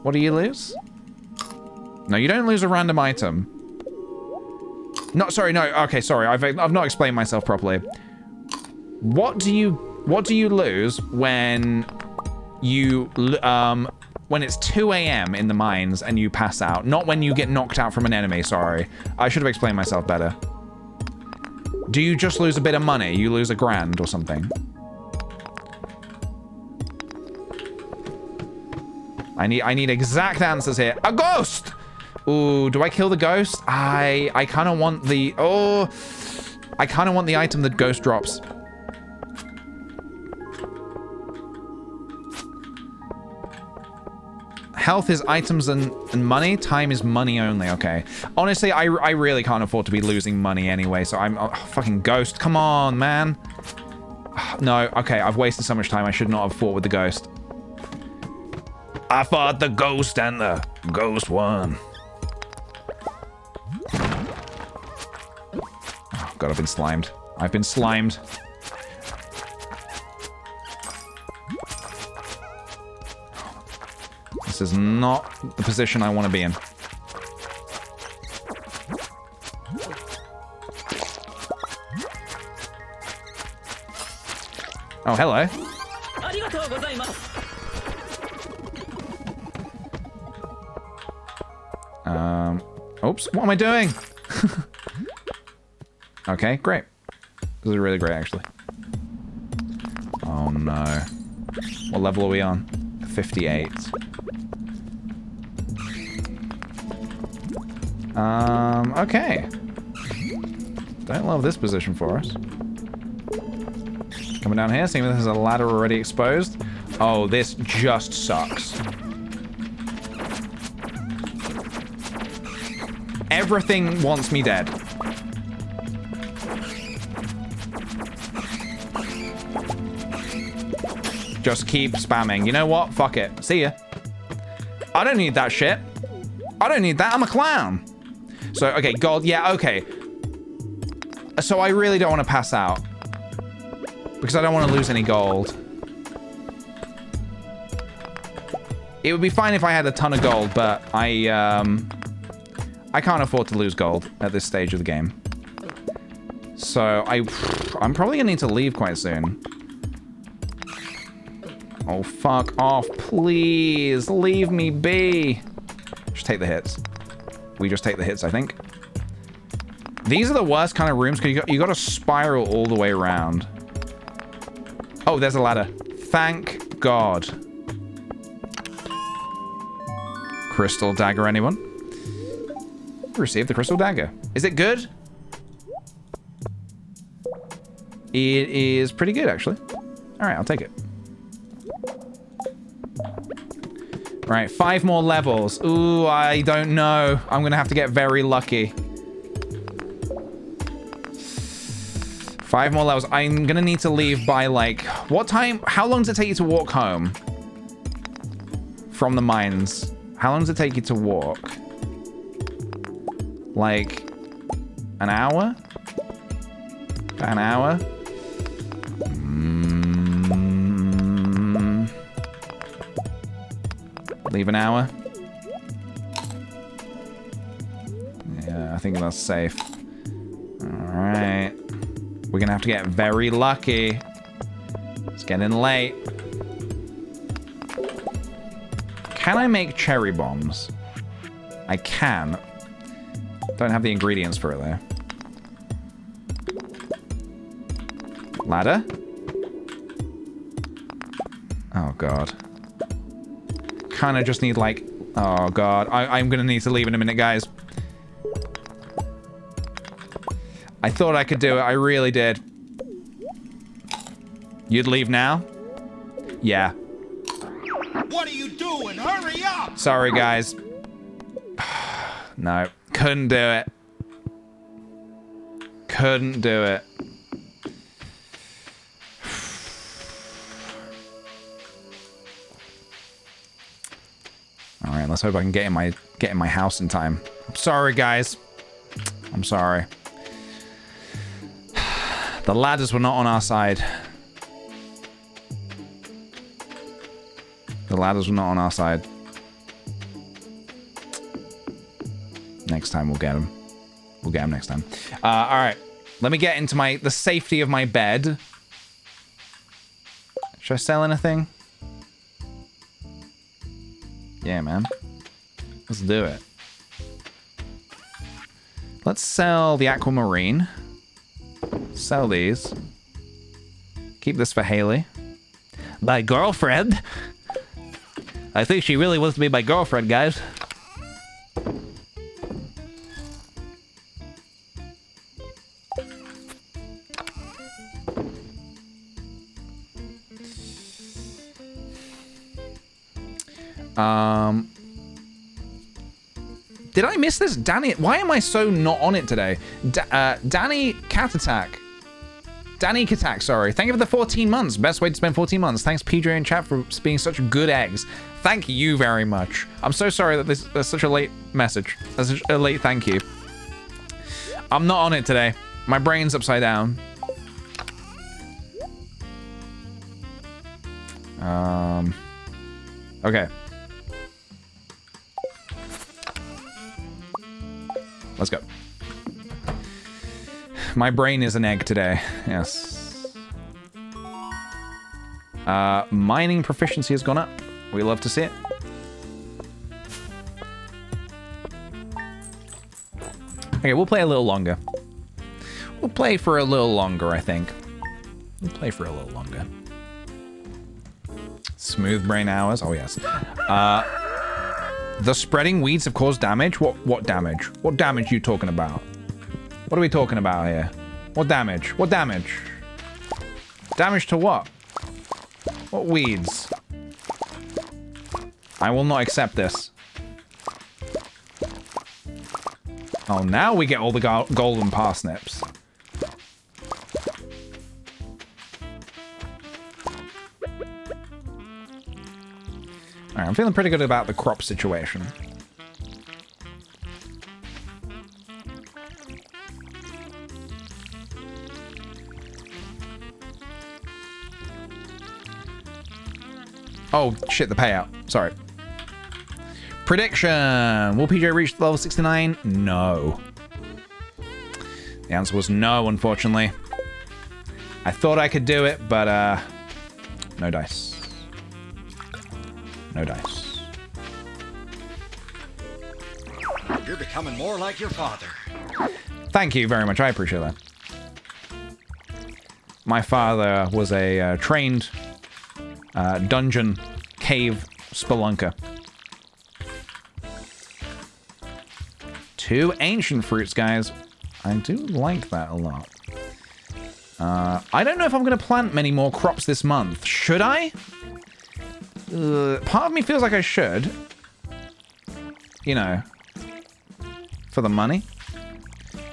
What do you lose? No, you don't lose a random item. No, sorry, no. Okay, sorry. I've not explained myself properly. What do you lose when you when it's 2 a.m. in the mines and you pass out? Not when you get knocked out from an enemy. Sorry, I should have explained myself better. Do you just lose a bit of money? You lose $1,000 or something? I need exact answers here. A ghost! Ooh, do I kill the ghost? I kind of want the... Oh, I kind of want the item that ghost drops. Health is items and money. Time is money only. Okay. Honestly, I really can't afford to be losing money anyway, so I'm... Oh, fucking ghost. Come on, man. No, okay. I've wasted so much time. I should not have fought with the ghost. I fought the ghost and the ghost won. Oh, God, I've been slimed. I've been slimed. This is not the position I want to be in. Oh, hello. Oops, what am I doing? Okay, great. This is really great, actually. Oh, no. What level are we on? 58. Okay. Don't love this position for us. Coming down here, seeing if there's a ladder already exposed. Oh, this just sucks. Everything wants me dead. Just keep spamming. You know what? Fuck it. See ya. I don't need that shit. I don't need that. I'm a clown. So, okay, gold. Yeah, okay. So I really don't want to pass out. Because I don't want to lose any gold. It would be fine if I had a ton of gold, but I can't afford to lose gold at this stage of the game. So I'm probably gonna need to leave quite soon. Oh, fuck off, please. Leave me be. Just take the hits. We just take the hits, I think. These are the worst kind of rooms because you got to spiral all the way around. Oh, there's a ladder. Thank God. Crystal dagger, anyone? Receive the crystal dagger. Is it good? It is pretty good, actually. All right, I'll take it. Right, 5 more levels. Ooh, I don't know. I'm gonna have to get very lucky. 5 more levels. I'm gonna need to leave by, like, what time? How long does it take you to walk home? From the mines. How long does it take you to walk? Like, an hour? About an hour? Leave an hour? Yeah, I think that's safe. Alright. We're gonna have to get very lucky. It's getting late. Can I make cherry bombs? I can. Don't have the ingredients for it, though. Ladder? Oh, God. Kind of just need, like... Oh, God. I'm going to need to leave in a minute, guys. I thought I could do it. I really did. You'd leave now? Yeah. What are you doing? Hurry up! Sorry, guys. No. Couldn't do it. Couldn't do it. All right, let's hope I can get in my house in time. I'm sorry, guys. I'm sorry. The ladders were not on our side. The ladders were not on our side. Next time we'll get him. We'll get him next time. All right. Let me get into the safety of my bed. Should I sell anything? Yeah, man. Let's do it. Let's sell the aquamarine. Sell these. Keep this for Haley. My girlfriend? I think she really wants to be my girlfriend, guys. Did I miss this? Danny, why am I so not on it today? Danny Cat Attack. Danny Katak, sorry. Thank you for the 14 months. Best way to spend 14 months. Thanks, PJ and chat, for being such good eggs. Thank you very much. I'm so sorry that there's such a late message. That's a late thank you. I'm not on it today. My brain's upside down. Okay. Let's go. My brain is an egg today. Yes. Mining proficiency has gone up. We love to see it. Okay, we'll play a little longer. We'll play for a little longer, I think. We'll play for a little longer. Smooth brain hours. Oh, yes. The spreading weeds have caused damage? What damage? What damage are you talking about? What are we talking about here? What damage? What damage? Damage to what? What weeds? I will not accept this. Oh, now we get all the golden parsnips. Alright, I'm feeling pretty good about the crop situation. Oh, shit, the payout. Sorry. Prediction. Will PJ reach level 69? No. The answer was no, unfortunately. I thought I could do it, but, no dice. No dice. You're becoming more like your father. Thank you very much. I appreciate that. My father was a trained dungeon cave spelunker. 2 ancient fruits, guys. I do like that a lot. I don't know if I'm going to plant many more crops this month. Should I? Part of me feels like I should. You know. For the money.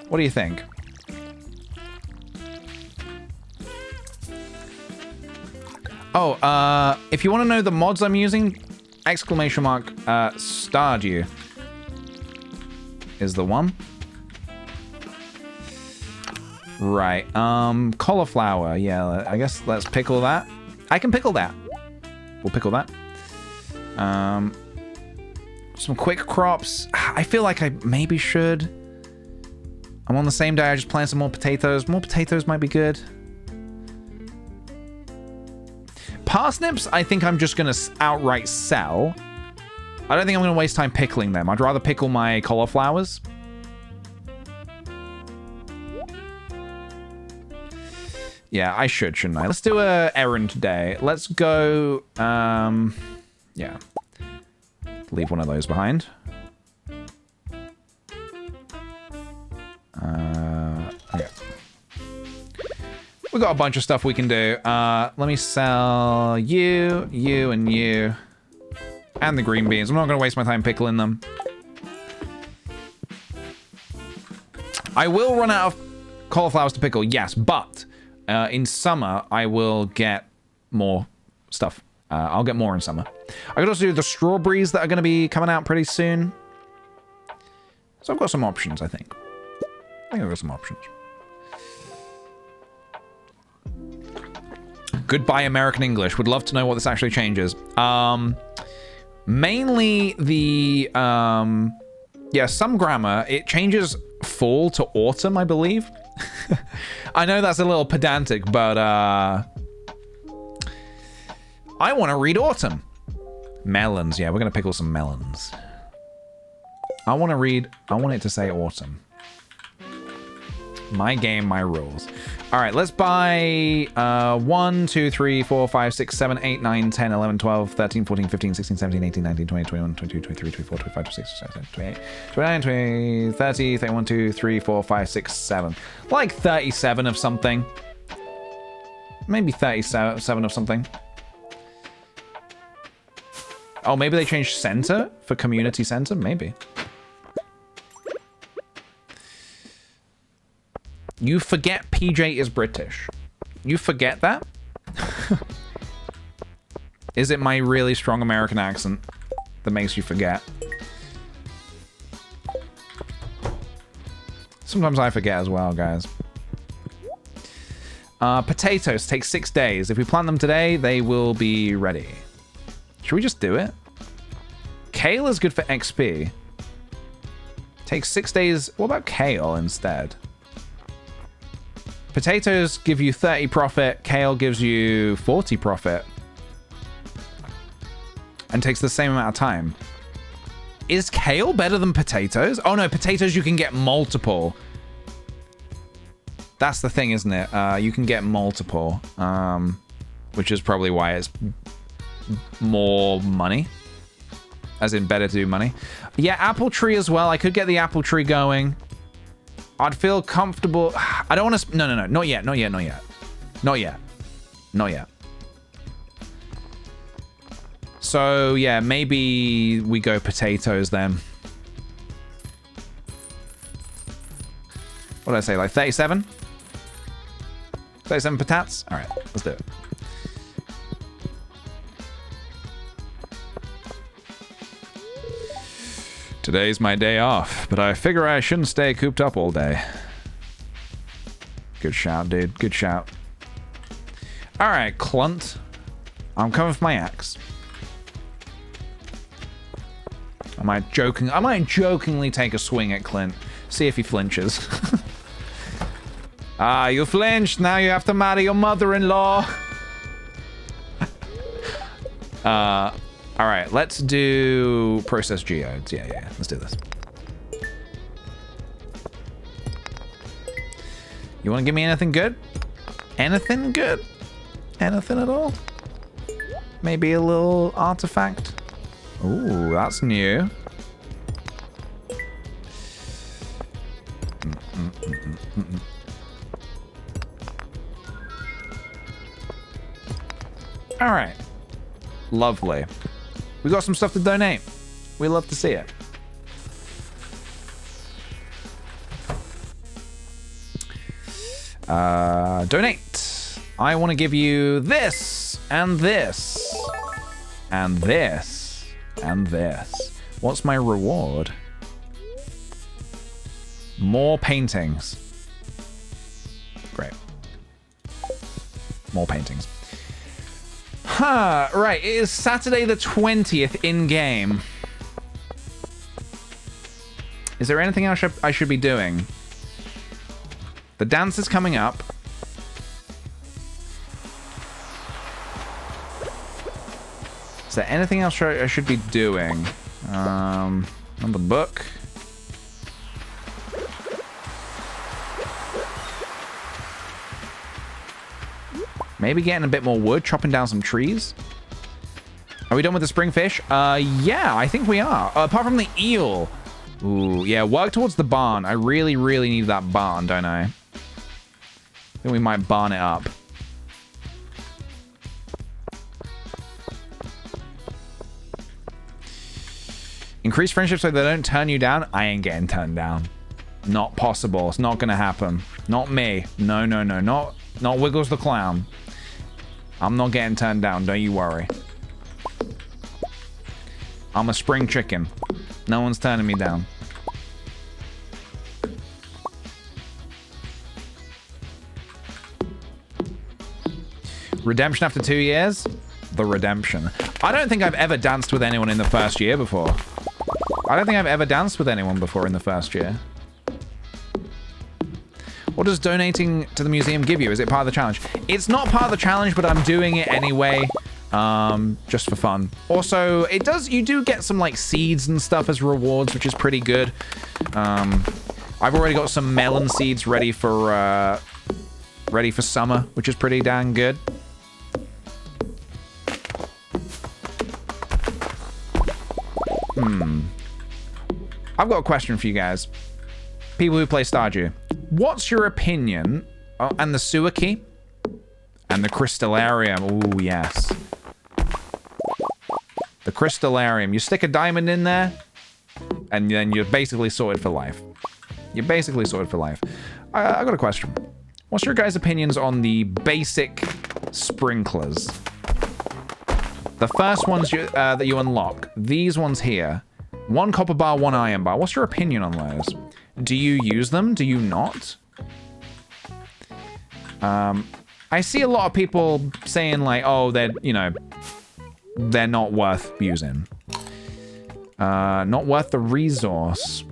What do you think? Oh, if you want to know the mods I'm using, exclamation mark, Stardew is the one. Right, cauliflower, yeah, I guess let's pickle that. I can pickle that. We'll pickle that. Some quick crops. I feel like I maybe should. I'm on the same day, I just plant some more potatoes. More potatoes might be good. Parsnips, I think I'm just going to outright sell. I don't think I'm going to waste time pickling them. I'd rather pickle my cauliflowers. Yeah, I should, shouldn't I? Let's do a errand day. Let's go, yeah. Leave one of those behind. Okay. We've got a bunch of stuff we can do. Let me sell you, you, and you. And the green beans. I'm not going to waste my time pickling them. I will run out of cauliflowers to pickle, yes, but in summer, I will get more stuff. I'll get more in summer. I could also do the strawberries that are going to be coming out pretty soon. So I've got some options, I think. I've got some options. Goodbye, American English. Would love to know what this actually changes. Mainly the Yeah, some grammar, it changes fall to autumn, I believe. I know that's a little pedantic, but I want to read autumn. Melons, yeah, we're going to pickle some melons. I want it to say autumn. My game, my rules. All right, let's buy 1, 2, 3, 4, 5, 6, 7, 8, 9, 10, 11, 12, 13, 14, 15, 16, 17, 18, 19, 20, 21, 22, 23, 24, 25, 26, 27, 28, 29, 30, 31, 2, 3, 4, 5, 6, 7. Like 37 of something. Maybe 37 of something. Oh, maybe they changed center for community center? Maybe. You forget PJ is British. You forget that? Is it my really strong American accent that makes you forget? Sometimes I forget as well, guys. Potatoes take 6 days. If we plant them today, they will be ready. Should we just do it? Kale is good for XP. Takes 6 days. What about kale instead? Potatoes give you 30 profit. Kale gives you 40 profit. And takes the same amount of time. Is kale better than potatoes? Oh no, potatoes you can get multiple. That's the thing, isn't it? You can get multiple. Which is probably why it's more money. As in better to do money. Yeah, apple tree as well. I could get the apple tree going. I'd feel comfortable. I don't want to. No. Not yet. Not yet. So, yeah, maybe we go potatoes then. What did I say? Like 37? 37 patats? All right, let's do it. Today's my day off, but I figure I shouldn't stay cooped up all day. Good shout, dude. Good shout. All right, Clunt. I'm coming for my axe. I might jokingly take a swing at Clint. See if he flinches. Ah, you flinched. Now you have to marry your mother-in-law. All right, let's do process geodes. Yeah, let's do this. You want to give me anything good? Anything good? Anything at all? Maybe a little artifact? Ooh, that's new. All right. Lovely. We got some stuff to donate. We love to see it. Donate. I want to give you this and this and this and this. What's my reward? More paintings. Great. More paintings. Huh, right. It is Saturday the 20th in-game. Is there anything else I should be doing? The dance is coming up. Is there anything else I should be doing? Another book. Maybe getting a bit more wood, chopping down some trees. Are we done with the spring fish? Yeah, I think we are. Apart from the eel. Ooh, yeah, work towards the barn. I really, really need that barn, don't I? I think we might barn it up. Increase friendship so they don't turn you down. I ain't getting turned down. Not possible. It's not gonna happen. Not me. No. Not Wiggles the Clown. I'm not getting turned down. Don't you worry. I'm a spring chicken. No one's turning me down. Redemption after 2 years? The redemption. I don't think I've ever danced with anyone in the first year before. I don't think I've ever danced with anyone before in the first year. What does donating to the museum give you? Is it part of the challenge? It's not part of the challenge, but I'm doing it anyway, just for fun. Also, it does, you do get some like seeds and stuff as rewards, which is pretty good. I've already got some melon seeds ready for summer, which is pretty dang good. I've got a question for you guys. People who play Stardew. What's your opinion? Oh, and the sewer key? And the crystallarium. Ooh, yes. The crystallarium. You stick a diamond in there, and then you're basically sorted for life. You're basically sorted for life. I got a question. What's your guys' opinions on the basic sprinklers? The first ones that you unlock. These ones here. 1 copper bar, 1 iron bar. What's your opinion on those? Do you use them? Do you not? I see a lot of people saying like, oh, they're, you know, they're not worth using. Not worth the resource.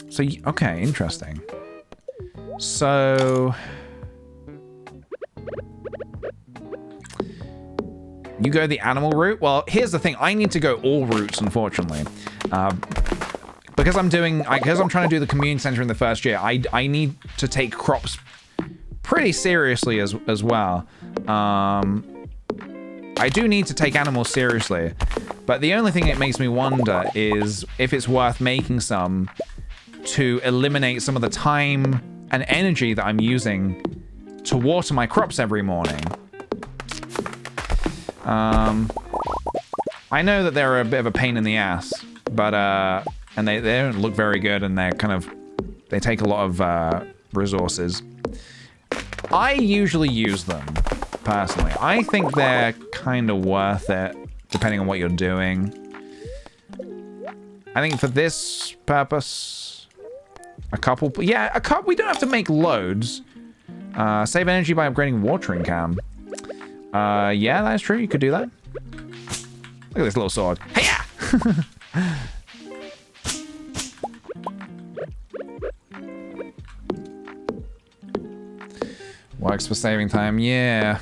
So, okay, interesting. So... you go the animal route? Well, here's the thing. I need to go all routes, unfortunately. Because I'm trying to do the community center in the first year, I need to take crops pretty seriously as well. I do need to take animals seriously, but the only thing it makes me wonder is if it's worth making some to eliminate some of the time and energy that I'm using to water my crops every morning. I know that they're a bit of a pain in the ass, but and they don't look very good, and they take a lot of resources. I usually use them personally. I think they're kind of worth it, depending on what you're doing. I think for this purpose, a couple. We don't have to make loads. Save energy by upgrading watering can. Yeah, that's true. You could do that. Look at this little sword. Hey-ya! Works for saving time. Yeah.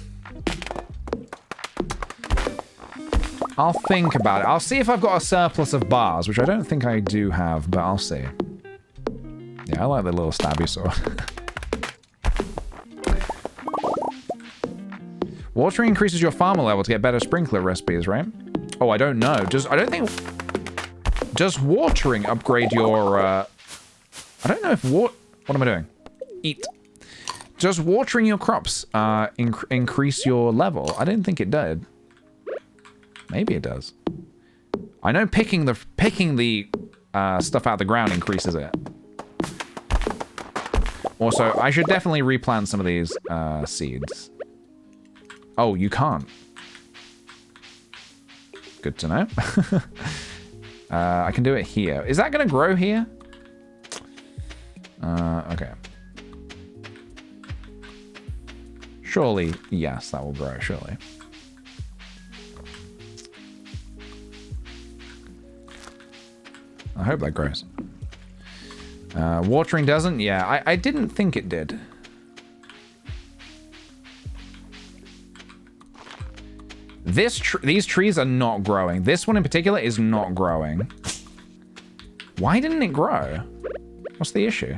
I'll think about it. I'll see if I've got a surplus of bars, which I don't think I do have, but I'll see. Yeah, I like the little stabby sword. Watering increases your farmer level to get better sprinkler recipes, right? Oh, I don't know. Does watering upgrade your, I don't know if what am I doing? Eat. Does watering your crops, increase your level? I didn't think it did. Maybe it does. I know picking the stuff out of the ground increases it. Also, I should definitely replant some of these, seeds. Oh, you can't. Good to know. I can do it here. Is that going to grow here? Okay. Surely, yes, that will grow, surely. I hope that grows. Watering doesn't? Yeah, I didn't think it did. These trees are not growing. This one in particular is not growing. Why didn't it grow? What's the issue?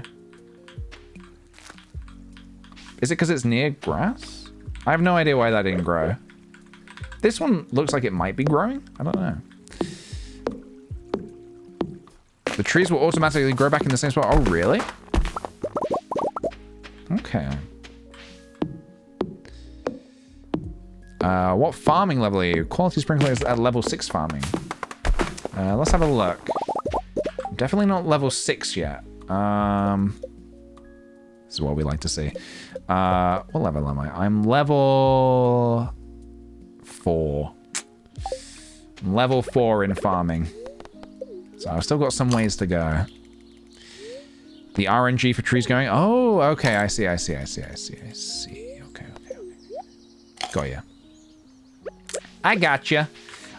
Is it because it's near grass? I have no idea why that didn't grow. This one looks like it might be growing. I don't know. The trees will automatically grow back in the same spot. Oh, really? Okay. What farming level are you? Quality sprinkler is at level 6 farming. Let's have a look. Definitely not level 6 yet. This is what we like to see. What level am I? I'm level 4. I'm level 4 in farming. So I've still got some ways to go. The RNG for trees going. Oh, okay. I see. Okay. Got ya. I gotcha.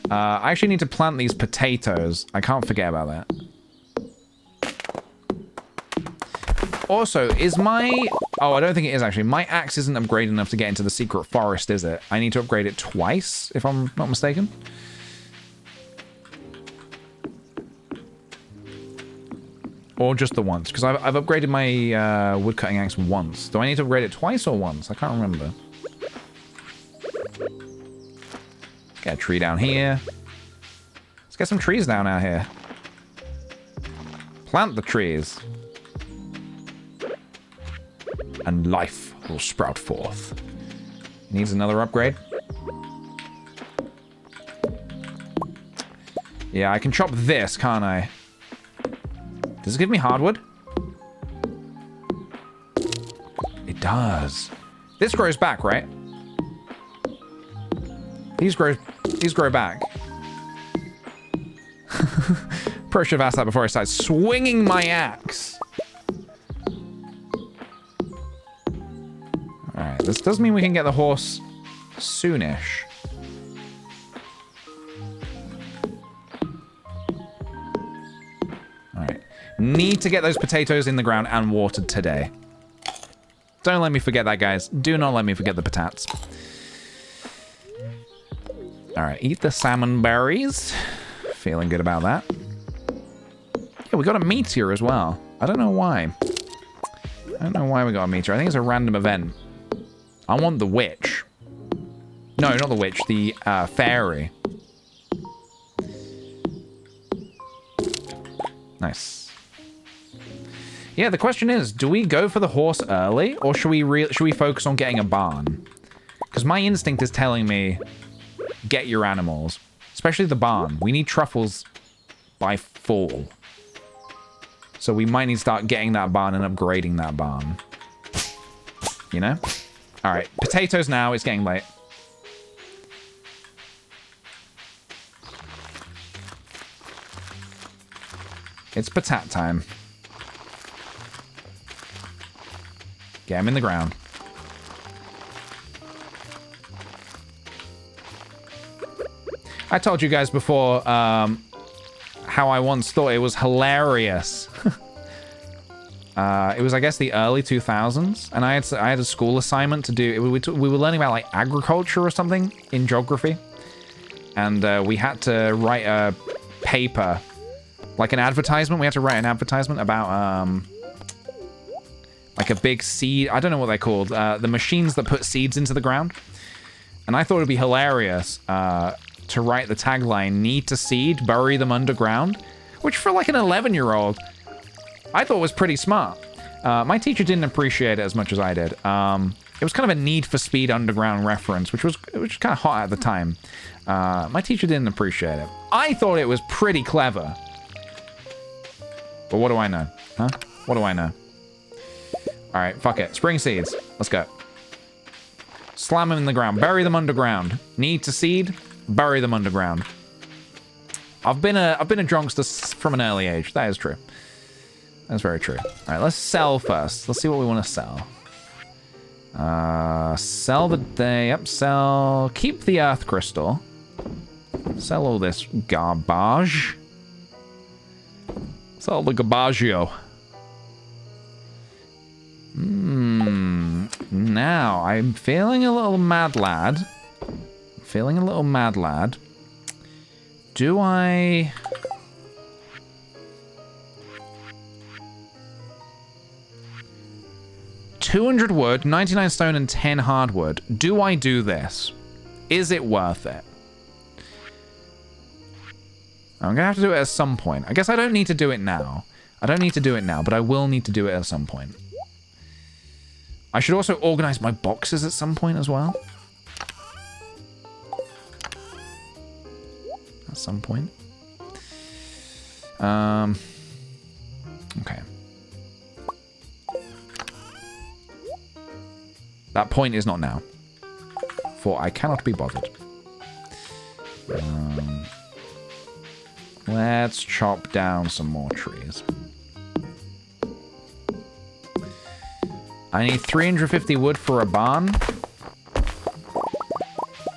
I actually need to plant these potatoes. I can't forget about that. Also, is my... Oh, I don't think it is, actually. My axe isn't upgraded enough to get into the secret forest, is it? I need to upgrade it twice, if I'm not mistaken. Or just the once, because I've upgraded my woodcutting axe once. Do I need to upgrade it twice or once? I can't remember. Get a tree down here. Let's get some trees down out here. Plant the trees. And life will sprout forth. Needs another upgrade. Yeah, I can chop this, can't I? Does it give me hardwood? It does. This grows back, right? These grow back. Probably should have asked that before I started swinging my axe. Alright, this does mean we can get the horse soonish. Alright. Need to get those potatoes in the ground and watered today. Don't let me forget that, guys. Do not let me forget the patatas. Alright, eat the salmon berries. Feeling good about that. Yeah, we got a meteor as well. I don't know why. I don't know why we got a meteor. I think it's a random event. I want the witch. No, not the witch. The fairy. Nice. Yeah, the question is, do we go for the horse early, or should we focus on getting a barn? Because my instinct is telling me, get your animals, especially the barn. We need truffles by fall, so we might need to start getting that barn and upgrading that barn. You know? All right, potatoes now. It's getting late. It's patat time. Get him in the ground. I told you guys before how I once thought it was hilarious. It was, I guess, the early 2000s, and I had a school assignment to do. We were learning about like agriculture or something in geography, and we had to write a paper, like an advertisement. We had to write an advertisement about like a big seed. I don't know what they're called. The machines that put seeds into the ground. And I thought it'd be hilarious to write the tagline, "Need to seed, bury them underground," which for like an 11-year-old, I thought was pretty smart. My teacher didn't appreciate it as much as I did. It was kind of a Need for Speed Underground reference, which was kind of hot at the time. My teacher didn't appreciate it. I thought it was pretty clever. But what do I know? Huh? What do I know? All right, fuck it. Spring seeds. Let's go. Slam them in the ground. Bury them underground. Need to seed. Bury them underground. I've been a drunkster from an early age. That is true. That's very true. All right, let's sell first. Let's see what we want to sell. Sell the day. Yep, sell. Keep the earth crystal. Sell all this garbage. Sell the garbaggio. Now, I'm feeling a little mad lad. Feeling a little mad lad. Do I... $200 wood, 99 stone, and 10 hardwood. Do I do this? Is it worth it? I'm gonna have to do it at some point. I guess I don't need to do it now. I don't need to do it now, but I will need to do it at some point. I should also organize my boxes at some point as well. At some point. Okay. That point is not now. For I cannot be bothered. Let's chop down some more trees. I need 350 wood for a barn.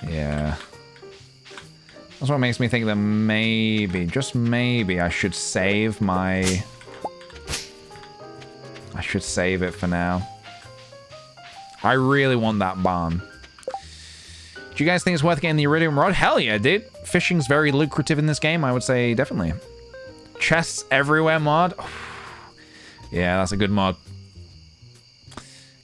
Yeah. That's what makes me think that maybe, just maybe, I should save my... I should save it for now. I really want that barn. Do you guys think it's worth getting the iridium rod? Hell yeah, dude. Fishing's very lucrative in this game, I would say definitely. Chests everywhere mod. Yeah, that's a good mod.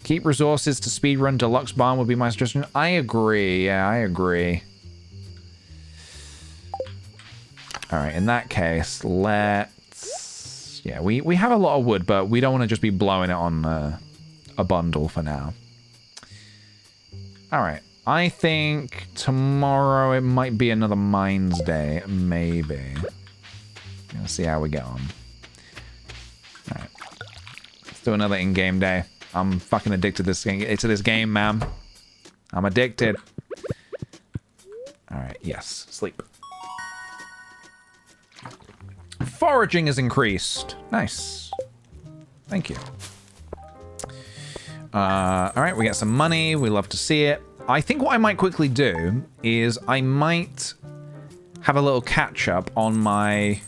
Keep resources to speedrun deluxe barn would be my suggestion. I agree. Yeah, I agree. All right, in that case, let's... Yeah, we have a lot of wood, but we don't want to just be blowing it on a bundle for now. All right. I think tomorrow it might be another mines day. Maybe. Let's see how we get on. All right. Let's do another in-game day. I'm fucking addicted to this game, man. I'm addicted. All right. Yes. Sleep. Foraging is increased. Nice. Thank you. All right. We get some money. We love to see it. I think what I might quickly do is I might have a little catch up on my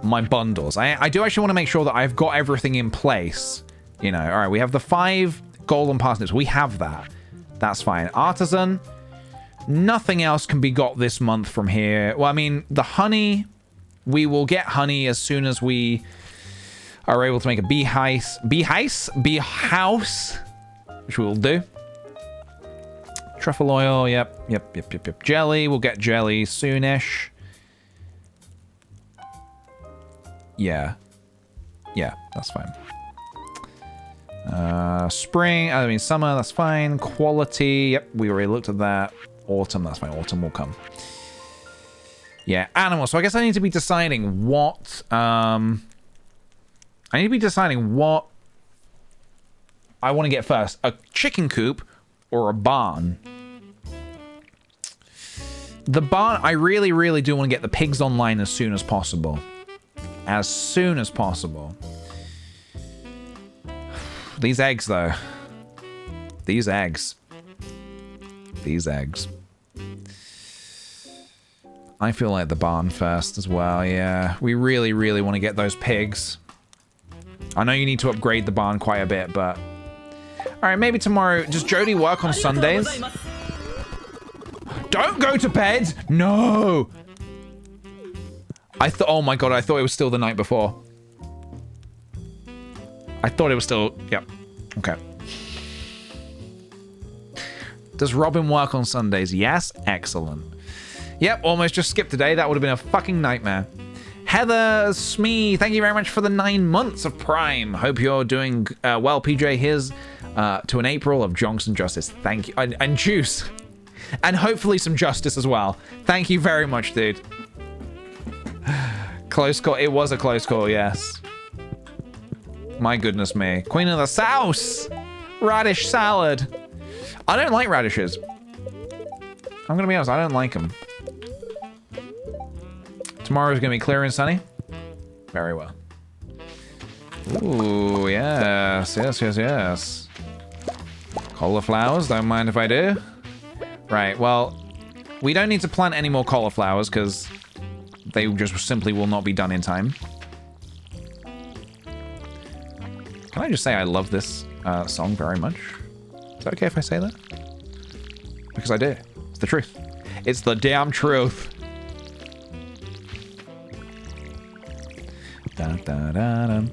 my bundles. I do actually want to make sure that I've got everything in place. You know, all right, we have the 5 golden parsnips. We have that. That's fine. Artisan, nothing else can be got this month from here. Well, I mean, the honey, we will get honey as soon as we are able to make a bee house, which we will do. Truffle oil, yep. Jelly, we'll get jelly soonish. Yeah, that's fine. Summer, that's fine. Quality, yep, we already looked at that. Autumn, that's fine. Autumn will come. Yeah, animals. So I guess I need to be deciding what, I need to be deciding what I want to get first. A chicken coop or a barn? The barn, I really, really do want to get the pigs online as soon as possible. As soon as possible. These eggs, though. These eggs. I feel like the barn first as well, yeah. We really, really want to get those pigs. I know you need to upgrade the barn quite a bit, but... Alright, maybe tomorrow... Does Jody work on Sundays? Don't go to bed! No! Oh my god, I thought it was still the night before. I thought it was still... Yep. Okay. Does Robin work on Sundays? Yes? Excellent. Yep, almost just skipped a day. That would have been a fucking nightmare. Heather Smee, thank you very much for the 9 months of Prime. Hope you're doing well, PJ. Here's to an April of Johnson Justice. Thank you. And juice. And hopefully some justice as well. Thank you very much, dude. Close call. It was a close call, yes. My goodness me. Queen of the South. Radish salad. I don't like radishes. I'm going to be honest. I don't like them. Tomorrow's going to be clear and sunny. Very well. Ooh, yes. Cauliflowers, don't mind if I do. Right, well, we don't need to plant any more cauliflowers because they just simply will not be done in time. Can I just say I love this song very much? Is that okay if I say that? Because I do. It's the truth. It's the damn truth. Dun, dun, dun, dun.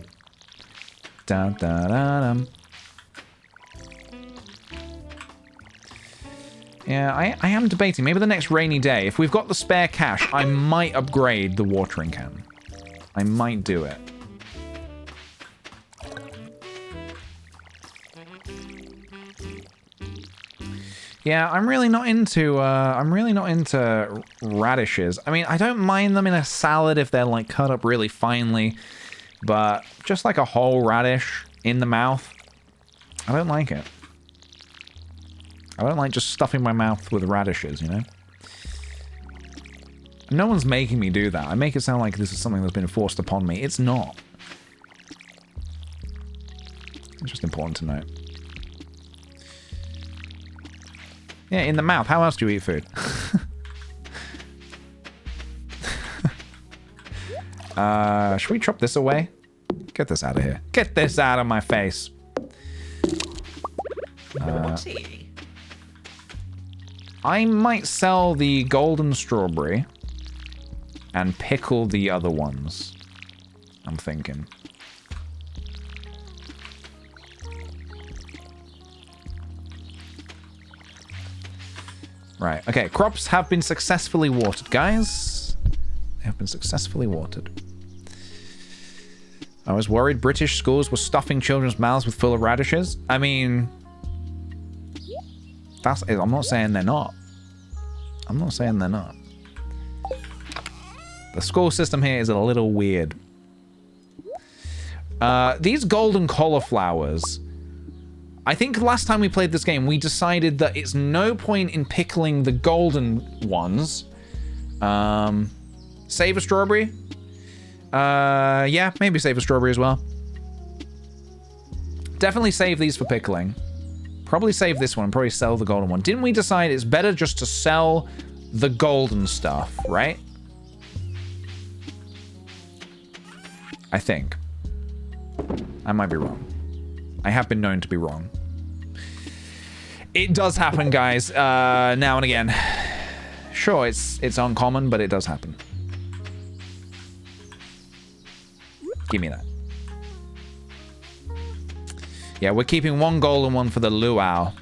Dun, dun, dun, dun. Yeah, I am debating. Maybe the next rainy day, if we've got the spare cash, I might upgrade the watering can. I might do it. Yeah, I'm really not into radishes. I mean, I don't mind them in a salad if they're like cut up really finely, but just like a whole radish in the mouth, I don't like it. I don't like just stuffing my mouth with radishes, you know? No one's making me do that. I make it sound like this is something that's been forced upon me. It's not. It's just important to note. Yeah, in the mouth. How else do you eat food? Should we chop this away? Get this out of here. Get this out of my face. I might sell the golden strawberry and pickle the other ones. I'm thinking. Right, okay. Crops have been successfully watered, guys. They have been successfully watered. I was worried British schools were stuffing children's mouths with full of radishes. I mean, I'm not saying they're not. I'm not saying they're not. The school system here is a little weird. These golden cauliflowers. I think last time we played this game, we decided that it's no point in pickling the golden ones. Save a strawberry? Yeah, maybe save a strawberry as well. Definitely save these for pickling. Probably save this one, probably sell the golden one. Didn't we decide it's better just to sell the golden stuff, right? I think. I might be wrong. I have been known to be wrong. It does happen, guys, now and again. Sure, it's uncommon, but it does happen. Give me that. Yeah, we're keeping one golden one for the luau.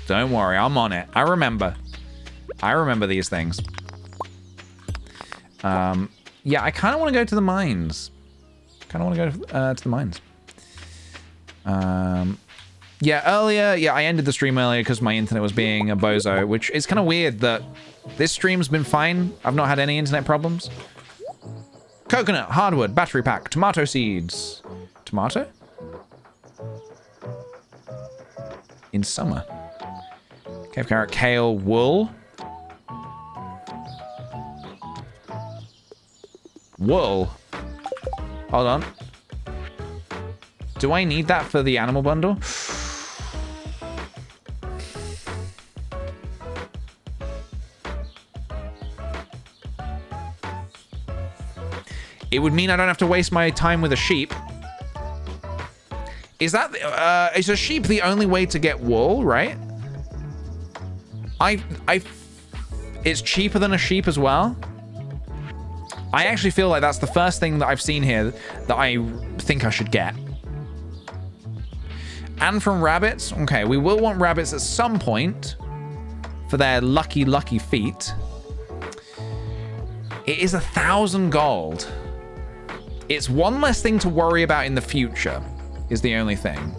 Don't worry, I'm on it. I remember. I remember these things. Yeah, I kind of want to go to the mines. Kind of want to go to the mines. Yeah, earlier, yeah, I ended the stream earlier because my internet was being a bozo, which is kind of weird that this stream's been fine. I've not had any internet problems. Coconut, hardwood, battery pack, tomato seeds. Tomato? In summer. Cave carrot, kale, wool. Wool. Hold on. Do I need that for the animal bundle? It would mean I don't have to waste my time with a sheep. Is that... is a sheep the only way to get wool, right? It's cheaper than a sheep as well? I actually feel like that's the first thing that I've seen here that I think I should get. And from rabbits. Okay, we will want rabbits at some point for their lucky, lucky feet. It is 1,000 gold. It's one less thing to worry about in the future, is the only thing.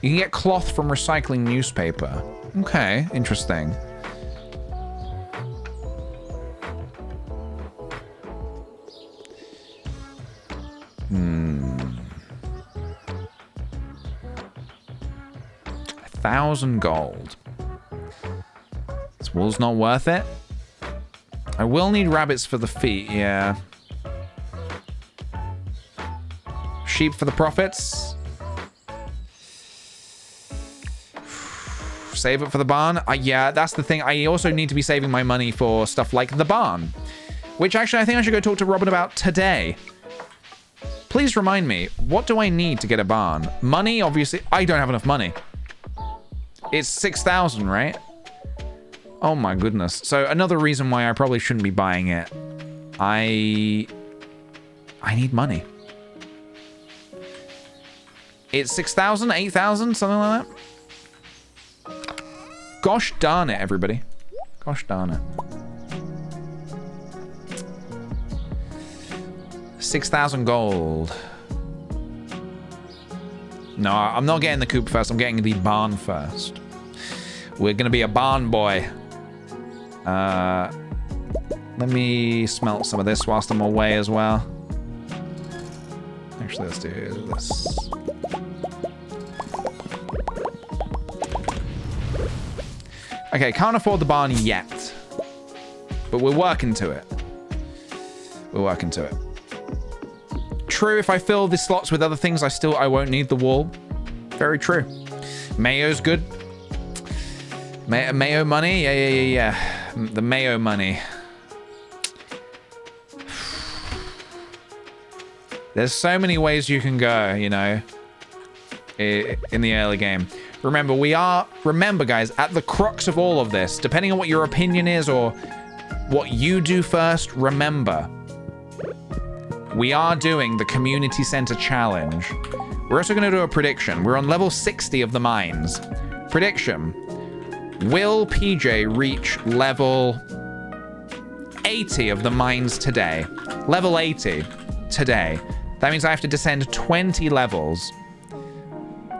You can get cloth from recycling newspaper. Okay, interesting. Hmm. 1,000 gold. This wool's not worth it. I will need rabbits for the feet, yeah. Sheep for the profits. Save it for the barn. Yeah, that's the thing. I also need to be saving my money for stuff like the barn. Which actually I think I should go talk to Robin about today. Please remind me, what do I need to get a barn? Money, obviously. I don't have enough money. It's 6,000, right? Oh my goodness. So another reason why I probably shouldn't be buying it. I need money. It's 6,000, 8,000, something like that. Gosh darn it, everybody. Gosh darn it. 6,000 gold. No, I'm not getting the coop first. I'm getting the barn first. We're going to be a barn boy. Let me smelt some of this whilst I'm away as well. Actually, let's do this. Okay, can't afford the barn yet. But we're working to it. We're working to it. True, if I fill the slots with other things, I won't need the wool. Very true. Mayo's good. Mayo money? Yeah. The mayo money. There's so many ways you can go, you know, in the early game. Remember guys, at the crux of all of this, depending on what your opinion is or what you do first, remember, we are doing the community center challenge. We're also going to do a prediction. We're on level 60 of the mines. Prediction. Will PJ reach level 80 of the mines today? Level 80 today. That means I have to descend 20 levels.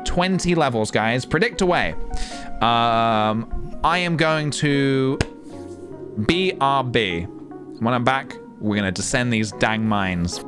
20 levels, guys. Predict away. I am going to BRB. When I'm back, we're going to descend these dang mines.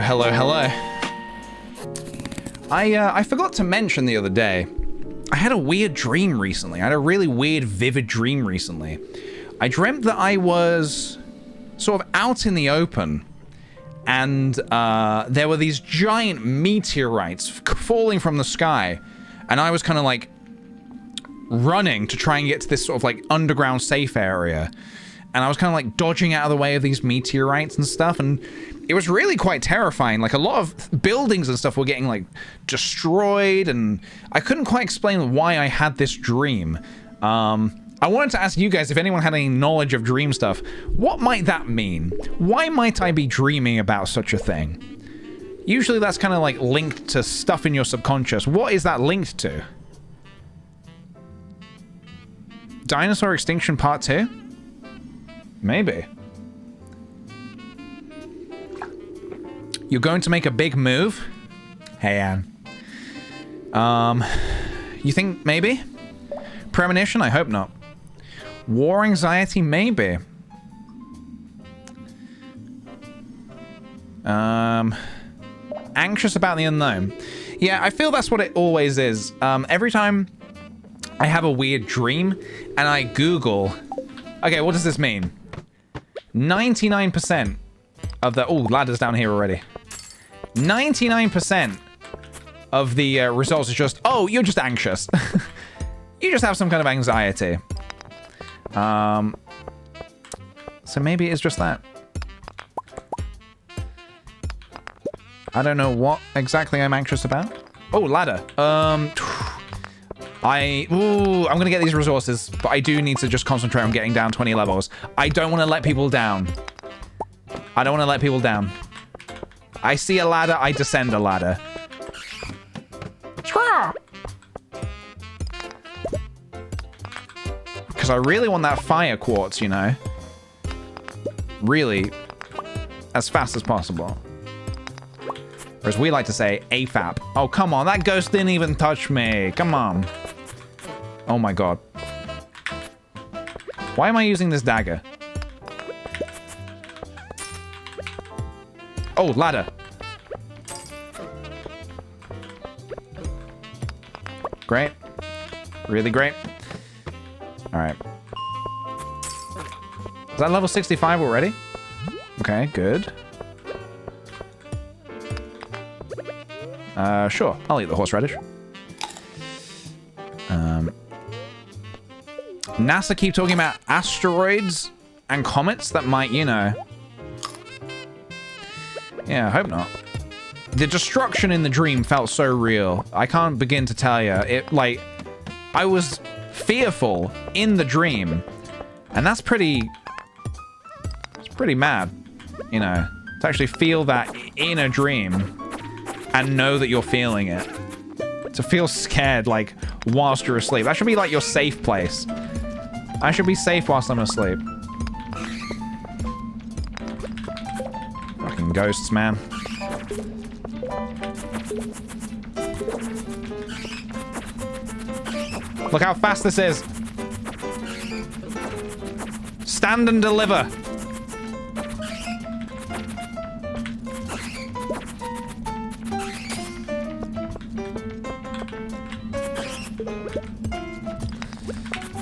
Hello. I forgot to mention the other day, I had a weird dream recently. I had a really weird, vivid dream recently. I dreamt that I was sort of out in the open, and there were these giant meteorites falling from the sky, and I was kind of like running to try and get to this sort of like underground safe area, and I was kind of like dodging out of the way of these meteorites and stuff, and it was really quite terrifying. Like, a lot of buildings and stuff were getting like destroyed, and I couldn't quite explain why I had this dream. I wanted to ask you guys if anyone had any knowledge of dream stuff. What might that mean? Why might I be dreaming about such a thing? Usually that's kind of like linked to stuff in your subconscious. What is that linked to? Dinosaur Extinction Part 2? Maybe. You're going to make a big move? Hey, Anne. You think maybe? Premonition? I hope not. War anxiety? Maybe. Anxious about the unknown. Yeah, I feel that's what it always is. Every time I have a weird dream and I Google, okay, what does this mean? 99% of the... Oh, ladder's down here already. 99% of the results is just, oh, you're just anxious. You just have some kind of anxiety. So maybe it's just that. I don't know what exactly I'm anxious about. Oh, ladder. I'm gonna get these resources, but I do need to just concentrate on getting down 20 levels. I don't want to let people down. I don't want to let people down. I see a ladder, I descend a ladder. Because I really want that fire quartz, you know? Really, as fast as possible. Or as we like to say, AFAP. Oh, come on, that ghost didn't even touch me. Come on. Oh my god. Why am I using this dagger? Oh, ladder. Great. Really great. Alright. Is that level 65 already? Okay, good. Sure. I'll eat the horseradish. NASA keep talking about asteroids and comets that might, you know... Yeah, I hope not. The destruction in the dream felt so real. I can't begin to tell you. It, like, I was fearful in the dream. And that's pretty... It's pretty mad, you know, to actually feel that in a dream and know that you're feeling it. To feel scared, like, whilst you're asleep. That should be, like, your safe place. I should be safe whilst I'm asleep. Fucking ghosts, man. Look how fast this is. Stand and deliver.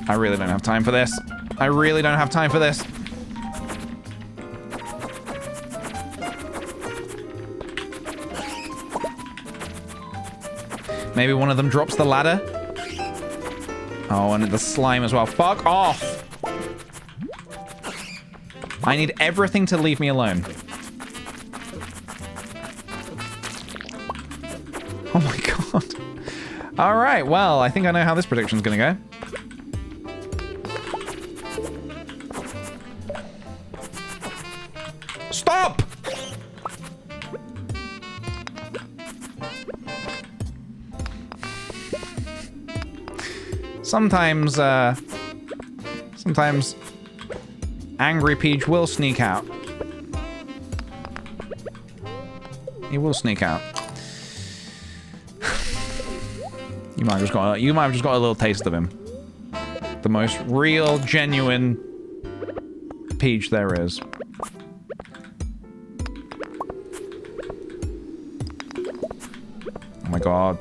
I really don't have time for this. I really don't have time for this. Maybe one of them drops the ladder. Oh, and the slime as well. Fuck off! I need everything to leave me alone. Oh my god. Alright, well, I think I know how this prediction's gonna go. Stop! Sometimes Angry Peach will sneak out. He will sneak out. You might have just got a little taste of him. The most real, genuine Peach there is. Oh my god.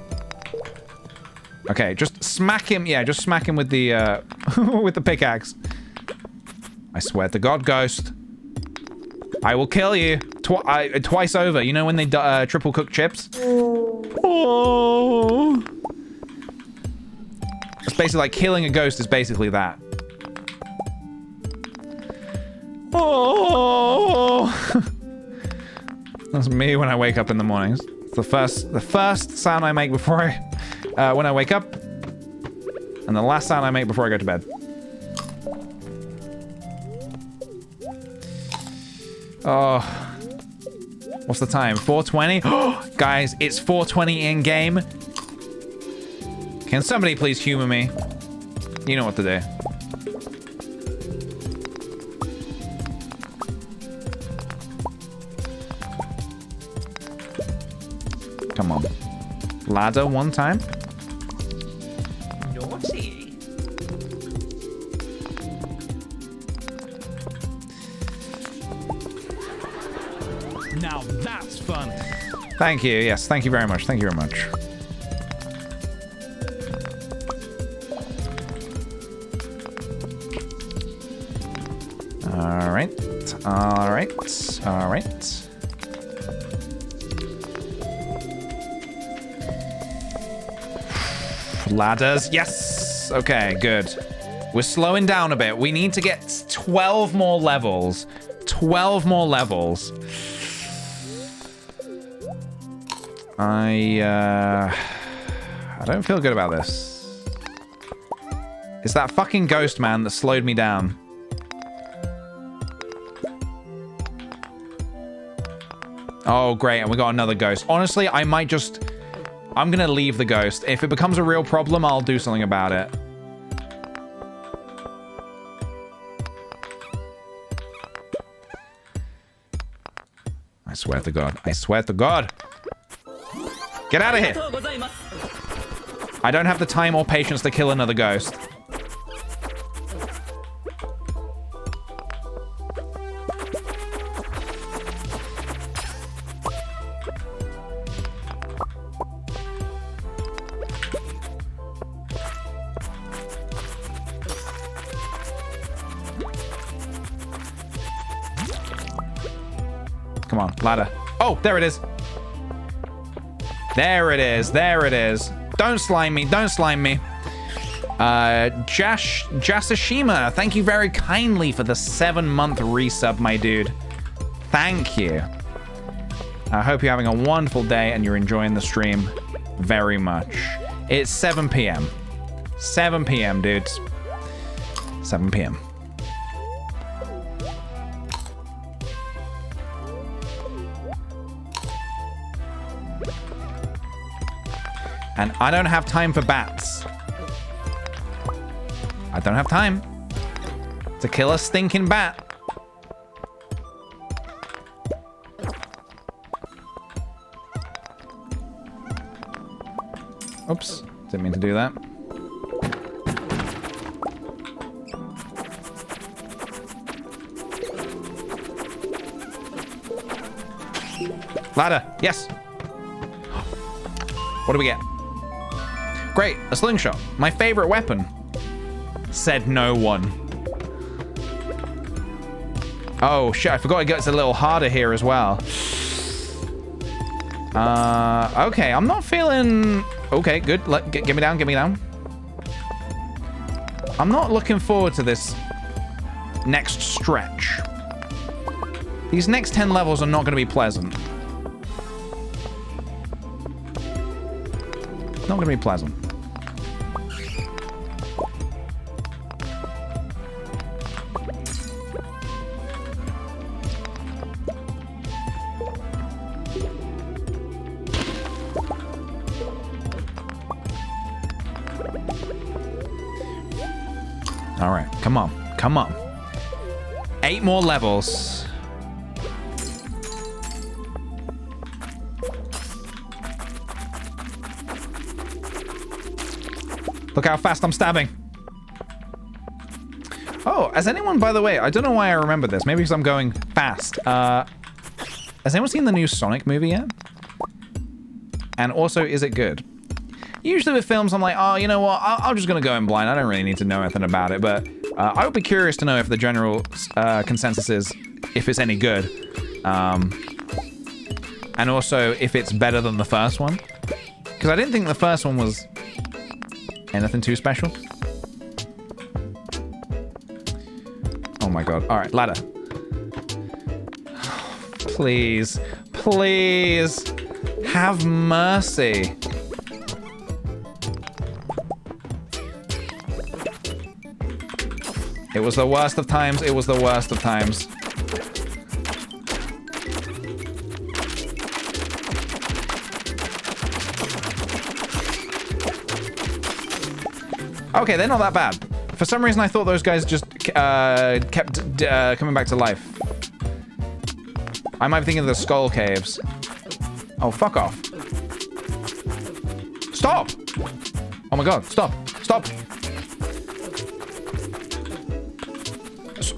Okay, just smack him. Yeah, just smack him with the with the pickaxe. I swear to God, Ghost. I will kill you twice over. You know when they triple cook chips? Oh. It's basically like killing a ghost is basically that. Oh. That's me when I wake up in the mornings. It's the first sound I make before I when I wake up, and the last sound I make before I go to bed. Oh, what's the time? 4:20? Guys, it's 4:20 in game. Can somebody please humor me? You know what to do. Come on. Ladder one time. Naughty. Now that's fun. Thank you. Yes, thank you very much. Thank you very much. All right. All right. All right. Ladders. Yes. Okay, good. We're slowing down a bit. We need to get 12 more levels. 12 more levels. I don't feel good about this. It's that fucking ghost man that slowed me down. Oh, great. And we got another ghost. Honestly, I might just... I'm gonna leave the ghost. If it becomes a real problem, I'll do something about it. I swear to God. I swear to God. Get out of here. I don't have the time or patience to kill another ghost. Come on, ladder. Oh, there it is. There it is. There it is. Don't slime me. Don't slime me. Jasashima, thank you very kindly for the 7-month resub, my dude. Thank you. I hope you're having a wonderful day and you're enjoying the stream very much. It's 7 p.m. 7 p.m., dudes. 7 p.m. And I don't have time for bats. I don't have time to kill a stinking bat. Oops, didn't mean to do that. Ladder, yes. What do we get? Great, a slingshot. My favorite weapon. Said no one. Oh shit, I forgot it gets a little harder here as well. Okay, I'm not feeling... Okay, good. Get me down, get me down. I'm not looking forward to this next stretch. These next 10 levels are not going to be pleasant. Not going to be pleasant. All right, come on, come on. 8 more levels. Look how fast I'm stabbing. Oh, has anyone, by the way, I don't know why I remember this. Maybe because I'm going fast. Has anyone seen the new Sonic movie yet? And also, is it good? Usually with films, I'm like, oh, you know what? I'm just going to go in blind. I don't really need to know anything about it. But I would be curious to know if the general consensus is if it's any good. And also if it's better than the first one. Because I didn't think the first one was anything too special. Oh my god. All right, ladder. Please. Please. Have mercy. It was the worst of times. It was the worst of times. Okay, they're not that bad. For some reason, I thought those guys just kept coming back to life. I might be thinking of the skull caves. Oh, fuck off. Stop! Oh my god, stop. Stop.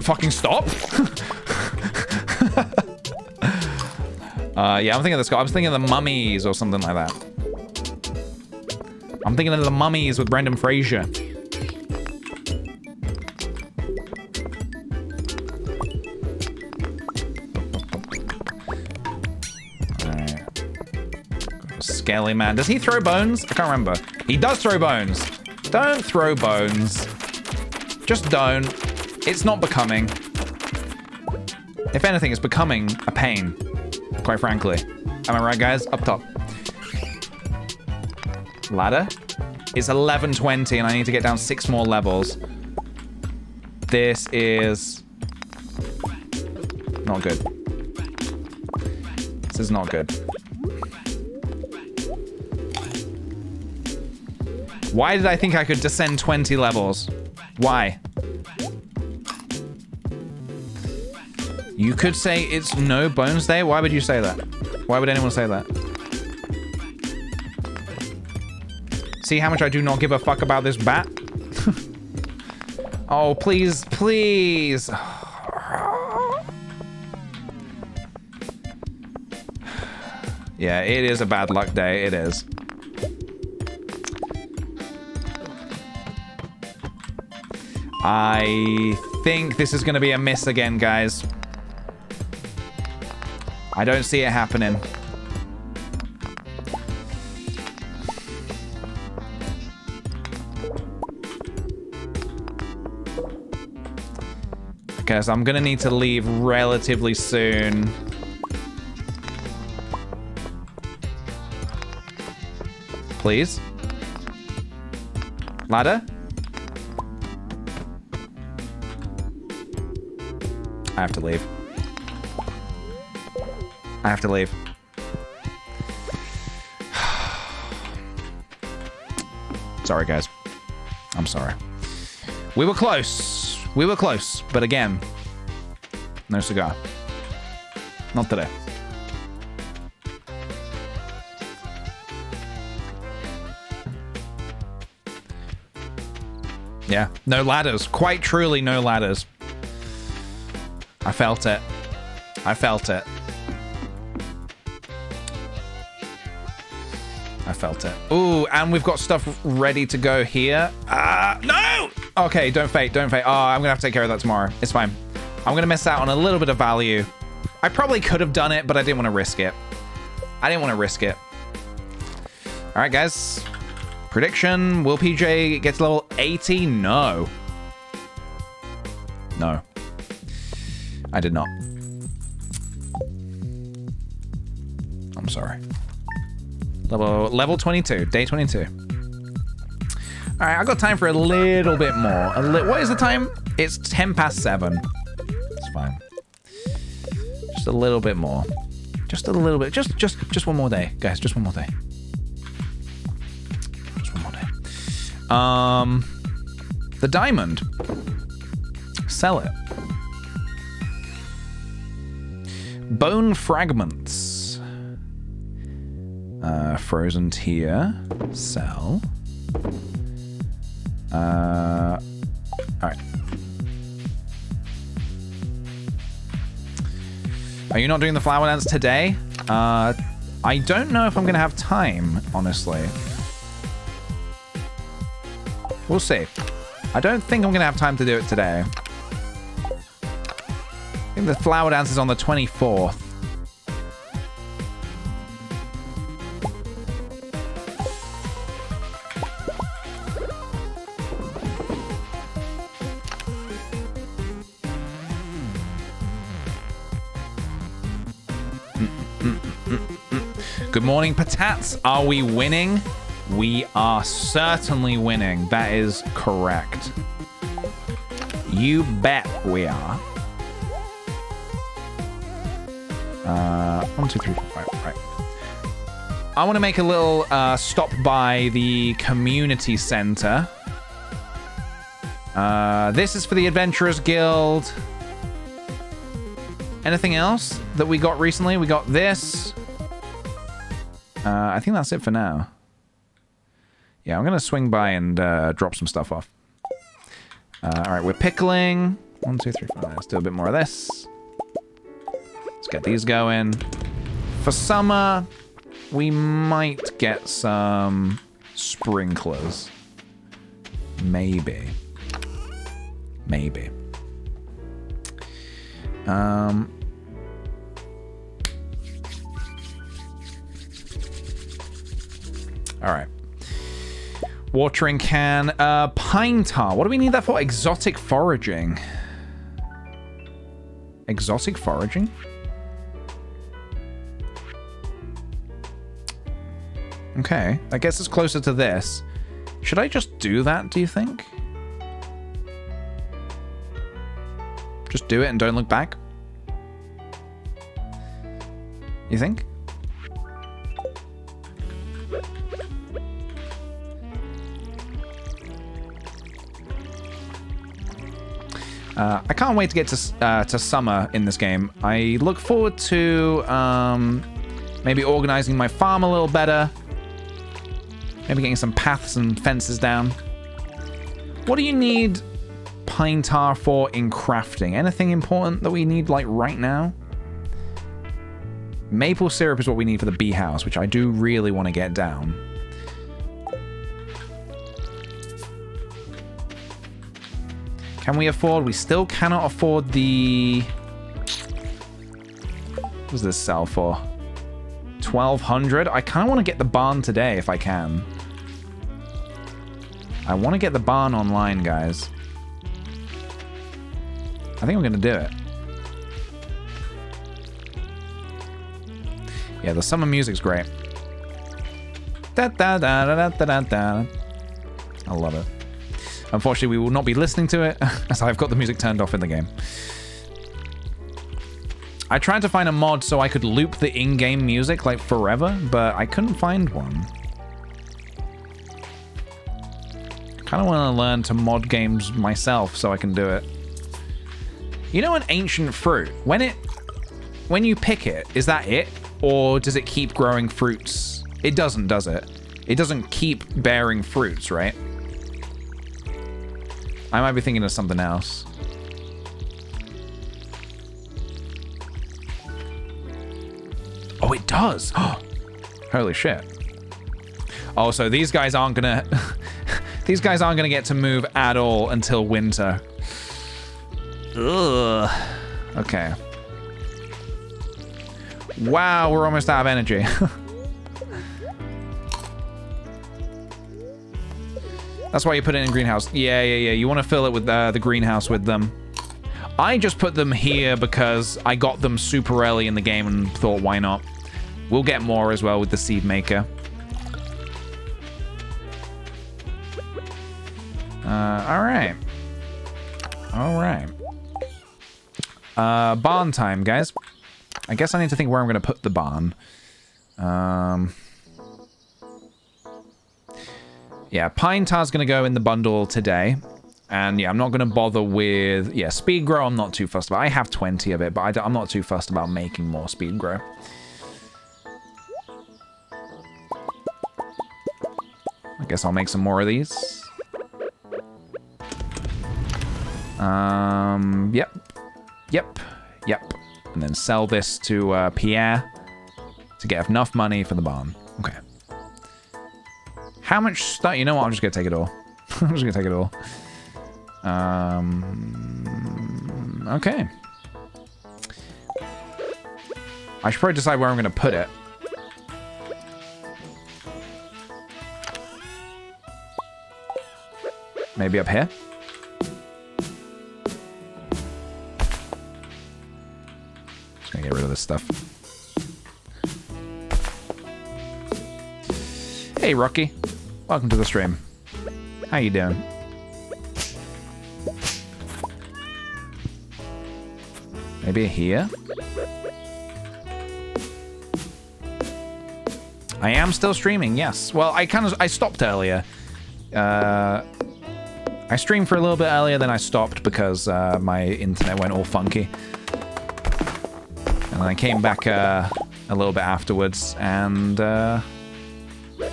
Fucking stop. Yeah, I'm thinking of the skull. I was thinking of the mummies or something like that. I'm thinking of the mummies with Brendan Fraser. Skelly man. Does he throw bones? I can't remember. He does throw bones. Don't throw bones. Just don't. It's not becoming. If anything, it's becoming a pain. Quite frankly. Am I right, guys? Up top. Ladder. It's 11:20 and I need to get down 6 more levels. This is... not good. This is not good. Why did I think I could descend 20 levels? Why? You could say it's no bones day? Why would you say that? Why would anyone say that? See how much I do not give a fuck about this bat? Oh, please, please. Yeah, it is a bad luck day. It is. I think this is going to be a miss again, guys. I don't see it happening. Okay, so I'm gonna need to leave relatively soon. Please. Ladder? I have to leave. I have to leave. Sorry, guys. I'm sorry. We were close. We were close. But again, no cigar. Not today. Yeah, no ladders. Quite truly, no ladders. I felt it. I felt it. I felt it. Ooh, and we've got stuff ready to go here. No! Okay, don't fate, don't fate. Oh, I'm gonna have to take care of that tomorrow. It's fine. I'm gonna miss out on a little bit of value. I probably could have done it, but I didn't want to risk it. I didn't want to risk it. All right, guys. Prediction, will PJ get to level 80? No. No. I did not. I'm sorry. Level 22, day 22. All right, I've got time for a little bit more. What is the time? It's 7:10. It's fine. Just a little bit more. Just a little bit. Just one more day, guys. Just one more day. Just one more day. The diamond. Sell it. Bone fragments. Frozen tier. Sell. All right. Are you not doing the flower dance today? I don't know if I'm gonna have time, honestly. We'll see. I don't think I'm gonna have time to do it today. I think the flower dance is on the 24th. Good morning, Patats. Are we winning? We are certainly winning. That is correct. You bet we are. 1, 2, 3, 4, 5. Right. I want to make a little stop by the community center. This is for the Adventurers Guild. Anything else that we got recently? We got this. I think that's it for now. Yeah, I'm going to swing by and drop some stuff off. All right, we're pickling. 1, 2, 3, 4. Let's do a bit more of this. Let's get these going. For summer, we might get some sprinklers. Maybe. Maybe. All right. Watering can. Pine tar. What do we need that for? Exotic foraging. Exotic foraging? Okay. I guess it's closer to this. Should I just do that, do you think? Just do it and don't look back? You think? I can't wait to get to summer in this game. I look forward to maybe organizing my farm a little better. Maybe getting some paths and fences down. What do you need pine tar for in crafting? Anything important that we need like right now? Maple syrup is what we need for the bee house, which I do really want to get down. Can we afford? We still cannot afford the does this sell for? 1,200. I kind of want to get the barn today if I can. I want to get the barn online, guys. I think I'm going to do it. Yeah, the summer music's great. Da, da, da, da, da, da, da. I love it. Unfortunately, we will not be listening to it as I've got the music turned off in the game. I tried to find a mod so I could loop the in-game music like forever, but I couldn't find one. Kind of want to learn to mod games myself so I can do it. You know, an ancient fruit, when you pick it, is that it? Or does it keep growing fruits? It doesn't, does it? It doesn't keep bearing fruits, right? I might be thinking of something else. Oh, it does. Holy shit. Oh, so these guys aren't gonna these guys aren't gonna get to move at all until winter. Ugh. Okay. Wow, we're almost out of energy. That's why you put it in greenhouse. Yeah. You want to fill it with the greenhouse with them. I just put them here because I got them super early in the game and thought, why not? We'll get more as well with the seed maker. All right. Barn time, guys. I guess I need to think where I'm going to put the barn. Yeah, pine tar's going to go in the bundle today. And yeah, I'm not going to bother with... Yeah, speed grow I'm not too fussed about. I have 20 of it, but I'm not too fussed about making more speed grow. I guess I'll make some more of these. Yep. And then sell this to Pierre to get enough money for the barn. Okay. How much stuff? You know what? I'm just going to take it all. I'm just going to take it all. Okay. I should probably decide where I'm going to put it. Maybe up here? Just gonna get rid of this stuff. Hey, Rocky. Welcome to the stream. How you doing? Maybe here? I am still streaming, yes. Well, I stopped earlier. I streamed for a little bit earlier, then I stopped because my internet went all funky. And then I came back a little bit afterwards, and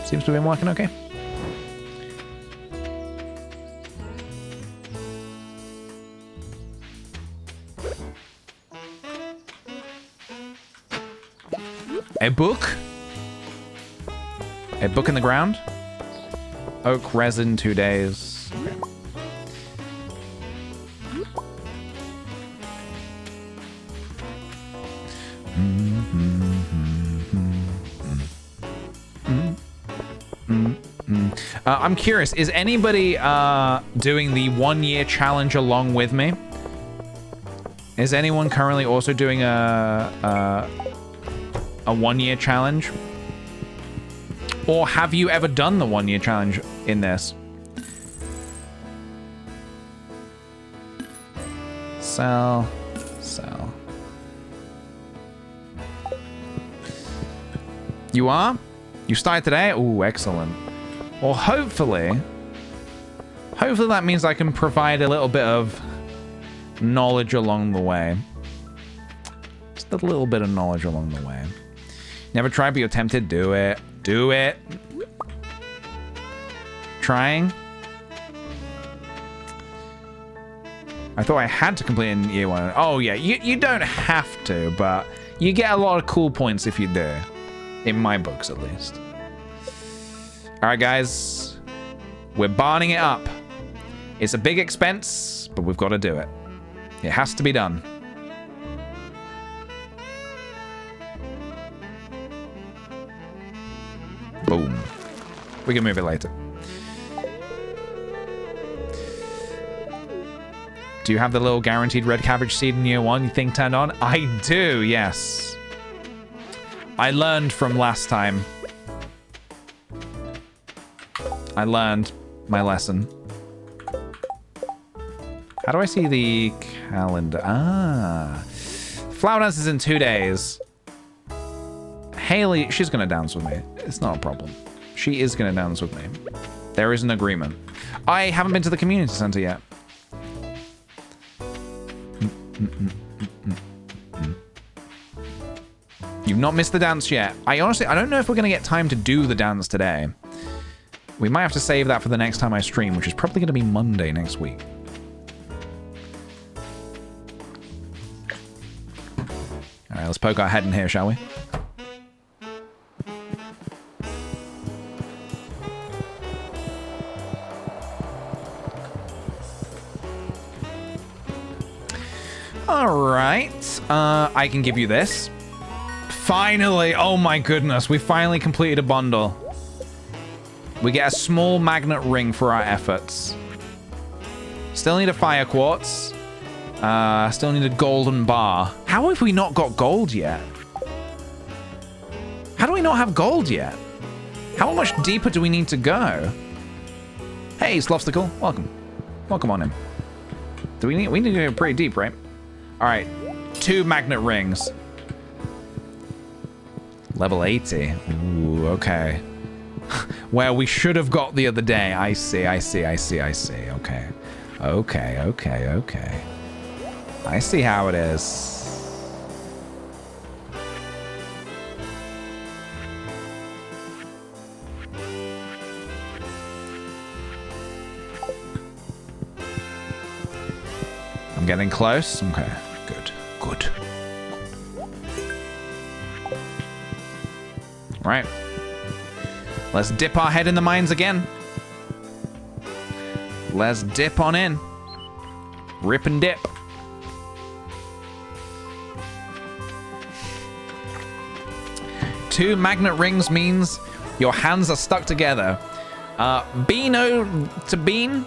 seems to have been working okay. A book? A book in the ground? Oak resin, 2 days. Okay. I'm curious, is anybody doing the 1 year challenge along with me? Is anyone currently also doing a 1 year challenge? Or have you ever done the 1 year challenge in this? Sell. You are? You started today? Ooh, excellent. Well, hopefully that means I can provide a little bit of knowledge along the way. Just a little bit of knowledge along the way. Never tried, but you're tempted. Do it. Do it. Trying. I thought I had to complete in year 1. Oh, yeah. You don't have to, but you get a lot of cool points if you do. In my books, at least. All right, guys. We're barning it up. It's a big expense, but we've got to do it. It has to be done. We can move it later. Do you have the little guaranteed red cabbage seed in year 1 you think turned on? I do, yes. I learned from last time. I learned my lesson. How do I see the calendar? Ah. Flower dance is in 2 days. Haley, she's going to dance with me. It's not a problem. She is going to dance with me. There is an agreement. I haven't been to the community center yet. You've not missed the dance yet. I don't know if we're going to get time to do the dance today. We might have to save that for the next time I stream, which is probably going to be Monday next week. All right, let's poke our head in here, shall we? All right, I can give you this. Finally, oh my goodness, we finally completed a bundle. We get a small magnet ring for our efforts. Still need a fire quartz. Still need a golden bar. How have we not got gold yet? How do we not have gold yet? How much deeper do we need to go? Hey, Slopsticle, welcome. Welcome on in. We need to go pretty deep, right? All right, 2 magnet rings. Level 80. Ooh, okay. Where we should have got the other day. I see. Okay. Okay. I see how it is. I'm getting close. Okay, good. Right. Let's dip our head in the mines again. Let's dip on in. Rip and dip. Two magnet rings means your hands are stuck together. Beano to Bean,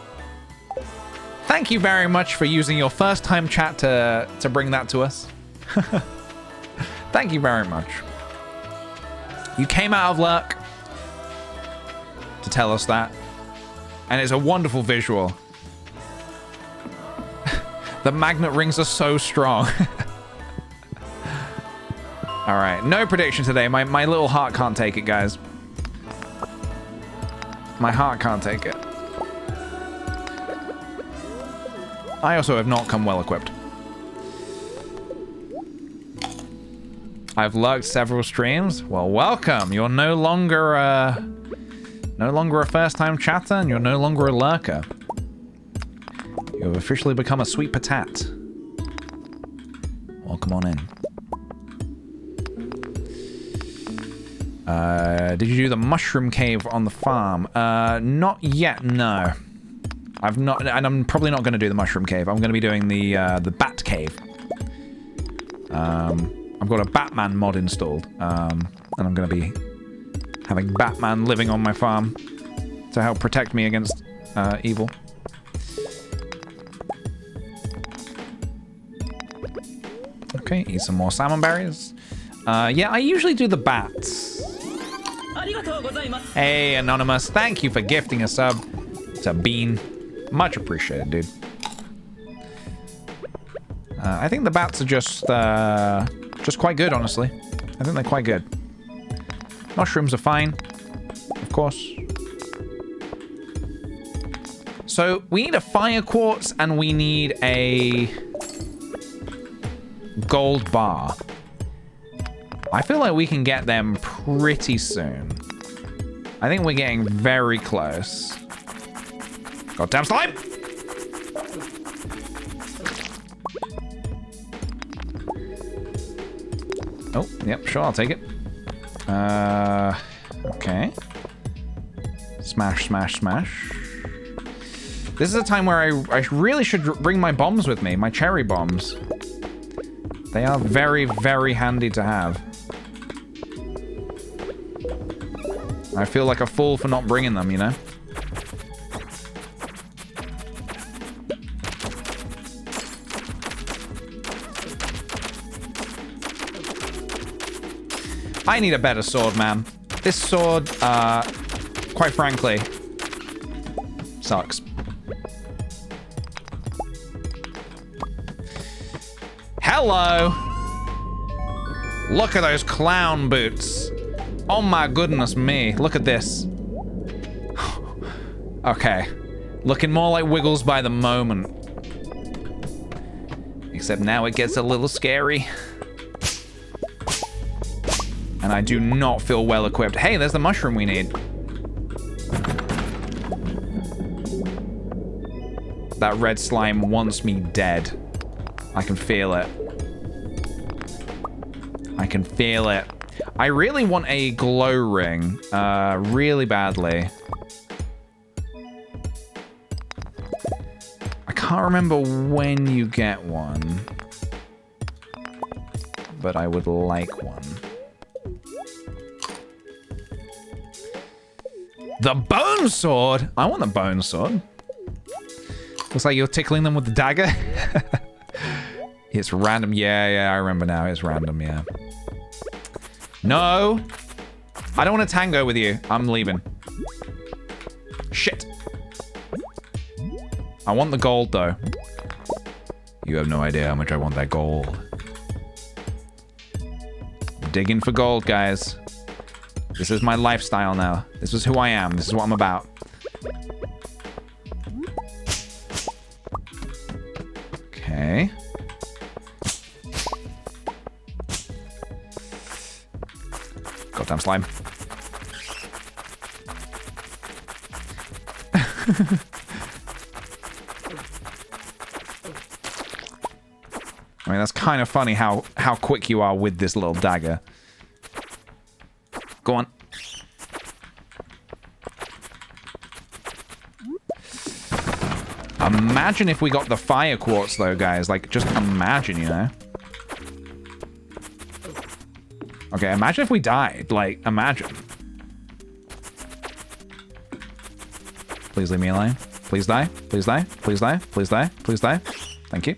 thank you very much for using your first time chat to bring that to us. Thank you very much. You came out of lurk to tell us that. And it's a wonderful visual. The magnet rings are so strong. All right, no prediction today. My little heart can't take it, guys. My heart can't take it. I also have not come well equipped. I've lurked several streams. Well, welcome. You're no longer a first-time chatter, and you're no longer a lurker. You have officially become a sweet patat. Welcome on in. Did you do the mushroom cave on the farm? Not yet, no. I've not, and I'm probably not going to do the mushroom cave. I'm going to be doing the bat cave. I've got a Batman mod installed, and I'm going to be having Batman living on my farm to help protect me against evil. Okay, eat some more salmon berries. Yeah, I usually do the bats. Hey, Anonymous, thank you for gifting a sub to Bean. Much appreciated, dude. I think the bats are just quite good, honestly. I think they're quite good. Mushrooms are fine, of course. So we need a fire quartz and we need a gold bar. I feel like we can get them pretty soon. I think we're getting very close. Goddamn slime! Oh, yep, sure, I'll take it. Okay. Smash, smash, smash. This is a time where I really should bring my bombs with me, my cherry bombs. They are very, very handy to have. I feel like a fool for not bringing them, you know? I need a better sword, man. This sword, quite frankly, sucks. Hello! Look at those clown boots. Oh my goodness me. Look at this. Okay. Looking more like Wiggles by the moment. Except now it gets a little scary. And I do not feel well equipped. Hey, there's the mushroom we need. That red slime wants me dead. I can feel it. I can feel it. I really want a glow ring, really badly. I can't remember when you get one, but I would like one. The bone sword? I want the bone sword. Looks like you're tickling them with the dagger. It's random. Yeah, I remember now. It's random, yeah. No! I don't want to tango with you. I'm leaving. Shit. I want the gold, though. You have no idea how much I want that gold. I'm digging for gold, guys. This is my lifestyle now. This is who I am. This is what I'm about. Okay. Goddamn slime. I mean, that's kind of funny how quick you are with this little dagger. Go on. Imagine if we got the fire quartz, though, guys. Like, just imagine, you know? Okay, imagine if we died. Like, imagine. Please leave me alone. Please die. Please die. Please die. Please die. Please die. Thank you.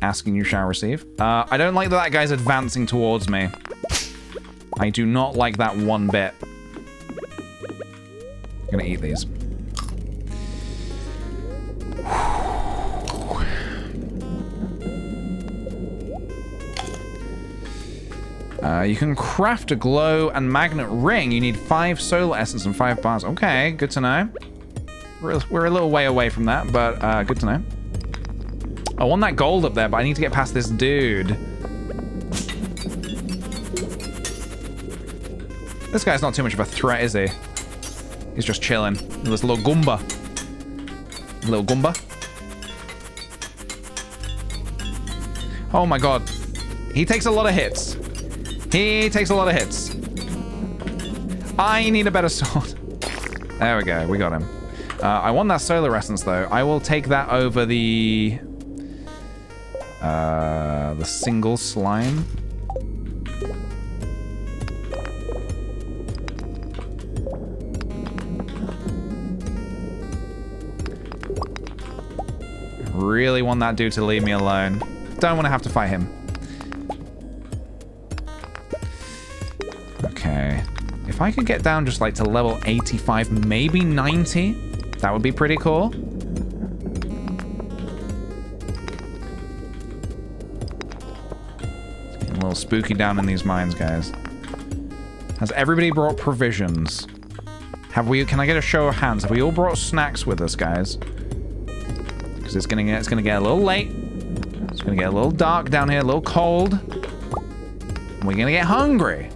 Asking you shall receive. I don't like that guy's advancing towards me. I do not like that one bit. I'm gonna eat these. You can craft a glow and magnet ring. You need 5 solar essence and 5 bars. Okay, good to know. We're a little way away from that, but good to know. I want that gold up there, but I need to get past this dude. This guy's not too much of a threat, is he? He's just chilling. This little Goomba. Little Goomba. Oh my god. He takes a lot of hits. He takes a lot of hits. I need a better sword. There we go. We got him. I want that solar essence, though. I will take that over the single slime. Really want that dude to leave me alone. Don't want to have to fight him. Okay. If I could get down just like to level 85, maybe 90, that would be pretty cool. It's getting a little spooky down in these mines, guys. Has everybody brought provisions? Have we? Can I get a show of hands? Have we all brought snacks with us, guys? Because it's gonna get a little late. It's gonna get a little dark down here, a little cold. And we're gonna get hungry.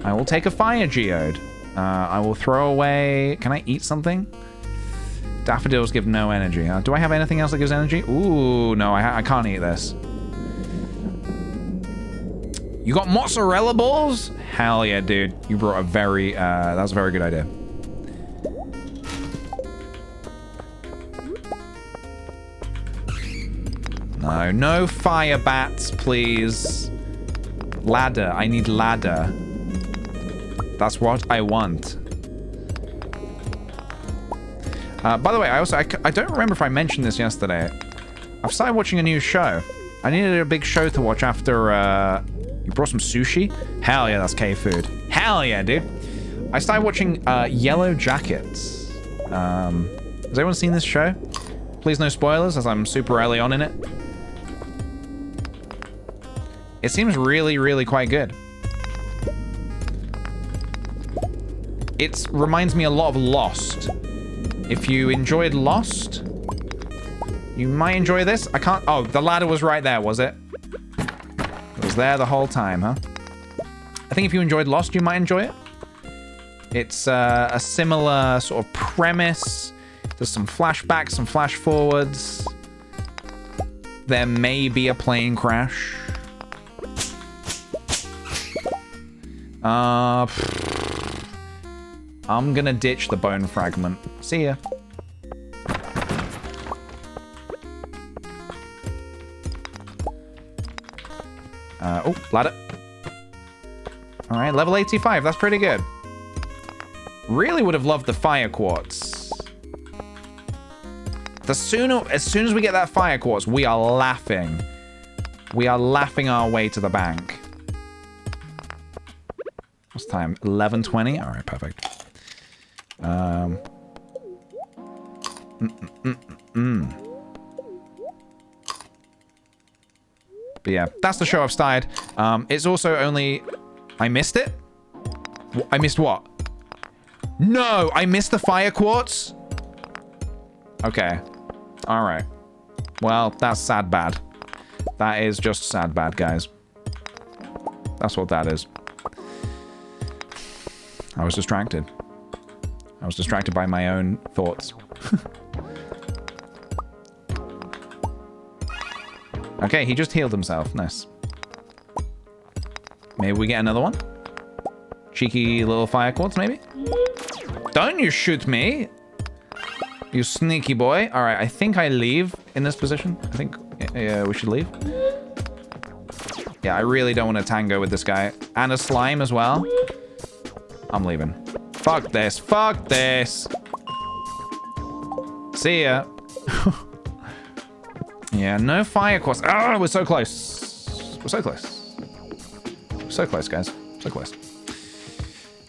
I will take a fire geode. I will throw away... Can I eat something? Daffodils give no energy. Do I have anything else that gives energy? Ooh, no, I can't eat this. You got mozzarella balls? Hell yeah, dude. You brought a very... that was a very good idea. No, no fire bats, please. Ladder. I need ladder. That's what I want. By the way, I don't remember if I mentioned this yesterday. I've started watching a new show. I needed a big show to watch after, you brought some sushi? Hell yeah, that's K-food. Hell yeah, dude. I started watching, Yellow Jackets. Has anyone seen this show? Please no spoilers, as I'm super early on in it. It seems really, really quite good. It reminds me a lot of Lost. If you enjoyed Lost, you might enjoy this. I can't... Oh, the ladder was right there, was it? It was there the whole time, huh? I think if you enjoyed Lost, you might enjoy it. It's a similar sort of premise. There's some flashbacks, some flash forwards. There may be a plane crash. I'm gonna ditch the bone fragment. See ya. Oh, ladder. All right, level 85. That's pretty good. Really would have loved the fire quartz. As soon as we get that fire quartz, we are laughing. We are laughing our way to the bank. What's the time? 11:20. All right, perfect. But yeah, that's the show I've started. It's also only... I missed it? I missed what? No, I missed the fire quartz? Okay. All right. Well, that's sad bad. That is just sad bad, guys. That's what that is. I was distracted. I was distracted by my own thoughts. Okay, he just healed himself. Nice. Maybe we get another one? Cheeky little fire quartz, maybe? Don't you shoot me! You sneaky boy. Alright, I think I leave in this position. I think we should leave. Yeah, I really don't want to tango with this guy. And a slime as well. I'm leaving. Fuck this. Fuck this. See ya. Yeah, no fire quartz. Oh, we're so close. We're so close. So close, guys. So close.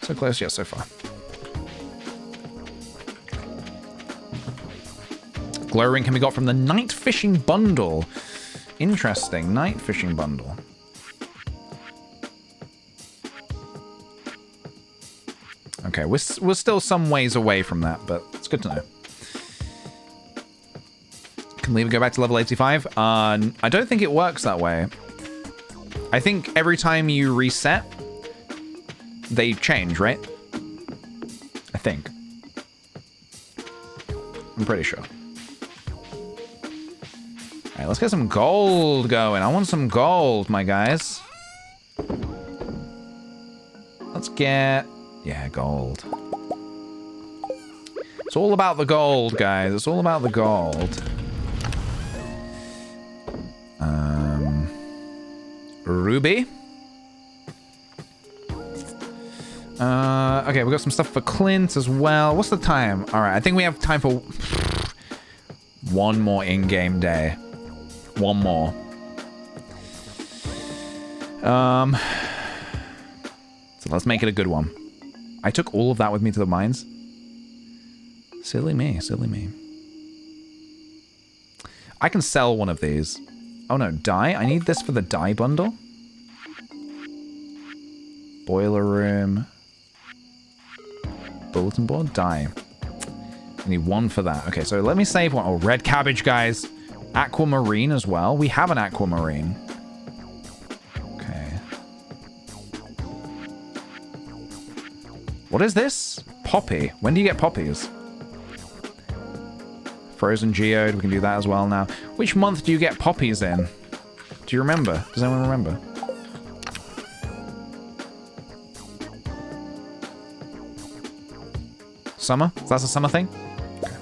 So close, yeah, so far. Glow ring can be got from the night fishing bundle. Interesting, night fishing bundle. Okay, we're still some ways away from that, but it's good to know. Can we go back to level 85? I don't think it works that way. I think every time you reset, they change, right? I think. I'm pretty sure. Alright, let's get some gold going. I want some gold, my guys. Let's get... yeah, gold. It's all about the gold, guys. It's all about the gold. Ruby. Okay, we got some stuff for Clint as well. What's the time? All right, I think we have time for one more in-game day. One more. So let's make it a good one. I took all of that with me to the mines. Silly me, silly me. I can sell one of these. Oh no, dye? I need this for the dye bundle. Boiler room. Bulletin board, dye. I need one for that. Okay, so let me save one. Oh, red cabbage, guys. Aquamarine as well. We have an aquamarine. Okay. What is this? Poppy. When do you get poppies? Frozen geode. We can do that as well now. Which month do you get poppies in? Do you remember? Does anyone remember? Summer? That's a summer thing? Okay.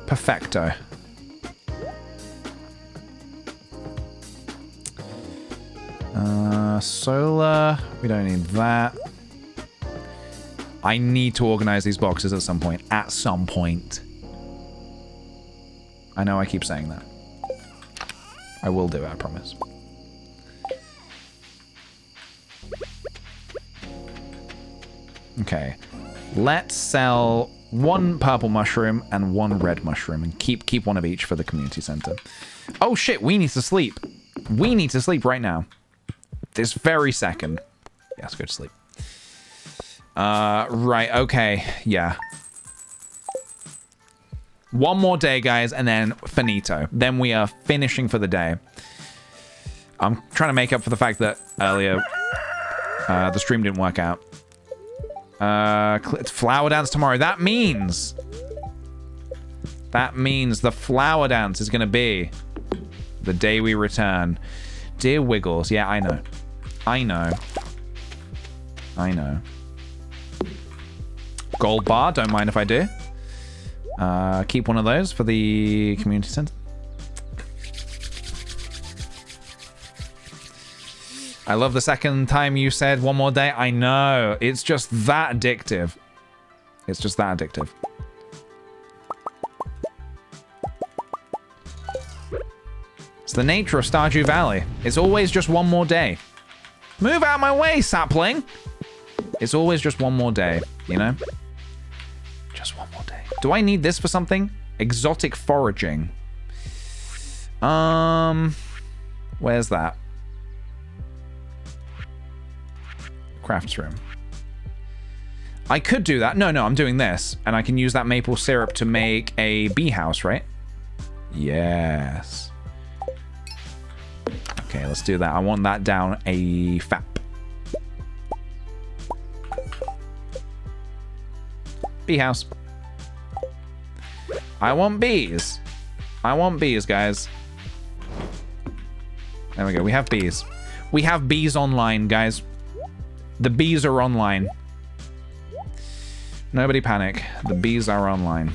Perfecto. Solar. We don't need that. I need to organize these boxes at some point. At some point. I know I keep saying that. I will do it, I promise. Okay. Let's sell 1 purple mushroom and 1 red mushroom and keep one of each for the community center. Oh shit, we need to sleep. We need to sleep right now. This very second. Yeah, let's go to sleep. Right, okay. Yeah. 1 more day, guys, and then finito. Then we are finishing for the day. I'm trying to make up for the fact that earlier the stream didn't work out. Flower dance tomorrow. That means the flower dance is going to be the day we return. Dear Wiggles. Yeah, I know. I know. I know. Gold bar. Don't mind if I do. Keep one of those for the community center. I love the second time you said 1 more day. I know. It's just that addictive. It's just that addictive. It's the nature of Stardew Valley. It's always just 1 more day. Move out of my way, sapling. It's always just 1 more day, you know? Just 1 more day. Do I need this for something? Exotic foraging. Where's that? Crafts room. I could do that. No, I'm doing this. And I can use that maple syrup to make a bee house, right? Yes. Okay, let's do that. I want that down a fap. Bee house. I want bees. I want bees, guys. There we go. We have bees. We have bees online, guys. The bees are online. Nobody panic. The bees are online.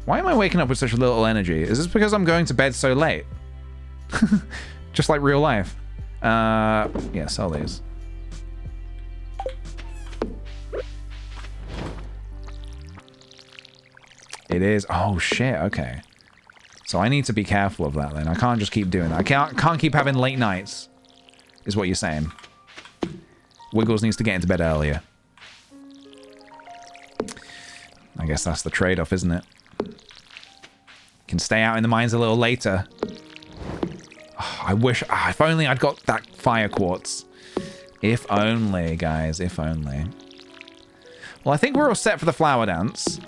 Why am I waking up with such little energy? Is this because I'm going to bed so late? Just like real life. Yeah, sell these. It is. Oh, shit. Okay. So I need to be careful of that then. I can't just keep doing that. I can't keep having late nights. Is what you're saying. Wiggles needs to get into bed earlier. I guess that's the trade-off, isn't it? Can stay out in the mines a little later. Oh, I wish... if only I'd got that fire quartz. If only, guys. If only. Well, I think we're all set for the flower dance.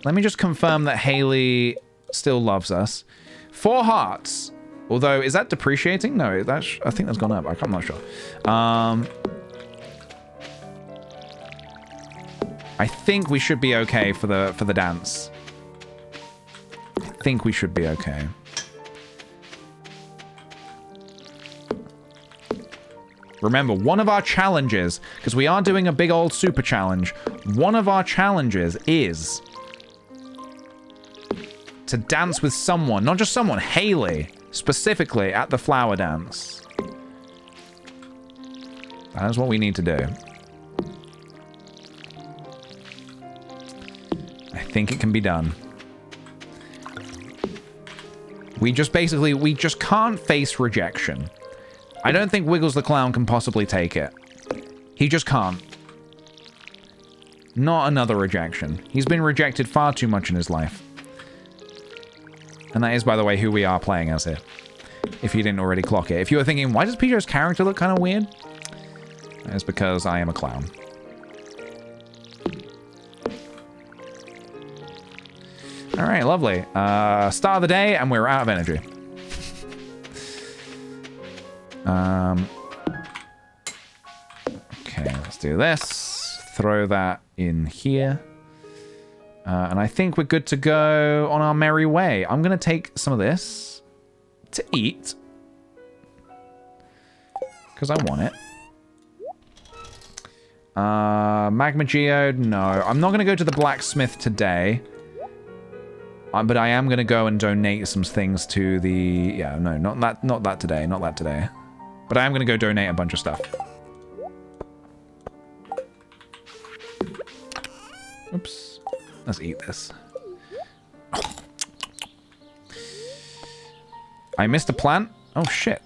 Let me just confirm that Haley still loves us. 4 hearts. Although, is that depreciating? No, I think that's gone up. I'm not sure. I think we should be okay for the dance. I think we should be okay. Remember, one of our challenges, because we are doing a big old super challenge, one of our challenges is to dance with someone, not just someone, Haley. Specifically at the flower dance. That is what we need to do. I think it can be done. We just can't face rejection. I don't think Wiggles the Clown can possibly take it. He just can't. Not another rejection. He's been rejected far too much in his life. And that is, by the way, who we are playing as here. If you didn't already clock it. If you were thinking, why does PJ's character look kind of weird? It's because I am a clown. Alright, lovely. Start of the day, and we're out of energy. Okay, let's do this. Throw that in here. And I think we're good to go on our merry way. I'm going to take some of this to eat. Because I want it. Magma Geode, no. I'm not going to go to the blacksmith today. But I am going to go and donate some things to the... Yeah, no, not that today. Not that today. But I am going to go donate a bunch of stuff. Oops. Let's eat this. I missed a plant? Oh, shit.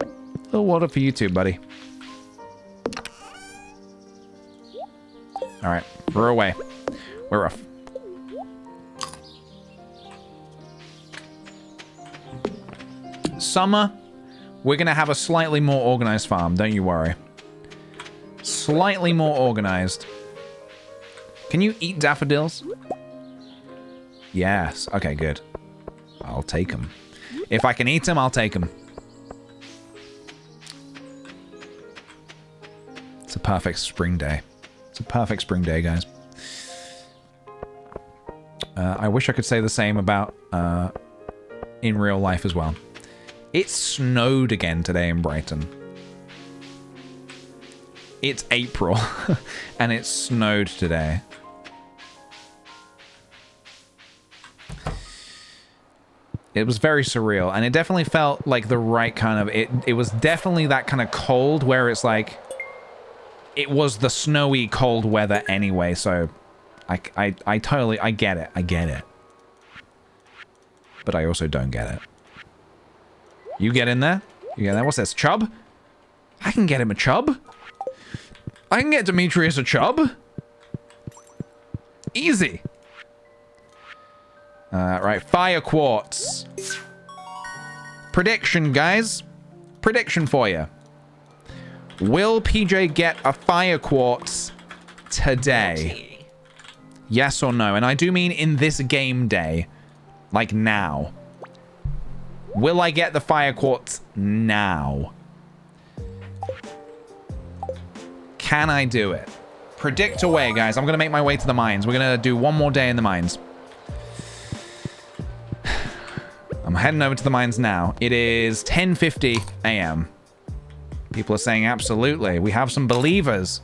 A little water for you too, buddy. Alright, we're away. We're off. Summer, we're going to have a slightly more organized farm, don't you worry. Slightly more organized. Can you eat daffodils? Yes. Okay, good. I'll take them. If I can eat them, I'll take them. It's a perfect spring day. It's a perfect spring day, guys. I wish I could say the same about in real life as well. It snowed again today in Brighton. It's April, and it snowed today. It was very surreal, and it definitely felt like the right kind of... It was definitely that kind of cold where it's like... It was the snowy, cold weather anyway, so... I totally... I get it. I get it. But I also don't get it. You get in there? You get in there? What's this? Chub? I can get him a chub. I can get Demetrius a chub. Easy. Right, fire quartz. Prediction, guys. Prediction for you. Will PJ get a fire quartz today? Yes or no? And I do mean in this game day. Like now. Will I get the fire quartz now? Can I do it? Predict away, guys. I'm going to make my way to the mines. We're going to do one more day in the mines. I'm heading over to the mines now. It is 10:50 a.m. People are saying absolutely. We have some believers.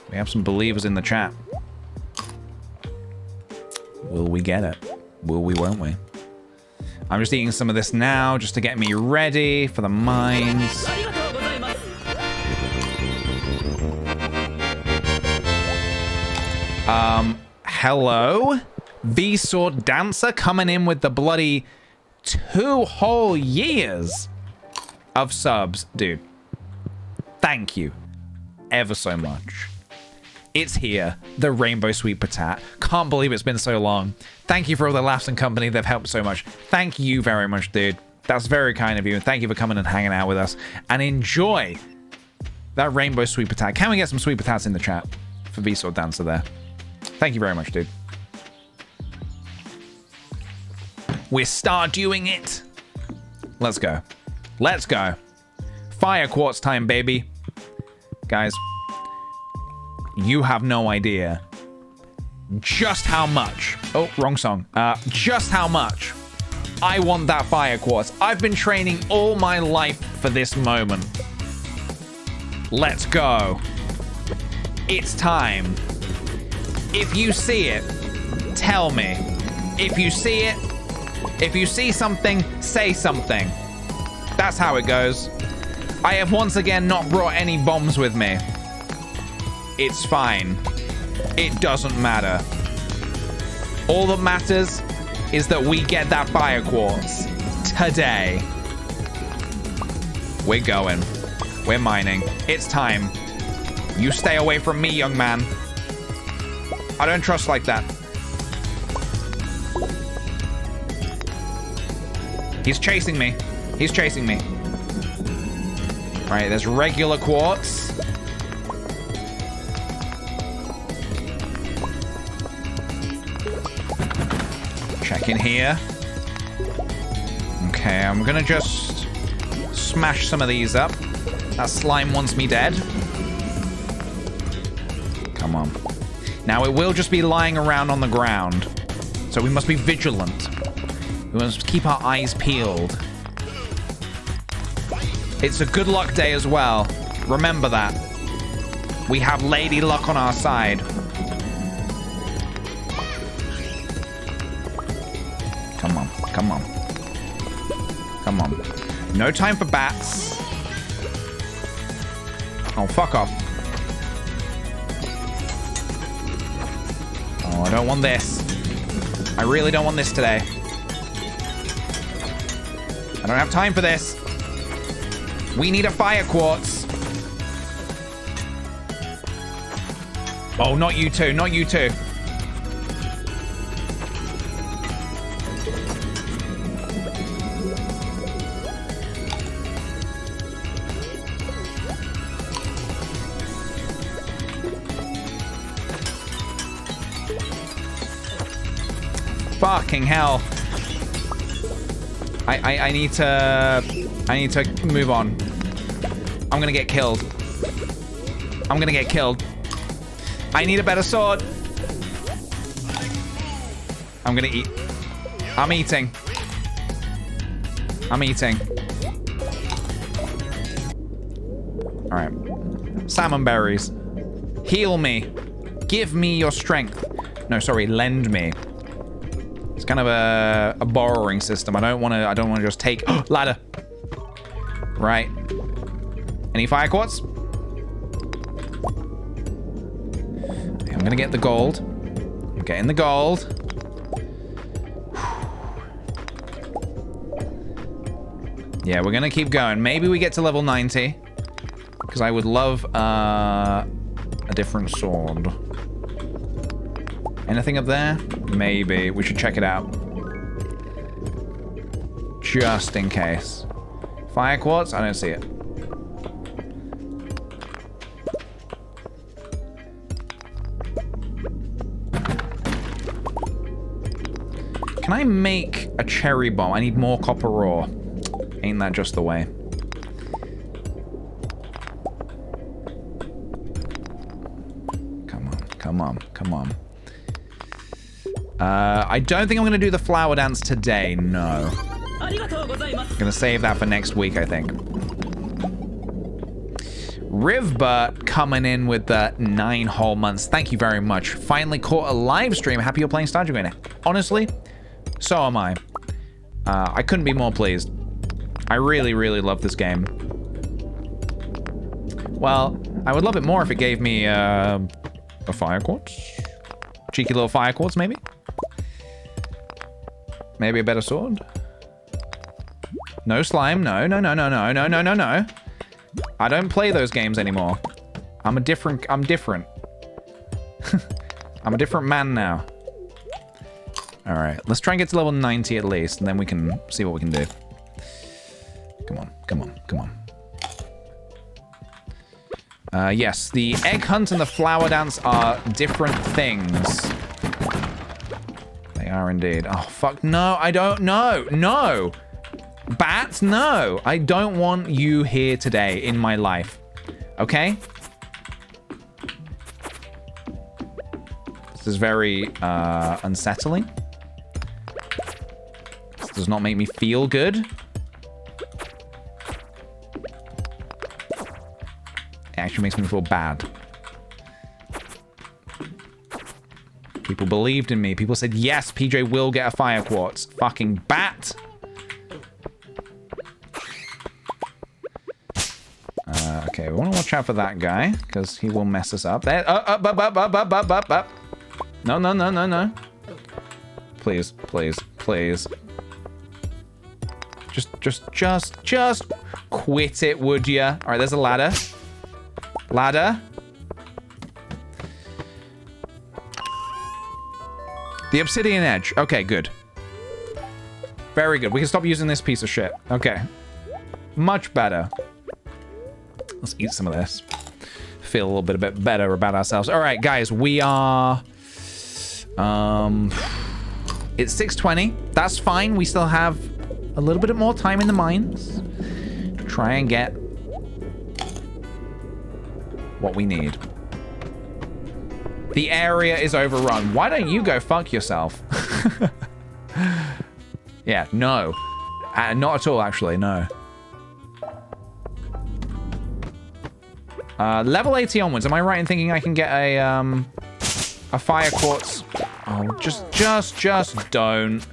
We have some believers in the chat. Will we get it? Will we, won't we? I'm just eating some of this now just to get me ready for the mines. Hello? V-Sword Dancer coming in with the bloody 2 whole years of subs. Dude, thank you ever so much. It's here, the Rainbow Sweet Potat. Can't believe it's been so long. Thank you for all the laughs and company. They've helped so much. Thank you very much, dude. That's very kind of you. And thank you for coming and hanging out with us. And enjoy that Rainbow Sweet Potat. Can we get some Sweet Potats in the chat for V-Sword Dancer there? Thank you very much, dude. We're Stardewing it. Let's go. Let's go. Fire quartz time, baby. Guys, you have no idea just how much... Oh, wrong song. Just how much I want that fire quartz. I've been training all my life for this moment. Let's go. It's time. If you see it, tell me. If you see it, if you see something, say something. That's how it goes. I have once again not brought any bombs with me. It's fine. It doesn't matter. All that matters is that we get that fire quartz today. We're going. We're mining. It's time. You stay away from me, young man. I don't trust like that. He's chasing me. He's chasing me. All right, there's regular quartz. Check in here. Okay, I'm gonna just smash some of these up. That slime wants me dead. Come on. Now, it will just be lying around on the ground. So we must be vigilant. We must keep our eyes peeled. It's a good luck day as well. Remember that. We have Lady Luck on our side. Come on, come on. Come on. No time for bats. Oh, fuck off. Oh, I don't want this. I really don't want this today. I don't have time for this. We need a fire quartz. Oh, not you two. Not you two. Fucking hell. I need to move on. I'm gonna get killed. I'm gonna get killed. I need a better sword. I'm gonna eat. I'm eating. I'm eating. All right. Salmon berries. Heal me. Give me your strength. No, sorry, lend me. It's kind of a borrowing system. I don't want to just take ladder. Right. Any fire quartz? I'm gonna get the gold. I'm getting the gold. Yeah, we're gonna keep going. Maybe we get to level 90. Because I would love a different sword. Anything up there? Maybe. We should check it out. Just in case. Fire quartz? I don't see it. Can I make a cherry bomb? I need more copper ore. Ain't that just the way? Come on, come on, come on. I don't think I'm going to do the flower dance today, no. I'm going to save that for next week, I think. Rivbert coming in with the 9 whole months. Thank you very much. Finally caught a live stream. Happy you're playing Stardew Valley. Honestly, so am I. I couldn't be more pleased. I really, really love this game. Well, I would love it more if it gave me a fire quartz. Cheeky little fire quartz, maybe? Maybe a better sword? No slime. No, no, no, no, no, no, no, no, no. I don't play those games anymore. I'm different. I'm a different man now. All right, let's try and get to level 90 at least, and then we can see what we can do. Come on, come on, come on. Yes, the egg hunt and the flower dance are different things. They are indeed. Oh, fuck, no, I don't know. No. Bats, no. I don't want you here today in my life. Okay? This is very unsettling. This does not make me feel good. It actually makes me feel bad. People believed in me. People said, yes, PJ will get a fire quartz. Fucking bat. Okay, we want to watch out for that guy, because he will mess us up. There. Up. No, no, no, no, no. Please, please, please. Just quit it, would ya? All right, there's a ladder. Ladder. The obsidian edge. Okay, good. Very good. We can stop using this piece of shit. Okay. Much better. Let's eat some of this. Feel a little bit better about ourselves. All right, guys, we are... It's 6:20. That's fine. We still have a little bit more time in the mines to try and get what we need. The area is overrun. Why don't you go fuck yourself? Yeah, no. Not at all, actually, no. Level 80 onwards. Am I right in thinking I can get a fire quartz? Oh, just don't.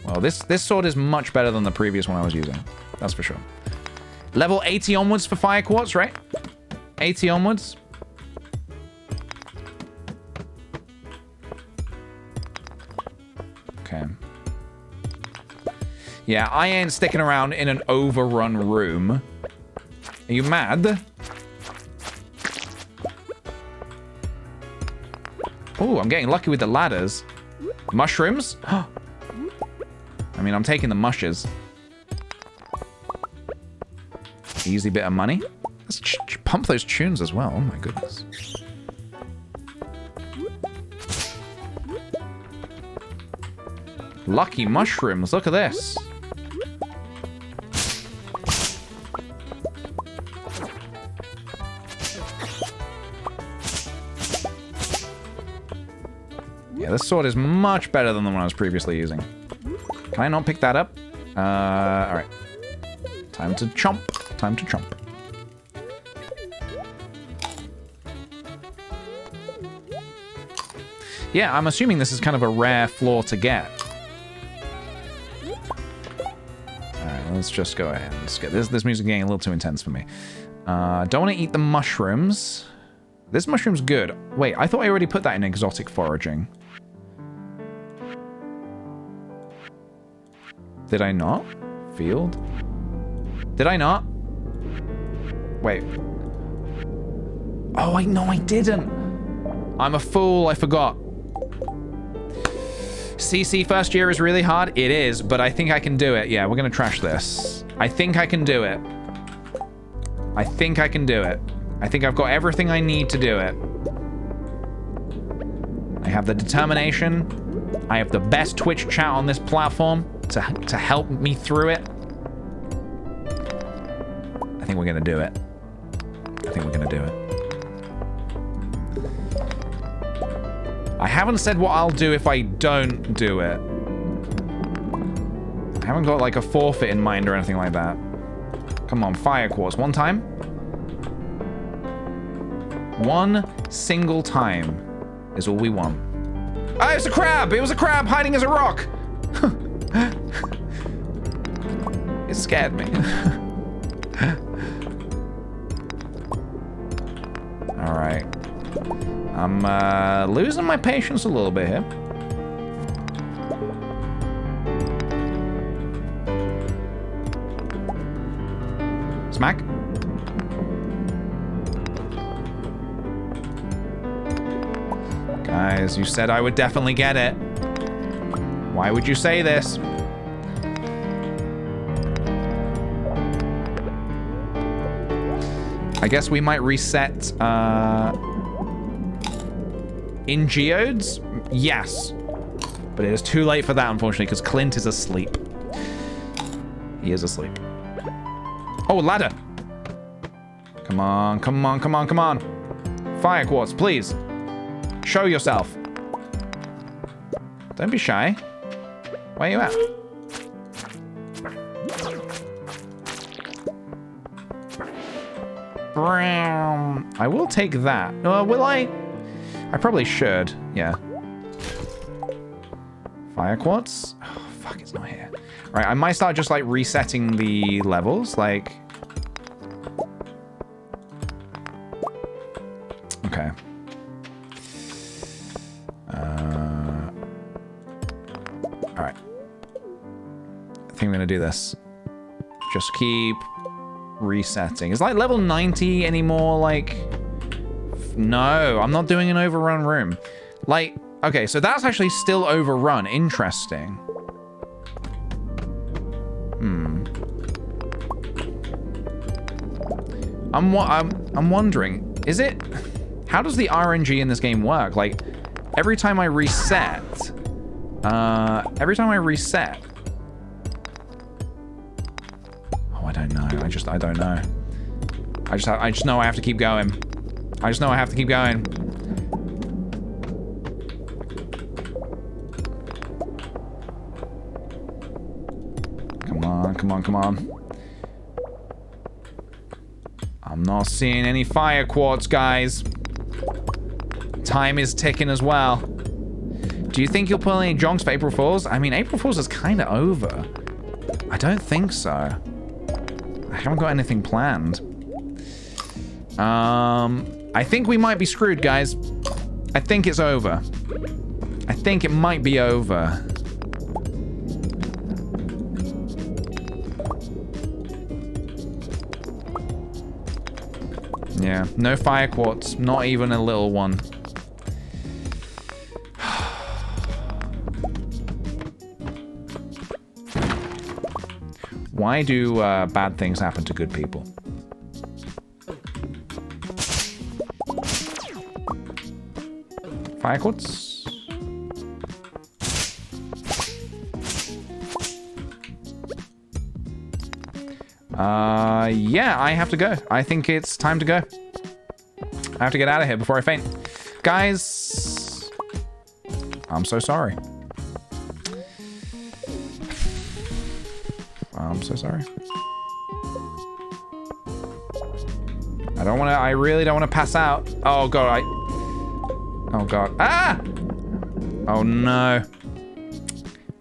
Well, this sword is much better than the previous one I was using. That's for sure. Level 80 onwards for fire quartz, right? 80 onwards. Okay. Yeah, I ain't sticking around in an overrun room. Are you mad? Oh, I'm getting lucky with the ladders. Mushrooms? I mean, I'm taking the mushes. Easy bit of money. Let's pump those tunes as well. Oh my goodness. Lucky mushrooms. Look at this. Yeah, this sword is much better than the one I was previously using. Can I not pick that up? Alright. Time to chomp. Time to chomp. Yeah, I'm assuming this is kind of a rare floor to get. Alright, let's just go ahead and let's get this. This music getting a little too intense for me. Don't want to eat the mushrooms. This mushroom's good. Wait, I thought I already put that in exotic foraging. Did I not? Field? Did I not? Wait. Oh, no, I didn't. I'm a fool. I forgot. CC first year is really hard. It is, but I think I can do it. Yeah, we're going to trash this. I think I can do it. I think I can do it. I think I've got everything I need to do it. I have the determination. I have the best Twitch chat on this platform to help me through it. I think we're going to do it. I think we're going to do it. I haven't said what I'll do if I don't do it. I haven't got like a forfeit in mind or anything like that. Come on, fire quartz. One time. One single time is all we want. Oh, it's a crab! It was a crab hiding as a rock! It scared me. Alright. I'm losing my patience a little bit here. Smack. Guys, you said I would definitely get it. Why would you say this? I guess we might reset, in geodes? Yes. But it is too late for that, unfortunately, because Clint is asleep. He is asleep. Oh, ladder. Come on, come on, come on, come on. Fire quartz, please. Show yourself. Don't be shy. Where are you at? I will take that. Will I? I probably should. Yeah. Fire quartz? Oh, fuck, it's not here. Right, I might start just, like, resetting the levels. Like... Okay. Alright. I think I'm gonna do this. Just keep resetting. Is, like, level 90 anymore, like... No, I'm not doing an overrun room. Like, okay, so that's actually still overrun. Interesting. I'm wondering, is it... How does the RNG in this game work? Like, every time I reset... Every time I reset... Oh, I don't know. I don't know. I just know I have to keep going. I just know I have to keep going. Come on, come on, come on. I'm not seeing any fire quartz, guys. Time is ticking as well. Do you think you'll pull any jonks for April Fools? I mean, April Fools is kind of over. I don't think so. I haven't got anything planned. I think we might be screwed, guys. I think it's over. I think it might be over. Yeah, no fire quartz. Not even a little one. Why do bad things happen to good people? Fire quartz? Yeah, I have to go. I think it's time to go. I have to get out of here before I faint. Guys, I'm so sorry. I'm so sorry. I really don't want to pass out. Oh god, oh god. Ah! Oh no.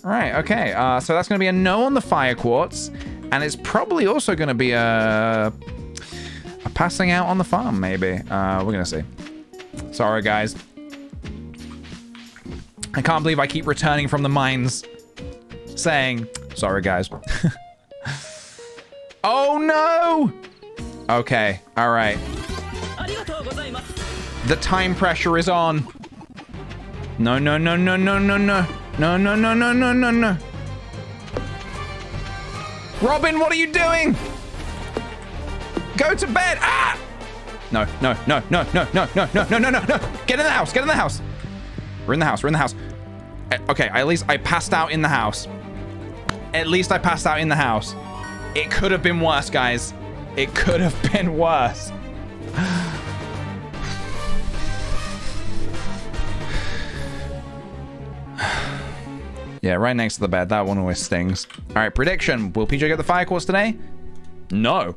Alright, okay. So that's gonna be a no on the fire quartz. And it's probably also gonna be a passing out on the farm, maybe. We're gonna see. Sorry guys. I can't believe I keep returning from the mines saying, sorry guys. Oh no! Okay, alright. The time pressure is on. No, no, no, no, no, no, no. No, no, no, no, no, no, no. Robin, what are you doing? Go to bed! Ah! No, no, no, no, no, no, no, no, no, no, no, no. Get in the house, get in the house. We're in the house, we're in the house. Okay, at least I passed out in the house. At least I passed out in the house. It could have been worse, guys. It could have been worse. Yeah, right next to the bed. That one always stings. All right, prediction. Will PJ get the fire quartz today? No.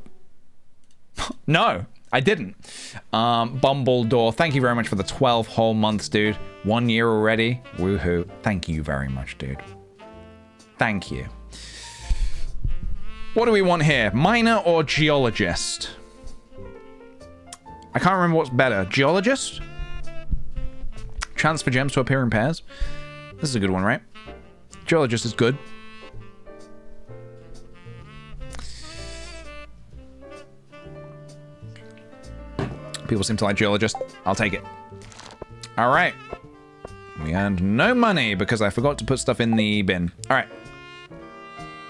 No, I didn't. Bumbledore, thank you very much for the 12 whole months, dude. 1 year already. Woohoo. Thank you very much, dude. Thank you. What do we want here? Miner or geologist? I can't remember what's better. Geologist? Transfer gems to appear in pairs. This is a good one, right? Geologist is good. People seem to like geologist. I'll take it. All right. We earned no money because I forgot to put stuff in the bin. All right.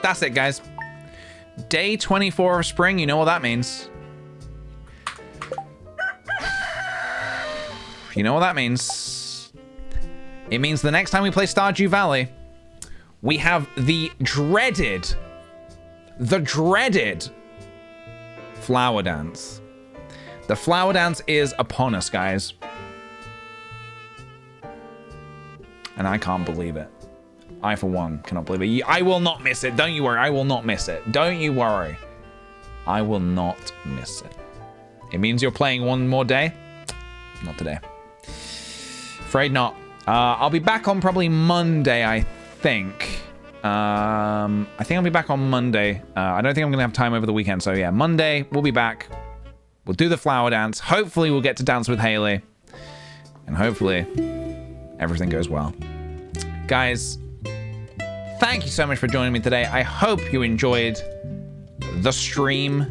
That's it, guys. Day 24 of spring. You know what that means. You know what that means. It means the next time we play Stardew Valley, we have the dreaded flower dance. The flower dance is upon us, guys. And I can't believe it. I, for one, cannot believe it. I will not miss it. Don't you worry. I will not miss it. Don't you worry. I will not miss it. It means you're playing one more day? Not today. Afraid not. I'll be back on probably Monday, I think. I think I'll be back on Monday. I don't think I'm going to have time over the weekend. So, yeah, Monday, we'll be back. We'll do the flower dance. Hopefully, we'll get to dance with Haley. And hopefully, everything goes well. Guys, thank you so much for joining me today. I hope you enjoyed the stream.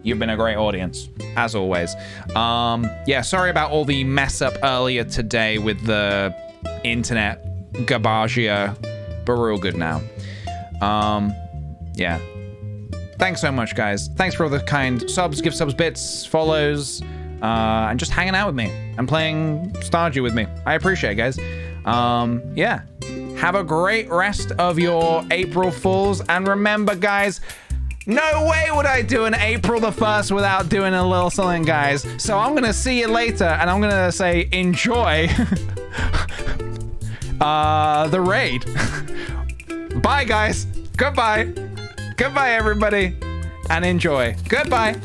You've been a great audience, as always. Yeah, sorry about all the mess up earlier today with the internet garbagio, but we're all good now. Yeah. Thanks so much, guys. Thanks for all the kind subs, give subs, bits, follows, and just hanging out with me and playing Stardew with me. I appreciate it, guys. Yeah. Have a great rest of your April Fools. And remember, guys, no way would I do an April the 1st without doing a little something, guys. So I'm going to see you later, and I'm going to say enjoy the raid. Bye, guys. Goodbye. Goodbye, everybody. And enjoy. Goodbye.